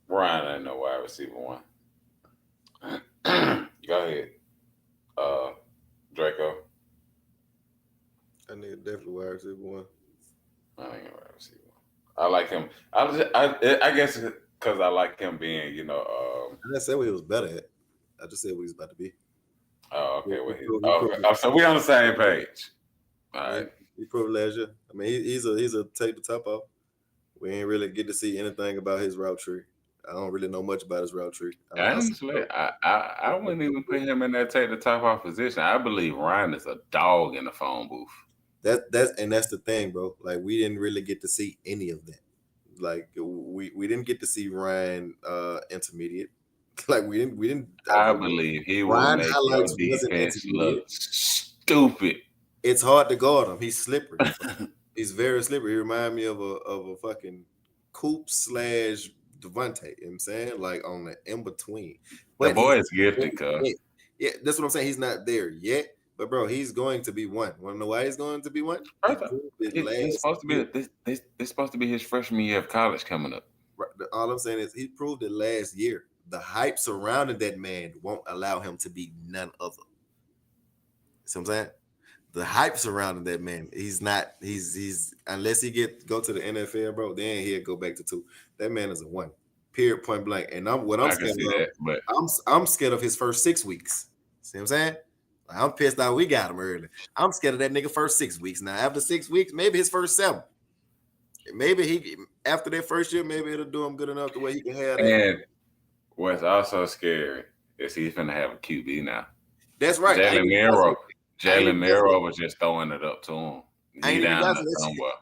Ryan ain't no wide receiver one. Go ahead, uh, Draco. I nigga definitely wide receiver one. I ain't a wide receiver. I like him. I guess because I like him being, I didn't say what he was better at. I just said what he's about to be. oh, He, okay. Well, he, proved, he, okay. proved, Oh, so we on the same page. All he, right. he proved last year. I mean, he's a take the top off. We ain't really get to see anything about his route tree. I don't really know much about his route tree. I see, Honestly, I wouldn't even put him in that take the top off position. I believe Ryan is a dog in the phone booth. that's the thing, bro. Like we didn't really get to see any of that. Like we didn't get to see Ryan intermediate. Like we didn't I believe he will Ryan make your highlights wasn't defense look intermediate. stupid. It's hard to guard him. He's slippery. He's very slippery. He reminds me of a fucking coop slash Devontae. You know what I'm saying? Like on the in between. The But boy he's is gifted, cuz. yeah, that's what I'm saying. He's not there yet. But bro, he's going to be one. Wanna know why he's going to be one? He First off, proved it he's last supposed to be year. this supposed to be his freshman year of college coming up. Right, all I'm saying is he proved it last year. The hype surrounding that man won't allow him to be none other. See what I'm saying? The hype surrounding that man, he's unless he go to the NFL, bro, then he'll go back to two. That man is a one. Period, point blank. And I'm I can scared see of. that, but I'm scared of his first 6 weeks. See what I'm saying? Like, I'm pissed out we got him early. I'm scared of that nigga first 6 weeks. Now after 6 weeks, maybe his first 7. Maybe he after that first year, maybe it'll do him good enough the way he can have that. and what's also scary is he's finna have a QB now. That's right. Jalen Miro, I ain't Jalen even got to Miro that. was just throwing it up to him. I He ain't even down got to there that shit. somewhere.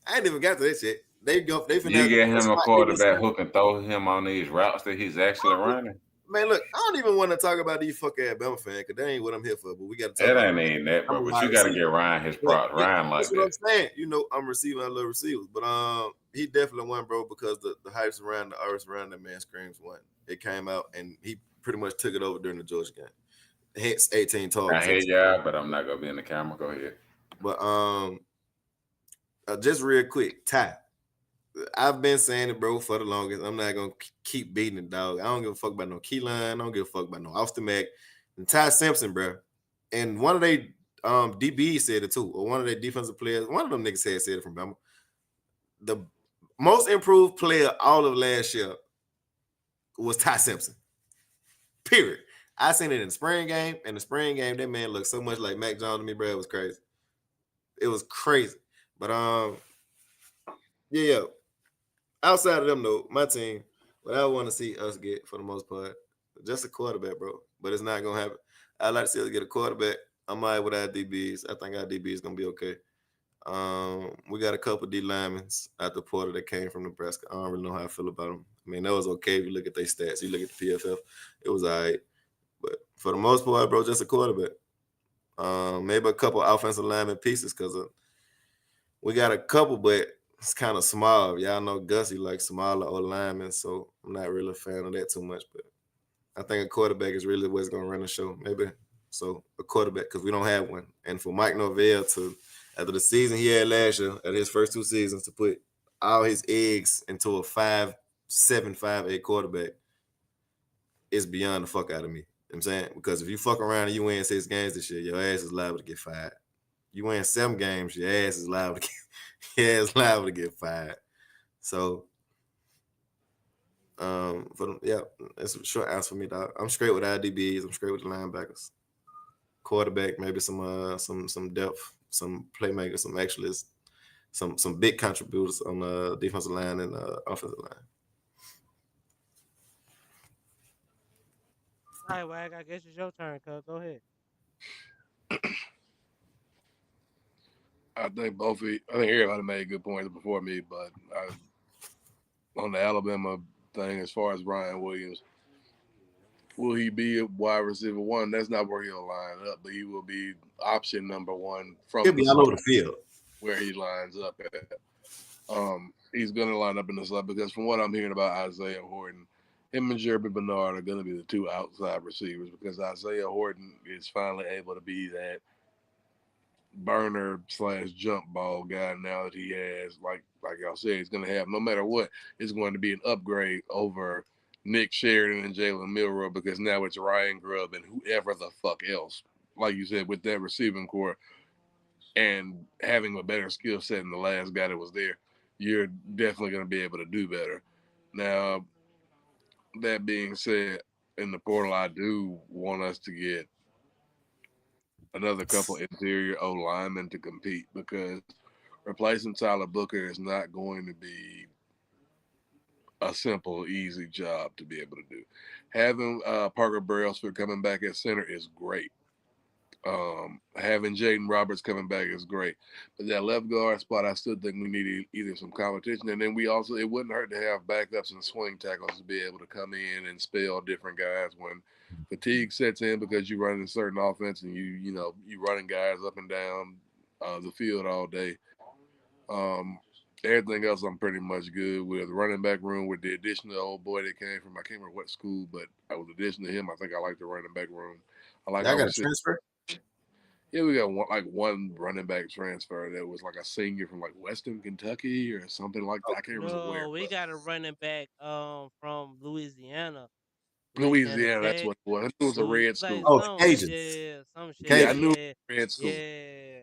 I ain't even got to that shit. They finna You have get the him a spot quarterback who can throw him on these routes that he's actually running. Man, look, I don't even want to talk about these fuck ass Bama fans because that ain't what I'm here for. But we got to talk It about. ain't even that, I'm bro. a But wide you got to receiver. get Ryan his But props. Ryan like that's what I'm that. saying. You know, I'm receiving. I love receivers, but he definitely won, bro, because the hype around the artist around that man screams won. It came out and he pretty much took it over during the Georgia game. Hence 18 I targets. hate y'all, but I'm not gonna be in the camera. Go ahead. But just real quick, Ty. I've been saying it, bro, for the longest. I'm not gonna keep beating it, dog. I don't give a fuck about no Keyline. I don't give a fuck about no Austin Mack and Ty Simpson, bro. And one of they DBs said it too, or one of their defensive players. One of them niggas said it from Bama. The most improved player all of last year was Ty Simpson. Period. I seen it in the spring game. In the spring game, that man looked so much like Mac Jones to me, bro. It was crazy. It was crazy. But yeah. Outside of them, though, my team, what I want to see us get for the most part, just a quarterback, bro. But it's not gonna happen. I'd like to see us get a quarterback. I'm all right with our DBs. I think our DB is gonna be okay. We got a couple D linemen out the Porter that came from Nebraska. I don't really know how I feel about them. I mean, that was okay if you look at their stats. You look at the PFF, it was all right. But for the most part, bro, just a quarterback. Maybe a couple offensive lineman pieces because we got a couple, but it's kind of small. Y'all know Gussie like smaller old linemen, so I'm not really a fan of that too much. But I think a quarterback is really what's going to run the show. Maybe so a quarterback because we don't have one. And for Mike Norvell to, after the season he had last year, at his first 2 seasons, to put all his eggs into a 5'7", 5'8" quarterback is beyond the fuck out of me. You know what I'm saying? Because if you fuck around and you win 6 games this year, your ass is liable to get fired. You win 7 games, your ass is liable to get fired. So, that's a short answer for me, dog. I'm straight with IDBs. I'm straight with the linebackers. Quarterback, maybe some depth, some playmakers, some actualists, some big contributors on the defensive line and offensive line. All right, Wag, I guess it's your turn, cuz. Go ahead. I think everybody made good points before me, but on the Alabama thing, as far as Ryan Williams, will he be a wide receiver one? That's not where he'll line up, but he will be option number one from He'll the be all over the field where he lines up at. He's going to line up in the slot because from what I'm hearing about Isaiah Horton, him and Jeremy Bernard are going to be the 2 outside receivers because Isaiah Horton is finally able to be that burner / jump ball guy now that he has, like y'all said, he's going to have, no matter what, it's going to be an upgrade over Nick Sheridan and Jalen Milroe because now it's Ryan Grubb and whoever the fuck else. Like you said, with that receiving core and having a better skill set than the last guy that was there, you're definitely going to be able to do better. Now, that being said, in the portal, I do want us to get another couple interior O linemen to compete because replacing Tyler Booker is not going to be a simple, easy job to be able to do. Having Parker Brailsford coming back at center is great. Having Jaden Roberts coming back is great, but that left guard spot, I still think we need either some competition, and then it wouldn't hurt to have backups and swing tackles to be able to come in and spell different guys when fatigue sets in because you're running a certain offense and you running guys up and down the field all day. Everything else I'm pretty much good with. Running back room with the addition of the old boy that came from, I can't remember what school, but I was addition to him. I think I like the running back room. I like Y'all our got a receiver. transfer? Yeah, we got one running back transfer that was like a senior from like Western Kentucky or something like that. I can't remember where, No, we but got a running back from Louisiana. Louisiana Louisiana, that's Tech. what it was. It was a red Like school. Oh, the some Cajuns. yeah, some shit. Yeah, I Cajuns. knew it Yeah, was a red school. yeah.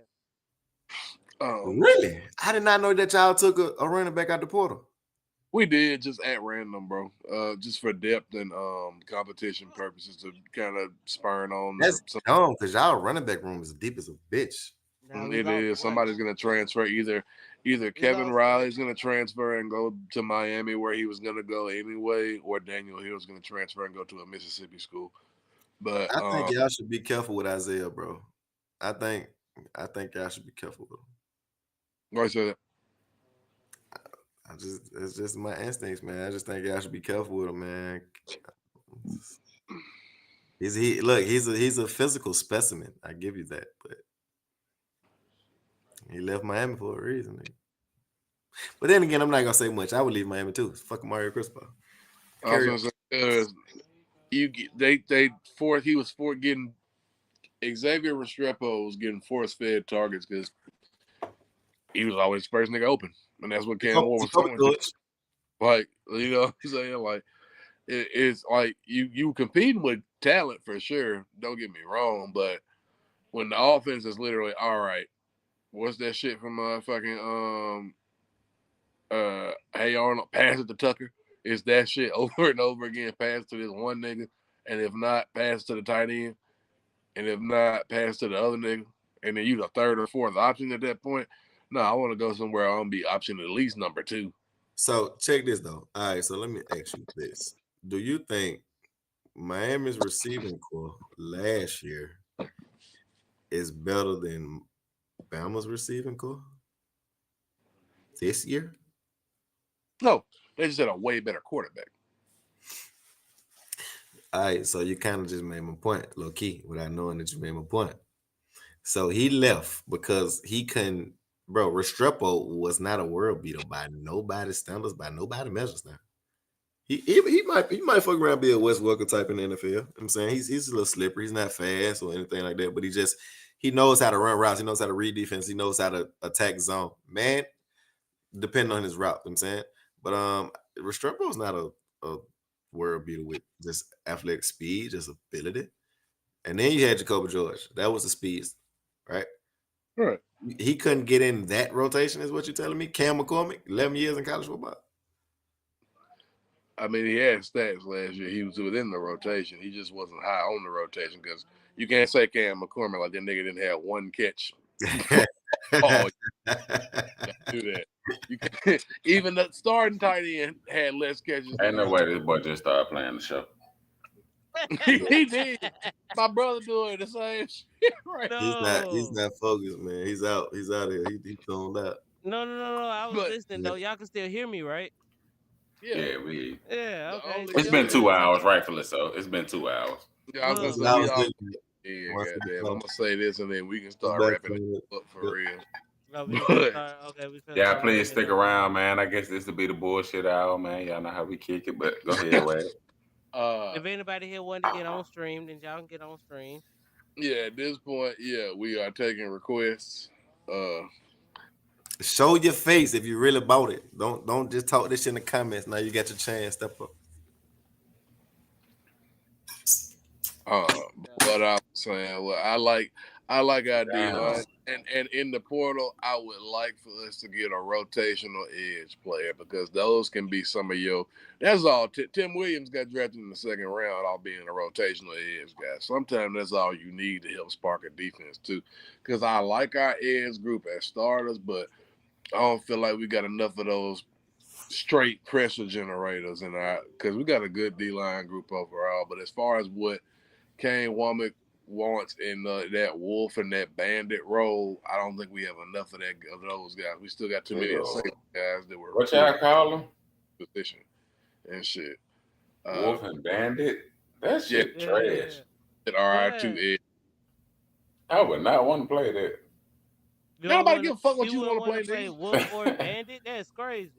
Um, Really? I did not know that y'all took a running back out the portal. we did just at random, bro. Just for depth and competition purposes to kind of spurn on That's some. dumb because y'all running back room is deep as a bitch. Now we It lost is. one. Somebody's gonna transfer. Either We Kevin lost. Riley's gonna transfer and go to Miami where he was gonna go anyway, or Daniel Hill's gonna transfer and go to a Mississippi school. But I think y'all should be careful with Isaiah, bro. I think I think y'all should be careful with him. like I said, It's just my instincts, man. I just think y'all should be careful with him, man. He's a physical specimen. I give you that, but he left Miami for a reason. Nigga. But then again, I'm not gonna say much. I would leave Miami too. It's fucking Mario Cristobal. I was gonna say he was for getting Xavier Restrepo was getting force fed targets because he was always the first nigga open, and that's what Cam Ward was throwing to. Like you know, what I'm saying like it's like you competing with talent for sure. Don't get me wrong, but when the offense is literally all right, what's that shit from fucking Hey Arnold, pass it to Tucker. It's that shit over and over again. Pass to this one nigga, and if not, pass to the tight end, and if not, pass to the other nigga, and then you the third or fourth option at that point. No, I want to go somewhere I'm gonna be option at least number 2. So check this though. All right, so let me ask you this: do you think Miami's receiving core last year is better than Bama's receiving core this year? No, they just had a way better quarterback. All right, so you kind of just made my point, low key, without knowing that you made my point. So he left because he couldn't, bro. Restrepo was not a world beater by nobody's standards, by nobody measures now. He might fuck around be a Wes Welker type in the NFL. You know what I'm saying he's a little slippery. He's not fast or anything like that, but he knows how to run routes. He knows how to read defense. He knows how to attack zone. Man, depending on his route. You know what I'm saying, but Restrepo is not a world beater with just athletic speed, just ability. And then you had Jacoby George. That was the speed, right? Right. He couldn't get in that rotation, is what you're telling me. Cam McCormick, 11 years in college football. I mean, he had stats last year. He was within the rotation. He just wasn't high on the rotation because you can't say Cam McCormick like that nigga didn't have one catch. Oh, do that. You can't, even the starting tight end had less catches. Ain't no way this boy just started playing the show. He did. My brother doing the same shit right. No. He's not focused, man. He's out. He's out here. He's zoned out. No. I was But- listening though. Y'all can still hear me, right? Yeah. we. Yeah. The Okay. only- It's been 2 hours, rightfully so. It's been 2 hours. Yeah, I was Look. gonna say we That all. was good. Yeah, Once goddamn. we I'm go. gonna say this and then we can start Back wrapping to it up for Good. real. No, we But- finna start. Okay, we finna Yeah, start please wrapping stick it up. around, man. I guess this will be the bullshit hour, man. Y'all know how we kick it, but go ahead, Wade. If anybody here wanted to get on stream, then y'all can get on stream. Yeah, at this point, yeah, we are taking requests. Show your face if you really bought it. Don't just talk this shit in the comments. Now you got your chance. Step up. But I was saying, well, I like our D Damn. line, and in the portal, I would like for us to get a rotational edge player because those can be some of your. That's all. Tim Williams got drafted in the second round, all being a rotational edge guy. Sometimes that's all you need to help spark a defense too. Because I like our edge group as starters, but I don't feel like we got enough of those straight pressure generators in our. Because we got a good D line group overall, but as far as what Kane Womack wants in that Wolf and that Bandit role, I don't think we have enough of those guys. We still got too many guys that were What y'all call them? position and shit. Wolf and Bandit? That shit trash. That are our two edge. I would not want to play that. You Ain't don't nobody want give to. a fuck what You you wouldn't want to want play, to play nigga. Wolf or Bandit. That's crazy.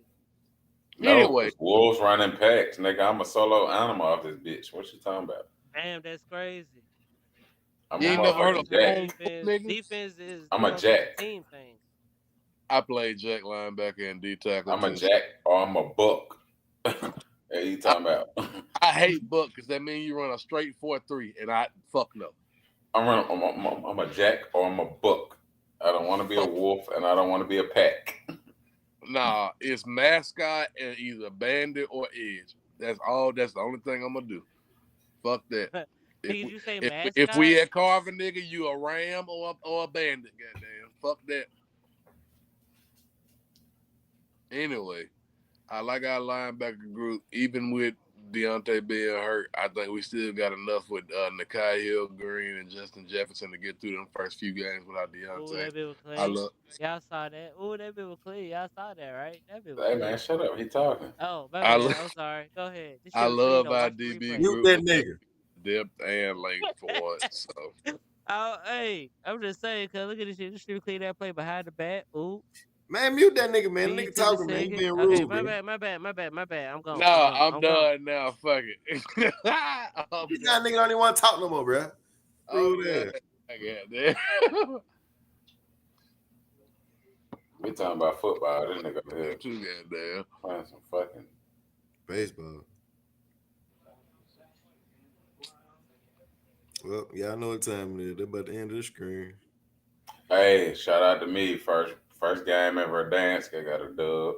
No, Anyway, it's wolves running packs, nigga. I'm a solo animal off this bitch. What you talking about? Damn, that's crazy. I'm you a ain't never heard of Offense motherfucking versus jack. lone wolf, defense. nigga? Defense is, I'm you know a what I'm saying, a jack. team thing. I played Jack linebacker and D tackle I'm a too. jack or I'm a buck. Hey, you talking about? I hate buck because that means you run a straight 4-3, and I fuck no. I'm a jack or I'm a buck. I don't want to be a wolf and I don't want to be a pack. Nah, it's mascot and either bandit or edge. That's all. That's the only thing I'm gonna do. Fuck that. If Did we, you say if we mascot? at Carver, nigga, you a ram or a bandit, goddamn. Fuck that. Anyway, I like our linebacker group, even with Deontay being hurt. I think we still got enough with Nakai Hill, Green, and Justin Jefferson to get through them first few games without Oh, Deontay. that bit was I clean. love. Y'all saw that. Oh, that bit was clean. Y'all saw that, right? That bit was Hey man, clean. shut up. He talking. Oh, my I, bad. lo- I'm sorry. Go ahead. This I shit was clean love though. our Watch the DB replay. Mute group that with nigga. depth and length for it. So Oh, hey, I'm just saying, cause look at this shit. This shit was clean. That play behind the back. Ooh, Man, mute that nigga, man. The speed nigga to the talking, man. He second. being Okay, rude, my bro. bad. My bad. My bad. My bad. I'm gone. I'm no, gone. I'm I'm gone. done now. Fuck it. I'm These done. nigga don't even want to talk no more, bro. I'm Rude done. ass. I got that. We talking about football. This nigga over here Too goddamn. playing some fucking. Baseball. Well, y'all know what time it is. They're about to end of the screen. Hey, shout out to me. First game ever dance. I got a dub.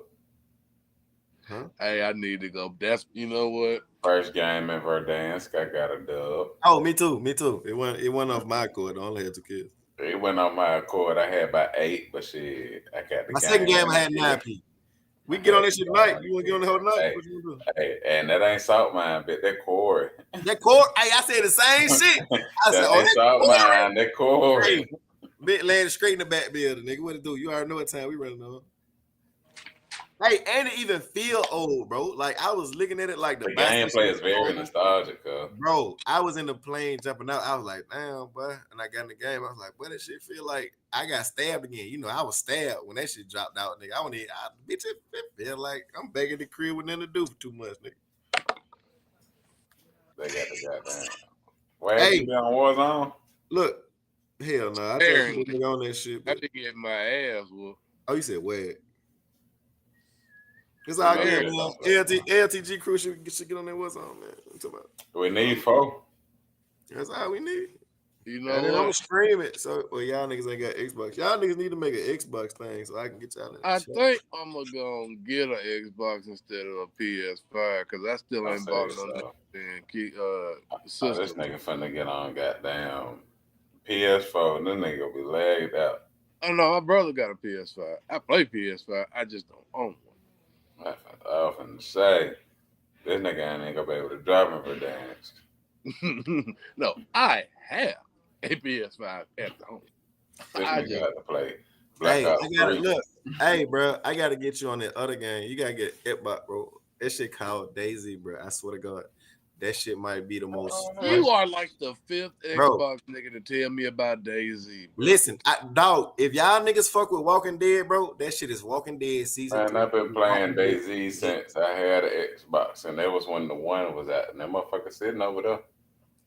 Huh? Hey, I need to go. That's you know what? First game ever dance. I got a dub. Oh, me too. Me too. It went off my court. I only had 2 kids. It went on my accord. I had about 8, but shit, I got the My game. second game, I had Yeah. 9 P. We get on this shit tonight. You want to get on the whole night? Hey, What you want to do? hey, and that ain't salt mine, but that Corey. That court, hey, I said the same shit. I said, That oh, ain't that salt Corey. mine. That Corey. Hey, bit landed straight in the back building, nigga. What to do? You already know what time we running on. Hey, and it even feel old, bro. Like I was looking at it like the The bicycle gameplay shit is very old. nostalgic, cuz. Bro, I was in the plane jumping out. I was like, damn, boy. And I got in the game. I was like, boy, that shit feel like I got stabbed again. You know, I was stabbed when that shit dropped out, nigga. Bitch, it feel like I'm begging the crib with nothing to do for 2 months, nigga. They got the goddamn. Where Hey, you be on Warzone? look. Hell no. I tried to Aaron, put a nigga on that shit, I but be getting my ass whooped. oh, you said where? It's all Yeah, good, man. don't play, LTG crew should get on there. What's on, man? I'm talking about. We need 4. That's all we need. You And know then I'm gonna what? stream it. So, well, y'all niggas ain't got Xbox. Y'all niggas need to make an Xbox thing so I can get y'all in the I chat. think I'm gonna get an Xbox instead of a PS5 because I still I ain't say bought no so. damn This system. nigga finna get on goddamn PS4. This nigga will be lagged out. Oh no, my brother got a PS5. I play PS5. I just don't own I often say, this nigga ain't gonna be able to drive him for dance. one. No, I have a PS5 at home. This I nigga just got to play Black Hey, Ops I gotta 3. look. Hey, bro, I gotta get you on that other game. You gotta get Xbox, bro. That shit called Daisy, bro. I swear to God, that shit might be the most. you are like the 5th Bro. Xbox nigga to tell me about DayZ. Bro. Listen, dog. If y'all niggas fuck with Walking Dead, bro, that shit is Walking Dead season Man, 3. I've been playing Walking Dead. DayZ since I had an Xbox, and that was when the 1 was out. And that motherfucker sitting over there.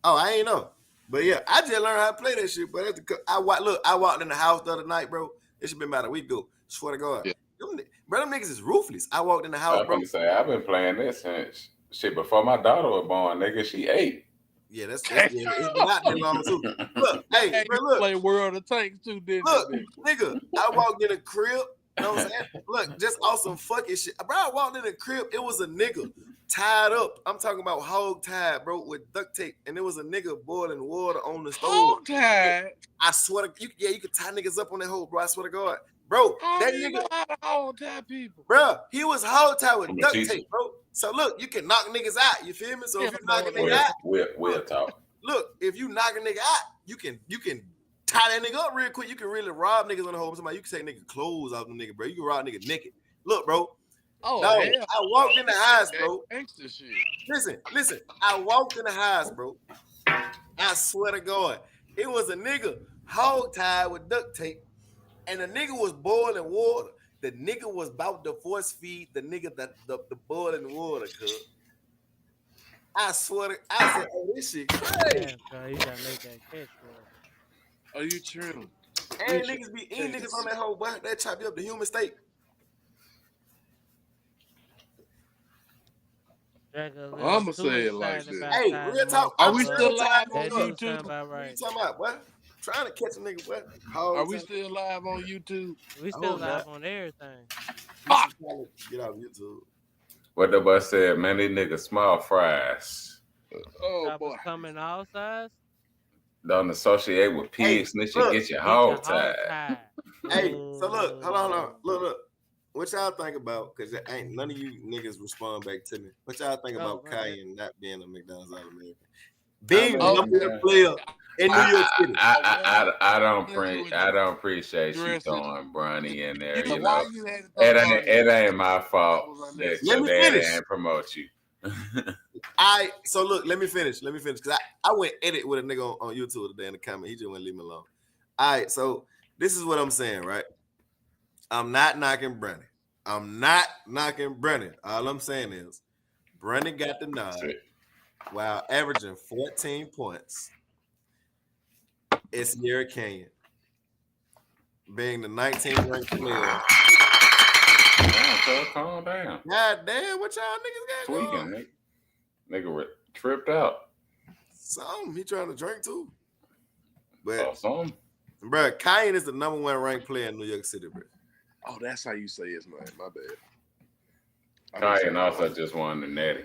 Oh, I ain't know. But yeah, I just learned how to play that shit. But I walked in the house the other night, bro. It should been about a week ago. Swear to God. Yeah. Them niggas is ruthless. I walked in the house, I'm bro. gonna say I've been playing this since shit before my daughter was born, nigga. She 8. Yeah, it's been out there long too. Look, hey, bro, you look. play World of Tanks too, didn't Look, you, nigga, I walked in a crib. You know what I'm saying? Look, just awesome fucking shit. Bro, I walked in a crib. It was a nigga tied up. I'm talking about hog tied, bro, with duct tape. And it was a nigga boiling water on the stove. Hog tied. I swear to you could tie niggas up on that hole, bro. I swear to God. Bro, that You nigga, know how to hog tie people. bro, he was hog tied with I'm a duct teacher. tape, bro. So look, you can knock niggas out. You feel me? So if Yeah, you knock a no, nigga out, We'll talk. look, if you knock a nigga out, you can tie that nigga up real quick. You can really rob niggas on the hole. Somebody, you can take nigga clothes off them nigga, bro. You can rob nigga naked. Look, bro. Oh, No, hell. I walked in the house, bro. Gangster shit. Listen. I walked in the house, bro. I swear to God, it was a nigga hog tied with duct tape, and the nigga was boiling water. The nigga was about to force feed the nigga the boiling water, cuz. I swear I said, oh, this shit crazy. Damn, bro, you gotta make that catch, bro. Are you true? And niggas be eating niggas on that whole boy. That chop you up the human steak. I'ma say it like this. Hey, real talk. Are we still live on That dude YouTube? sound about What you right. talking about, boy? Trying to catch a nigga, boy. Are we still live on YouTube? We still live on everything. Get out of YouTube. What the bus said, man, these niggas small fries. Oh boy. Coming all sides. Don't associate with pigs, and this shit get your hog tied. Hey, so look, hold on. Look. What y'all think about? Because ain't none of you niggas respond back to me. What y'all think about Kanye not being a McDonald's All-American? Being the number one player in New York City. I don't appreciate you throwing Bronny in there. You know, it ain't my fault that your daddy ain't promote you. So look, let me finish. Because I went edit with a nigga on YouTube today in the comment. He just wouldn't leave me alone. All right, so this is what I'm saying, right? I'm not knocking Brennan. All I'm saying is Brennan got the nod while averaging 14 points. It's Sierra Canyon being the 19th ranked player. Damn, calm down. God damn, what y'all niggas got tweaking? Nigga tripped out. Some he trying to drink too. But some. Bro, Kanye is the number one ranked player in New York City, bro. Oh, that's how you say his name. My bad. Kanye also just won the Natty.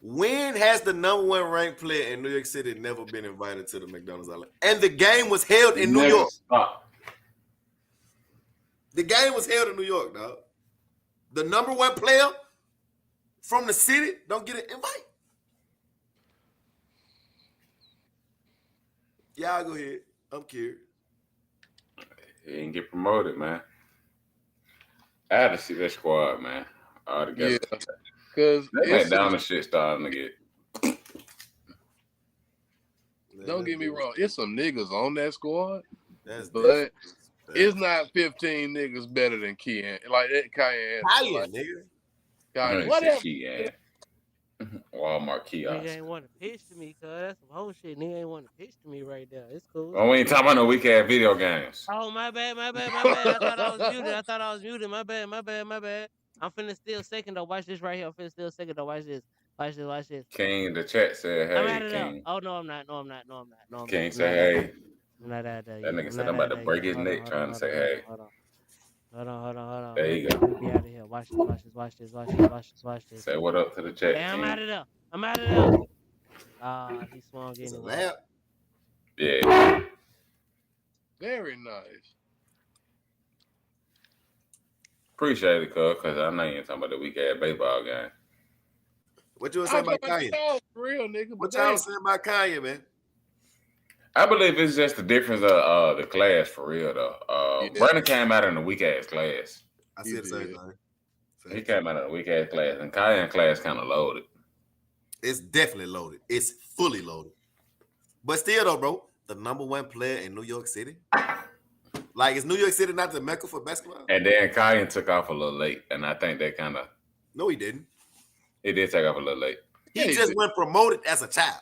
When has the number one ranked player in New York City never been invited to the McDonald's Island? And the game was held in New York. The game was held in New York, dog. The number one player from the city don't get an invite. Y'all go ahead. I'm curious. He didn't get promoted, man. I had to see that squad, man. All together. Yeah, because that down the shit starting to get. Don't get me wrong, it's some niggas on that squad, but it's not 15 niggas better than Kian. Like that Kanye, nigga. Kanye. Whatever. Walmart kiosk. Nigga ain't want to pitch to me, cuz that's some whole shit. Nigga ain't want to pitch to me right there. It's cool. Oh, we ain't talking about no weak ass video games. Oh, my bad. I thought I was muted. My bad. I'm finna steal second though. Watch this right here. I'm finna steal second though. Watch this. King, the chat said, hey, I'm out of King. there. Oh, no, I'm not. King say, hey. I'm not out there. That nigga said I'm about to break his neck trying to say, hey. Hold on. There you go. Be out of here. Watch this. Say what up to the chat. Hey, I'm out of there. He swung in. Yeah. Very nice. Appreciate it, cuz, because I know you ain't talking about the weak ass baseball game. What you was saying about Kanye? Real nigga. What y'all was saying about Kanye, man? I believe it's just the difference of the class for real though. Brandon came out in a weak ass class. I see the same thing. He came out in a weak ass class, and Kanye class kind of loaded. It's definitely loaded. It's fully loaded. But still though, bro, the number one player in New York City. Like, is New York City not the mecca for basketball? And then Kanye took off a little late, and I think that kind of. No, he didn't. He did take off a little late. He just went promoted as a child.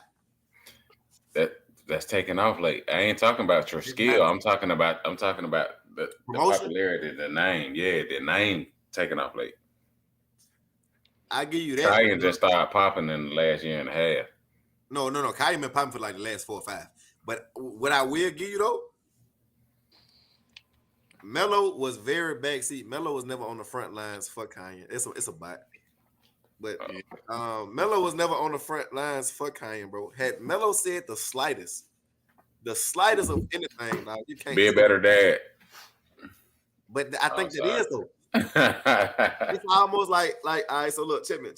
That's taking off late. I ain't talking about your skill. I'm talking about the popularity, the name. Yeah, the name taking off late. I give you that. Kanye just started popping in the last year and a half. No. Kanye been popping for like the last 4 or 5. But what I will give you though, Melo was very backseat. Melo was never on the front lines for Kanye. It's a bot. But Melo was never on the front lines for Kanye, bro. Had Melo said the slightest of anything, dog, you can't be a better dad. But I think that is though. It's almost like all right. So look, check me.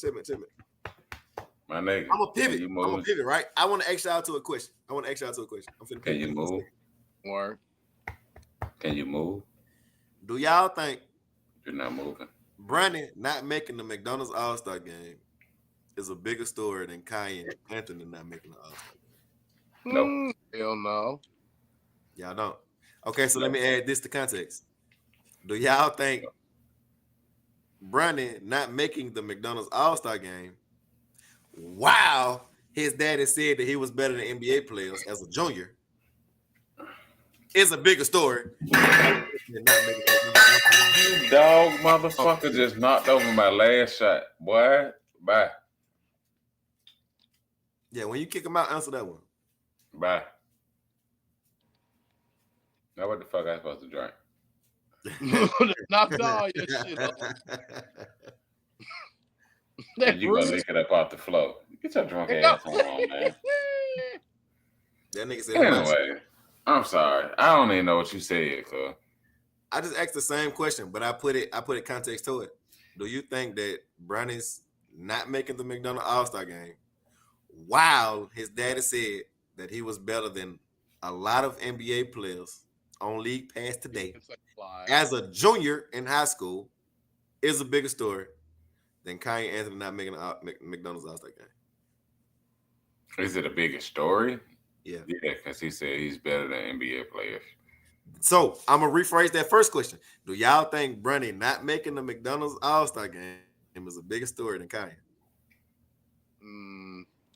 My nigga, I'm a pivot, right? I want to ask y'all to a question. I'm finna Can you move? Word. Can you move? Do y'all think You're not moving? Brandon not making the McDonald's All-Star game is a bigger story than Kanye and Anthony not making the All-Star game? No. Hell no. Y'all don't. Okay, so let me add this to context. Do y'all think Bronny not making the McDonald's All-Star game, wow, his daddy said that he was better than NBA players as a junior, is a bigger story than not making the You dog motherfucker just knocked over my last shot. Boy, bye. Yeah, when you kick him out, answer that one. Bye. Now what the fuck I supposed to drink? Knocked all your shit off. And you gonna lick it up off the floor. Get your drunk ass on, man. That nigga said. Anyway, I'm sorry. I don't even know what you said, cuz. I just asked the same question, but I put it context to it. Do you think that Bronny's not making the McDonald's All-Star game while his daddy said that he was better than a lot of NBA players on League Pass today as a junior in high school is a bigger story than Kanye Anthony not making a McDonald's All-Star game? Is it a bigger story? Yeah. Yeah, because he said he's better than NBA players. So I'm gonna rephrase that first question. Do y'all think Bronny not making the McDonald's All-Star game is a bigger story than Kanye?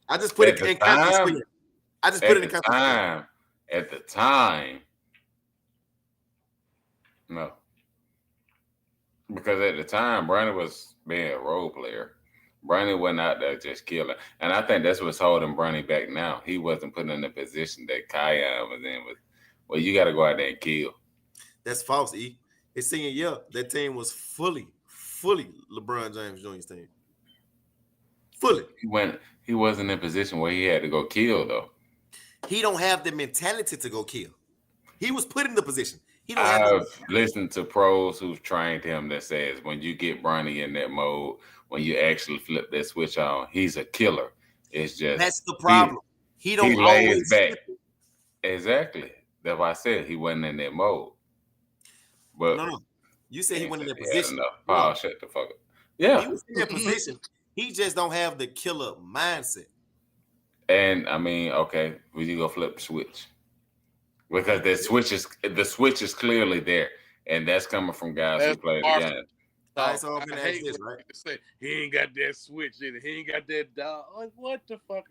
I just put it in context for you. I just put it in context. At the time, no. Because at the time, Bronny was being a role player. Bronny went out there just killing. And I think that's what's holding Bronny back now. He wasn't put in the position that Kaya was in. Well, you got to go out there and kill. That's false, E. His senior year, that team was fully LeBron James Jr.'s team. Fully. He wasn't in a position where he had to go kill, though. He don't have the mentality to go kill. He was put in the position. I've listened to pros who've trained him that says when you get Bronny in that mode, when you actually flip that switch on, he's a killer. It's just that's the problem. He don't lays always back. Exactly. That's why I said he wasn't in that mode. But no. You said he wasn't in that position. Paul, shut the fuck up. Yeah. He was in that position. He just don't have the killer mindset. And I mean, okay, we you go flip the switch. Because the switch is clearly there. And that's coming from guys who play the game. All right, so I'm gonna ask this, right? Say, he ain't got that switch in it. He ain't got that dog. Like, what the fuck?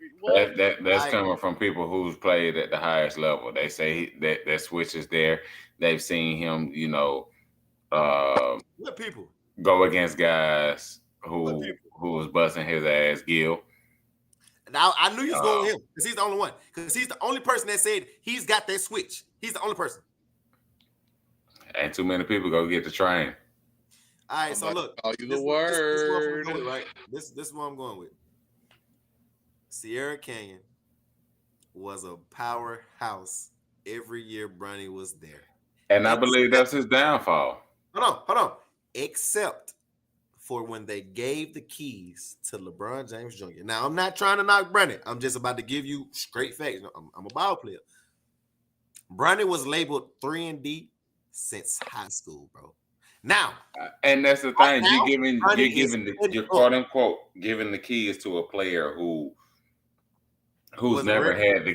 That's coming from people who's played at the highest level. They say that switch is there. They've seen him, what people go against guys who was busting his ass, Gil. Now I knew you was going with him because he's the only one. Because he's the only person that said he's got that switch. He's the only person. Ain't too many people go get the train. All right, so look. Call you the word. This is what I'm going with. Sierra Canyon was a powerhouse every year Bronny was there. And I believe that's his downfall. Hold on. Except for when they gave the keys to LeBron James Jr. Now, I'm not trying to knock Bronny. I'm just about to give you straight facts. I'm a ball player. Bronny was labeled 3-and-D since high school, bro. Now, and that's the thing. You're quote unquote giving the keys to a player who's never had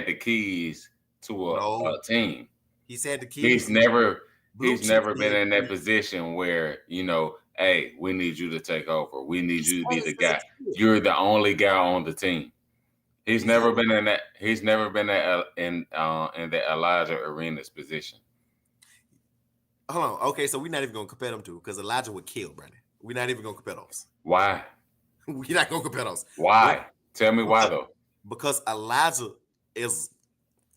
the keys to a team. He's had the keys. He's never been in that position where, hey, we need you to take over. We need you to be the guy. You're the only guy on the team. He's never been in that. He's never been in the Elijah Arenas position. Hold on. Okay, so we're not even gonna compare them two because Elijah would kill Bronny. We're not even gonna compare those. Why? We're not gonna compare those. Why? Tell me why though. Because Elijah is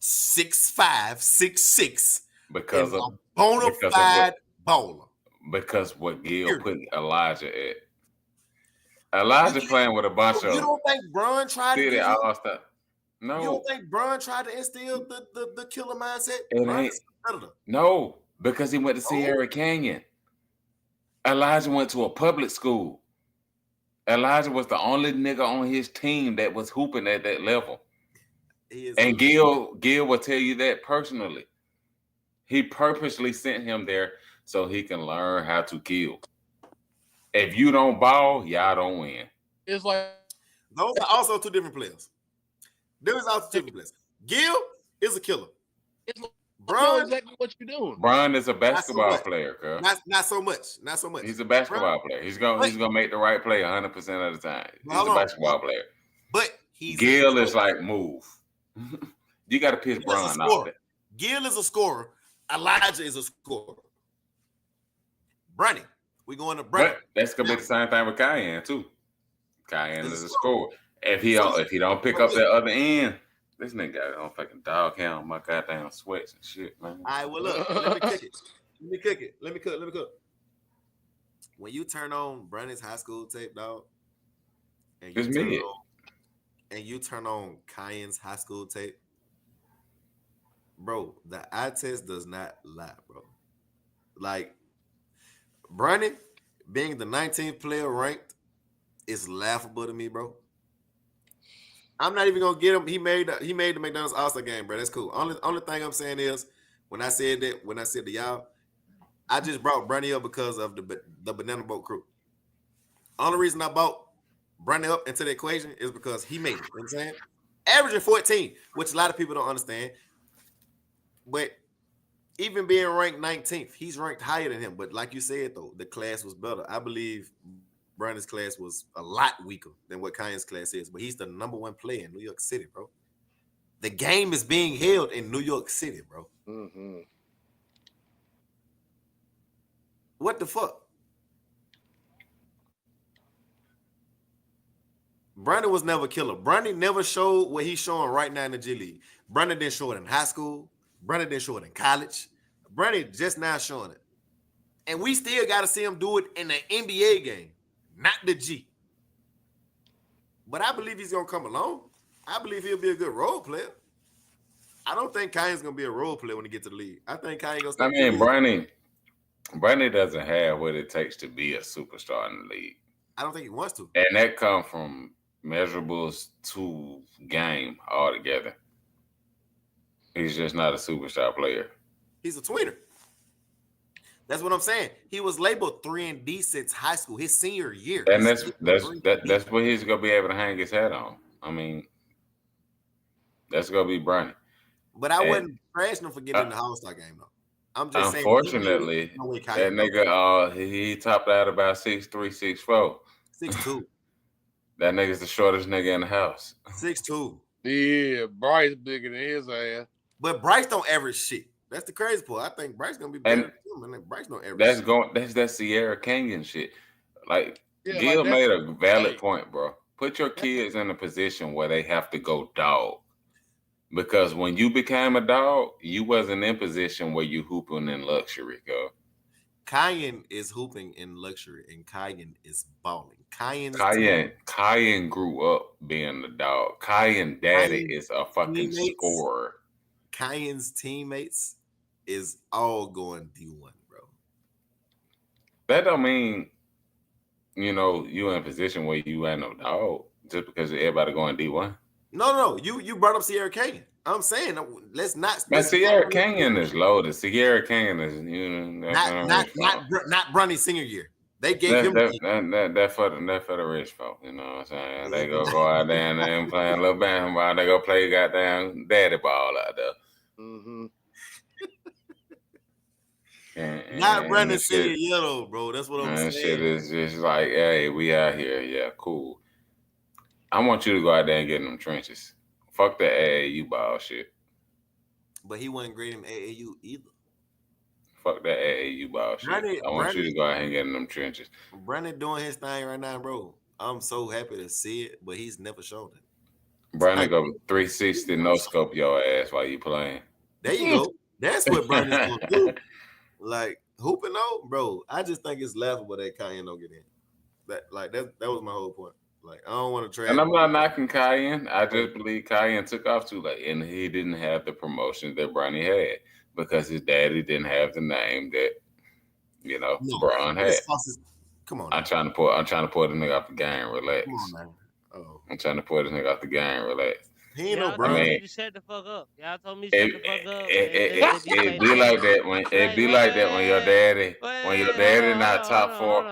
6'5", 6'6", because of a bona fide bowler. Because what Gil put Elijah at. Elijah playing with a bunch of. You don't think Bron tried to? No. You don't think Bron tried to instill the killer mindset? It ain't. No, because he went to Sierra Canyon. Elijah went to a public school. Elijah was the only nigga on his team that was hooping at that level. And Gil will tell you that personally. He purposely sent him there so he can learn how to kill. If you don't ball, y'all don't win. It's like those are also two different players. There is also two different players. Gil is a killer. It's like, I know Bron, exactly what you're doing. Bron is a not so basketball much. player, cuz. Not so much. Not so much. He's a Bron, basketball player. He's but, gonna make the right play 100% of the time. but He's hold a on. basketball player. But he's a Gil is like move. You got to piss Gil is a Bron out scorer. there. Gil is a scorer. Elijah is a scorer. Bronny, we going to Bronny. But that's gonna be the same thing with Cayenne too. Cayenne is a scorer. If he don't pick up that other end, this nigga got on fucking dog hair on my goddamn sweats and shit, man. All right, well look, let me cook it. Let me cook. When you turn on Bronny's high school tape, dog, and you turn on Cayenne's high school tape, bro, the eye test does not lie, bro. Like Bronny being the 19th player ranked is laughable to me, bro. I'm not even gonna get him. He made the McDonald's All-Star game, bro. That's cool. Only thing I'm saying is when I said to y'all, I just brought Bronny up because of the banana boat crew. Only reason I brought Bronny up into the equation is because he made it. You know what I'm saying? Averaging 14, which a lot of people don't understand. But even being ranked 19th, he's ranked higher than him. But like you said, though, the class was better. I believe Bronny's class was a lot weaker than what Cayenne's class is. But he's the number one player in New York City, bro. The game is being held in New York City, bro. Mm-hmm. What the fuck? Bronny was never a killer. Bronny never showed what he's showing right now in the G League. Bronny didn't show it in high school. Bronny didn't show it in college. Bronny just now showing it. And we still got to see him do it in the NBA game, not the G. But I believe he's going to come along. I believe he'll be a good role player. I don't think Cayenne's going to be a role player when he gets to the league. I think Cayenne going to start. I mean, Bronny doesn't have what it takes to be a superstar in the league. I don't think he wants to. And that comes from measurables to game altogether. He's just not a superstar player. He's a tweener. That's what I'm saying. He was labeled 3-and-D since high school, his senior year. And that's what he's gonna be able to hang his hat on. I mean, that's gonna be Bronny. But I wouldn't trash him for getting in the All-Star game though. I'm just saying. Unfortunately, that nigga he topped out about 6'3", 6'4". 6'2". That nigga's the shortest nigga in the house. 6'2". Yeah, Bryce bigger than his ass. But Bryce don't average shit. That's the crazy part. I think Bryce gonna be better than him. Bryce don't average That's that Sierra Canyon shit. Like Gil like made a valid point, bro. Put your kids in a position where they have to go dog. Because when you became a dog, you wasn't in position where you hooping in luxury, go. Cayenne is hooping in luxury, and Cayenne is balling. Cayenne grew up being the dog. Cayenne daddy is a fucking scorer. Cayenne's teammates is all going D1, bro. That don't mean, you in a position where you ain't no dog just because everybody going D1. No. You brought up Sierra Canyon. I'm saying let's not. But Sierra Canyon is loaded. Sierra Canyon is not Bronny's senior year. They gave him that for the rich folk. You know what I'm saying? They go out there and they playing a little basketball. They go play goddamn daddy ball out there. Mm-hmm. Not Bronny senior year though, bro. That's what I'm saying. Shit is just like, hey, we out here. Yeah, cool. I want you to go out there and get in them trenches. Fuck that AAU ball shit. But he wasn't great in AAU either. Fuck that AAU ball shit. I want you to go out and get in them trenches. Bronny doing his thing right now, bro. I'm so happy to see it, but he's never shown it. Bronny go 360 no scope your ass while you playing. There you go. That's what Bronny's gonna do. Like hooping though, bro. I just think it's laughable that Cayenne don't get in. That was my whole point. Like I don't want to try. And I'm not knocking Cayenne. I just believe Cayenne took off too late, and he didn't have the promotion that Bronny had because his daddy didn't have the name that Bron had. Come on. I'm trying to pull the nigga off the game. Relax. Come on, man. Oh. I'm trying to pull this nigga off the game. Relax. He ain't no Bron. Bron. You shut the fuck up. Y'all told me shut the fuck up. It be like that when your daddy not top four.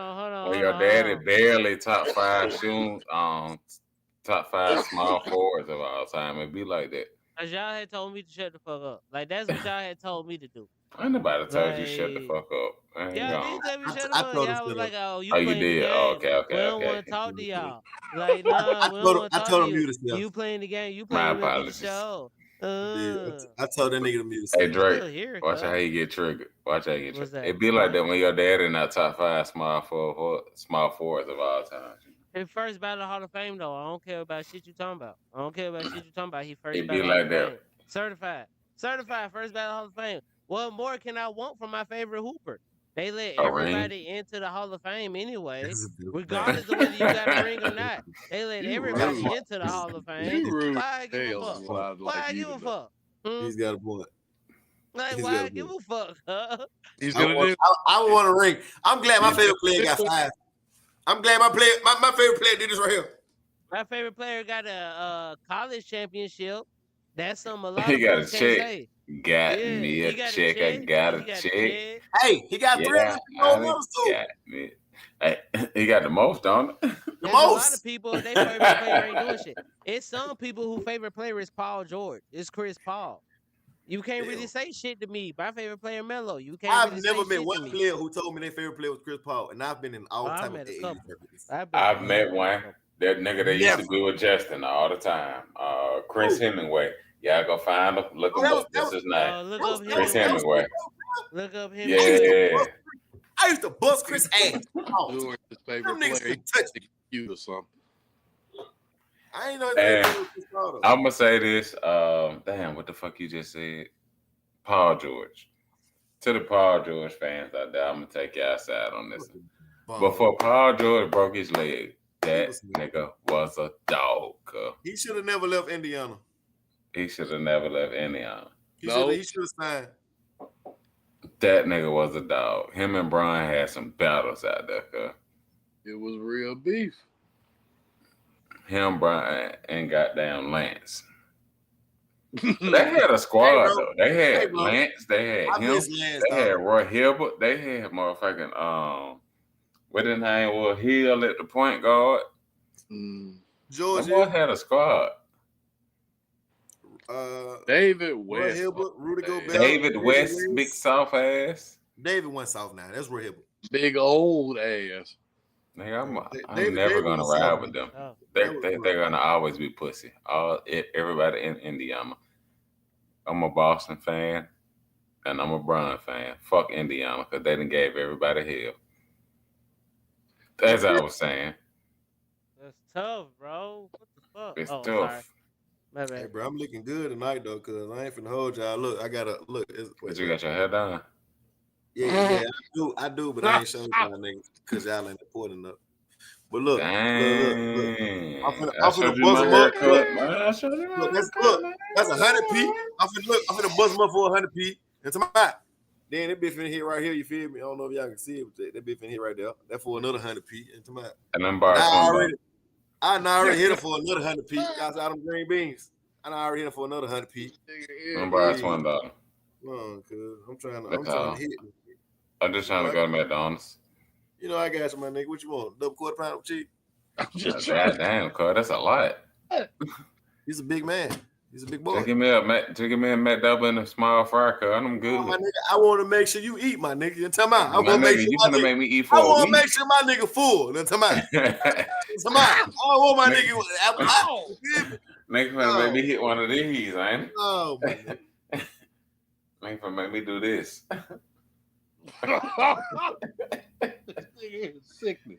When your daddy barely top 5 shooting, top 5 small forwards of all time, it be like that. Cause y'all had told me to shut the fuck up. Like that's what y'all had told me to do. Ain't nobody told you shut the Like fuck up. I ain't y'all gone. did tell me to shut the I fuck. told him Y'all was shut up. like, "Oh, Oh, you you playing the did? Oh, game. okay, We okay, don't okay. want to talk to y'all." Like, nah, we don't I want to talk to told him you. mute himself. You playing the game. You My playing to get the apologies. show. I told that nigga to mute Hey himself. Drake, Still here, watch cuz. how you get triggered. Watch how you get What's triggered. that? It be like that when your dad in that top 5 small forwards of all time. His first battle Hall of Fame though. I don't care about shit you talking about. I don't care about shit you talking about. He first It be battle Hall like of that. Fame. Certified. Certified first battle Hall of Fame. What more can I want from my favorite hooper? They let A ring. everybody into the Hall of Fame anyway, That's a good regardless of whether you got a ring or not. They let You everybody rude. into the Hall of Fame. You rude. Why I give a Hell, fuck? lies Why like I you give a to know. fuck? Hmm? He's got a point. Like He's why got I a give point. a fuck? Huh? He's I gonna want, do. I want a ring. I'm glad my He's favorite gonna player got do it. 5. I'm glad my favorite player did this right here. My favorite player got a college championship. That's something a lot He of got a folks can't check. say. Got Yeah, me he a got a check. I check. got He a got a check. check. Hey, he got 300 Yeah, gold I medals too. got me. Hey, he got the most on it. The There's a lot most. of people, their favorite player ain't doing shit. It's some people who favorite player is Paul George. It's Chris Paul. You can't really Damn. say shit to me. My favorite player Melo. You can't I've really never say met shit one to me. player who told me their favorite player was Chris Paul, and I've been in all Oh, I type of met a AAU couple. tournaments. I've met one. That nigga that used to Never. be with Justin all the time. Chris Who? Hemingway. Y'all go find him. Look Oh, him up. That's his name. Look that up was, Chris Hemingway. Hemingway. Look up I used to Hemingway. bust, Yeah. I used to bust Chris ass. Oh, Doing his favorite them niggas player. couldn't touch me. You or something. I ain't know his favorite And player was Chris Paul though. I'm gonna say this. Damn, what the fuck you just said? Paul George. To the Paul George fans out there, I'm gonna take you outside on this one. Bum. Before Paul George broke his leg, that was- nigga was a dog. He should have never left Indiana. He should have never left Indiana. He No. should have signed. That nigga was a dog. Him and Brian had some battles out there, cuz. It was real beef. Him, Brian, and goddamn Lance. They had a squad Hey, bro. though. They had Hey, bro. Lance. They had I him. miss Lance, They had dog. Roy Hilbert. They had motherfucking what his name was, Hill at the point guard. George Them boys Hill, had a squad. David Roy West. Hilbert, Rudy Gobert, David Reggie West, Williams. big soft ass. David went south now. That's Roy Hilbert. Big old ass. Nigga, I'm David- never David gonna was ride soft. with them. Oh. They're gonna always be pussy. Everybody in Indiana. I'm a Boston fan and I'm a Brian fan. Fuck Indiana because they done gave everybody hell. That's what I was saying. That's tough, bro. What the fuck? It's Oh, tough. sorry. My bad. Hey, bro, I'm looking good tonight though, cause I ain't finna hold y'all. Look, I gotta look. But you got your hair done. Yeah, I do, but I ain't showing y'all niggas because y'all ain't important enough. But look, Dang. I'm finna I showed you buzz my them up. haircut, man. I showed you my haircut, man. That's 100p. I'm finna buzz them up for 100p. And tomorrow, then that bitch finna hit right here. You feel me? I don't know if y'all can see it, but that bitch finna hit right there. That for another 100p. And tomorrow, And them bars I already hit it for another 100p. Guys out them green beans. I already hit it for another 100p. Them bars $20. Come cuz I'm trying That's to all. hit. I'm just trying to go to McDonald's. You know, I got you, my nigga. What you want? Double quarter pound with cheese? God damn, cuz that's a lot. He's a big man. He's a big boy. Just give me a McDouble and a small fry, cuz I'm good. My nigga, I want to make sure you eat, my nigga. You tell me. I My want to nigga, make sure you my finna nigga. make me eat for I a want to week. make sure my nigga full. Then tell me. Tell me. I want my nigga. Nigga finna make me hit one of these, ain't it? Oh, man. Nigga finna make me do this. Sickening.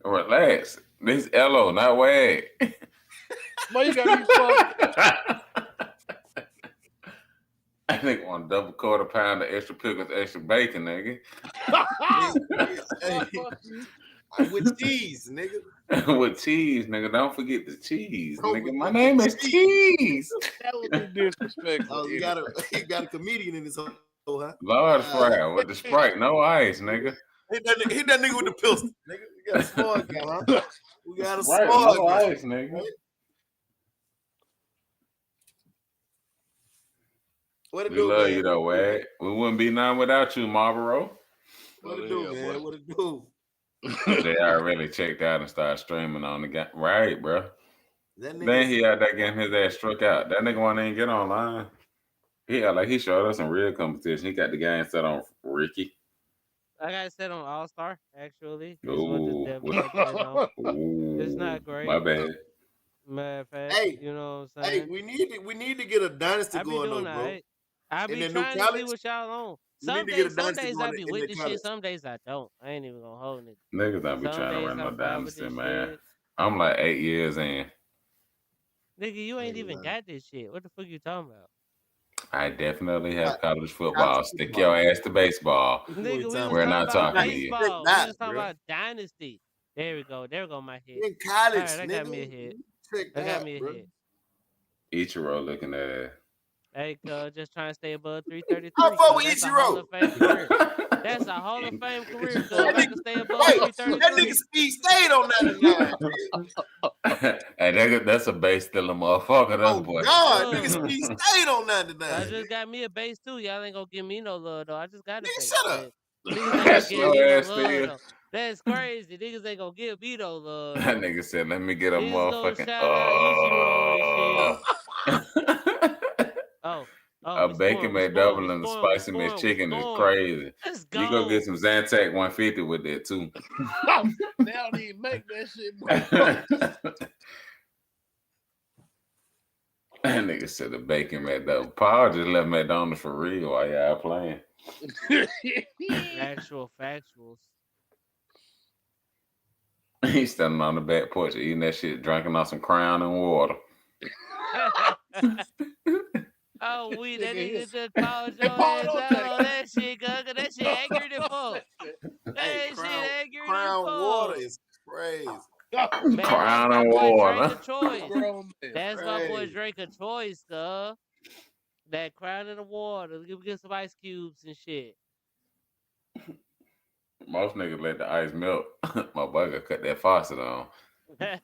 Relax. This LO, not wag. Why you got me fucked? I think one double quarter pound of extra pickles, extra bacon, nigga. Hey, with cheese, nigga. With cheese, nigga. Don't forget the cheese, Oh, nigga. with My the name is cheese. Cheese. That was disrespectful. Oh, you got a comedian in this hole, huh? Large fry with the Sprite, no ice, nigga. Hit that nigga with the pistol. Nigga, we got a smart guy, huh? We got a Sprite, smart no guy. ice, nigga. What it We do, love man? you though, Wag. We wouldn't be none without you, Marlboro. What it do, man? What it do? They already checked out and started streaming on the game. Right, bro. That Then nigga's he out there getting his ass struck out. That nigga won't even get online. Yeah, like he showed us some real competition. He got the game set on Ricky. I got it set on All Star. Actually, is what the Ooh, devs got set on. It's not my great. bad. Matter of fact, hey, you know what I'm hey, saying. we need to get a dynasty I be going doing though, all bro. right. I In be the new trying to see college, what y'all on. we need to get a Some dynasty days I going be in with the the shit. college. Some days I don't. I ain't even gonna hold it. Niggas don't be Some trying to days run no I'm vibing with dynasty, this man. shit. I'm like 8 years in. Nigga, you I ain't ain't even lying. got this shit. What the fuck you talking about? I definitely have college College football. Stick your football. ass to baseball. What you Nigga, we talking was We're about? talking not about Not talking to even you. check baseball. We that, was talking bro. about dynasty. There we go. There go my hit. In college, All right, I got me a nigga. hit. Check I got that, me a bro. hit. Ichiro looking at it. Hey, cuz, just trying to stay above How 333, far cuz. with That's a Hall Ichiro? of Fame career. That's a Hall of Fame career, cuz. That If I nigga, can stay above wait, that nigga 333. speed stayed on 99. And that's a base still a motherfucker, that Oh boy. God, nigga Uh, speed stayed on I 99. just got me a base, too. Y'all ain't gonna give me no love, though. I just got a Nigga, base. shut up. But niggas ain't gonna give me Slow no ass love, still. though. That's crazy. Niggas ain't gonna give me no love, That though. nigga said, let me get a Niggas gonna motherfucking shout out Ichiro and shit. Oh, a we bacon scoring, McDouble and the spicy mixed we chicken is scoring. crazy. Let's You go get go. some Zantac 150 with that too. They don't even make that shit, bro. That nigga said the bacon McDouble. Paul just left McDonald's for real while y'all playing. Actual factuals. He's standing on the back porch eating that shit, drinking on some Crown and water. Oh, that Nigga, nigga just called hey, your Paul, ass don't out say on that shit, cuz that shit that. accurate as fuck. Hey, That shit accurate as Crown Water fuck. is crazy. Man, that's Crown my and boy Drake water. of choice. Grown man. That's my boy Crazy. Drake of choice, cuz. That crown in the water. Get some ice cubes and shit. Most niggas let the ice melt. My boy got cut that faucet on.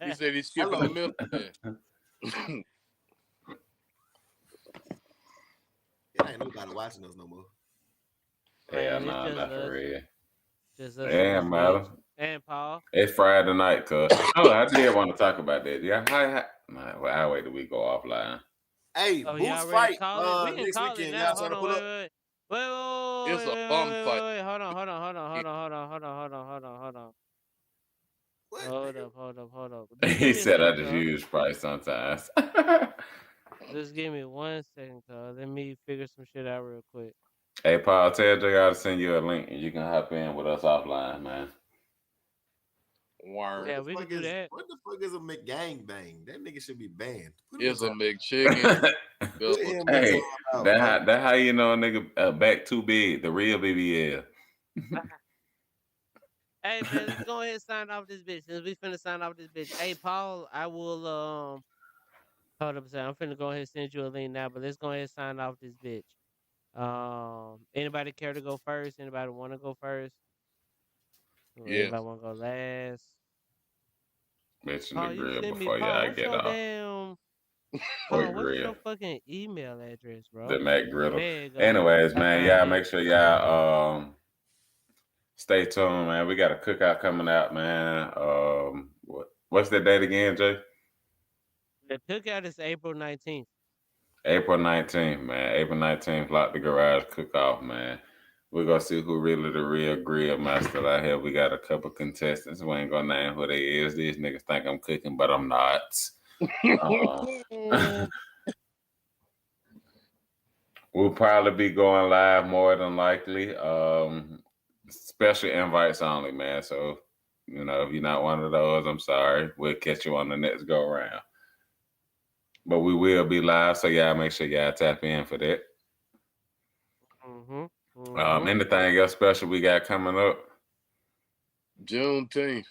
He said he's skipping Hello. the milk. Yeah. Yeah, ain't nobody watching us no more. Yeah, Man, it's nah, just not for us. real. Just us in Yeah, this matter. bitch. And Paul. It's Friday night, cuz. Oh, I did want to talk about that. Yeah, nah, well, I'll wait till we go offline. Hey, Oh, Boots y'all ready to fight call it? We can next call it weekend. now. Y'all trying Hold to on, pull wait, up? wait, wait. It's a bum fight. Hold on, hold on, hold on, hold on, hold on, hold on, hold on, hold on, hold on. What, Hold nigga? up, hold up, hold up. Just give He me a said I second, just cuz. use price sometimes. Just give me 1 second, cuz. Let me figure some shit out real quick. Hey, Paul, tell JR to send you a link and you can hop in with us offline, man. Word. Yeah, we can do that. What the fuck is a McGangbang? That nigga should be banned. Put him in It's a time. McChicken. Put him in Hey, time out, that how you know a nigga back too big, the real BBL. Hey, man, let's go ahead and sign off this bitch. Since we finna sign off this bitch. Hey, Paul, I will, hold up a second. I'm finna go ahead and send you a link now, but let's go ahead and sign off this bitch. Anybody care to go first? Anybody want to go first? Or Yes. anybody want to go last? Mention the Paul, you grill send me. before Paul, y'all what's get your off. damn? What Paul, what's grill? your fucking email address, The bro? Mac Griddle. There you go. Anyways, I man, found y'all it. make sure y'all stay tuned, man. We got a cookout coming out, man. What's that date again, Jay? The cookout is April 19th. April 19th, man. April 19th, lock the garage cook-off, man. We're gonna see who really the real grill master out here. We got a couple contestants. We ain't gonna name who they is. These niggas think I'm cooking, but I'm not. We'll probably be going live more than likely. Special invites only, man. So, if you're not one of those, I'm sorry. We'll catch you on the next go around. But we will be live, so y'all make sure y'all tap in for that. Anything else special we got coming up? Juneteenth.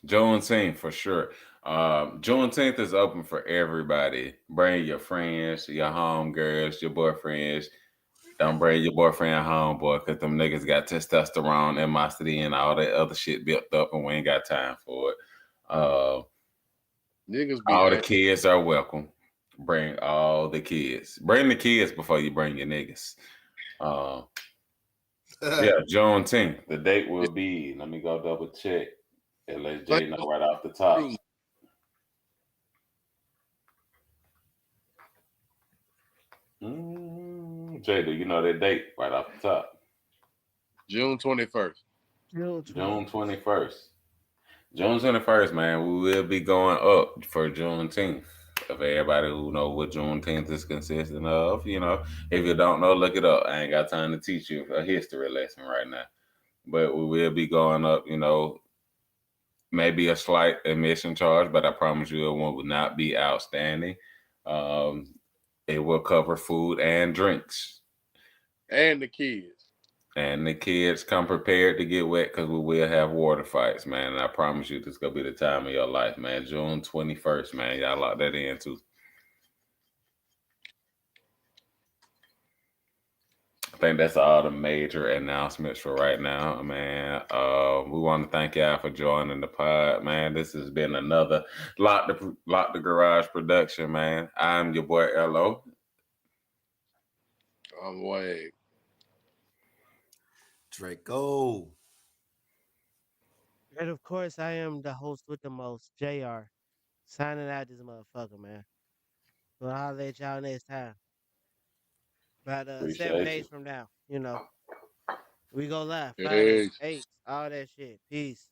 Juneteenth for sure. Juneteenth is open for everybody. Bring your friends, your homegirls, your boyfriends. Don't bring your boyfriend home, boy, because them niggas got testosterone, animosity, and all that other shit built up, and we ain't got time for it. Niggas be All the angry. kids are welcome. Bring all the kids. Bring the kids before you bring your niggas. Yeah, Juneteenth. The date will be, let me go double check. It lets Jay know right off the top. Jay, do you know that date right off the top? June 21st. June June 21st. 21st. June 21st, man, we will be going up for Juneteenth. Of everybody who know what Juneteenth is consisting of, if you don't know, look it up. I ain't got time to teach you a history lesson right now. But we will be going up, maybe a slight admission charge, but I promise you it will not be outstanding. Um, it will cover food and drinks. And the kids. And the kids come prepared to get wet because we will have water fights, man. And I promise you, this is gonna be the time of your life, man. June 21st, man. Y'all lock that in too. I think that's all the major announcements for right now, man. We want to thank y'all for joining the pod, man. This has been another Lock the Garage production, man. I'm your boy Lo. I'm Wade. Draco. And of course, I am the host with the most, JR. Signing out this motherfucker, man. We'll holler at y'all next time. About 7 Appreciate you. days from now, we go live. Fridays, Peace. 8s, all that shit. Peace.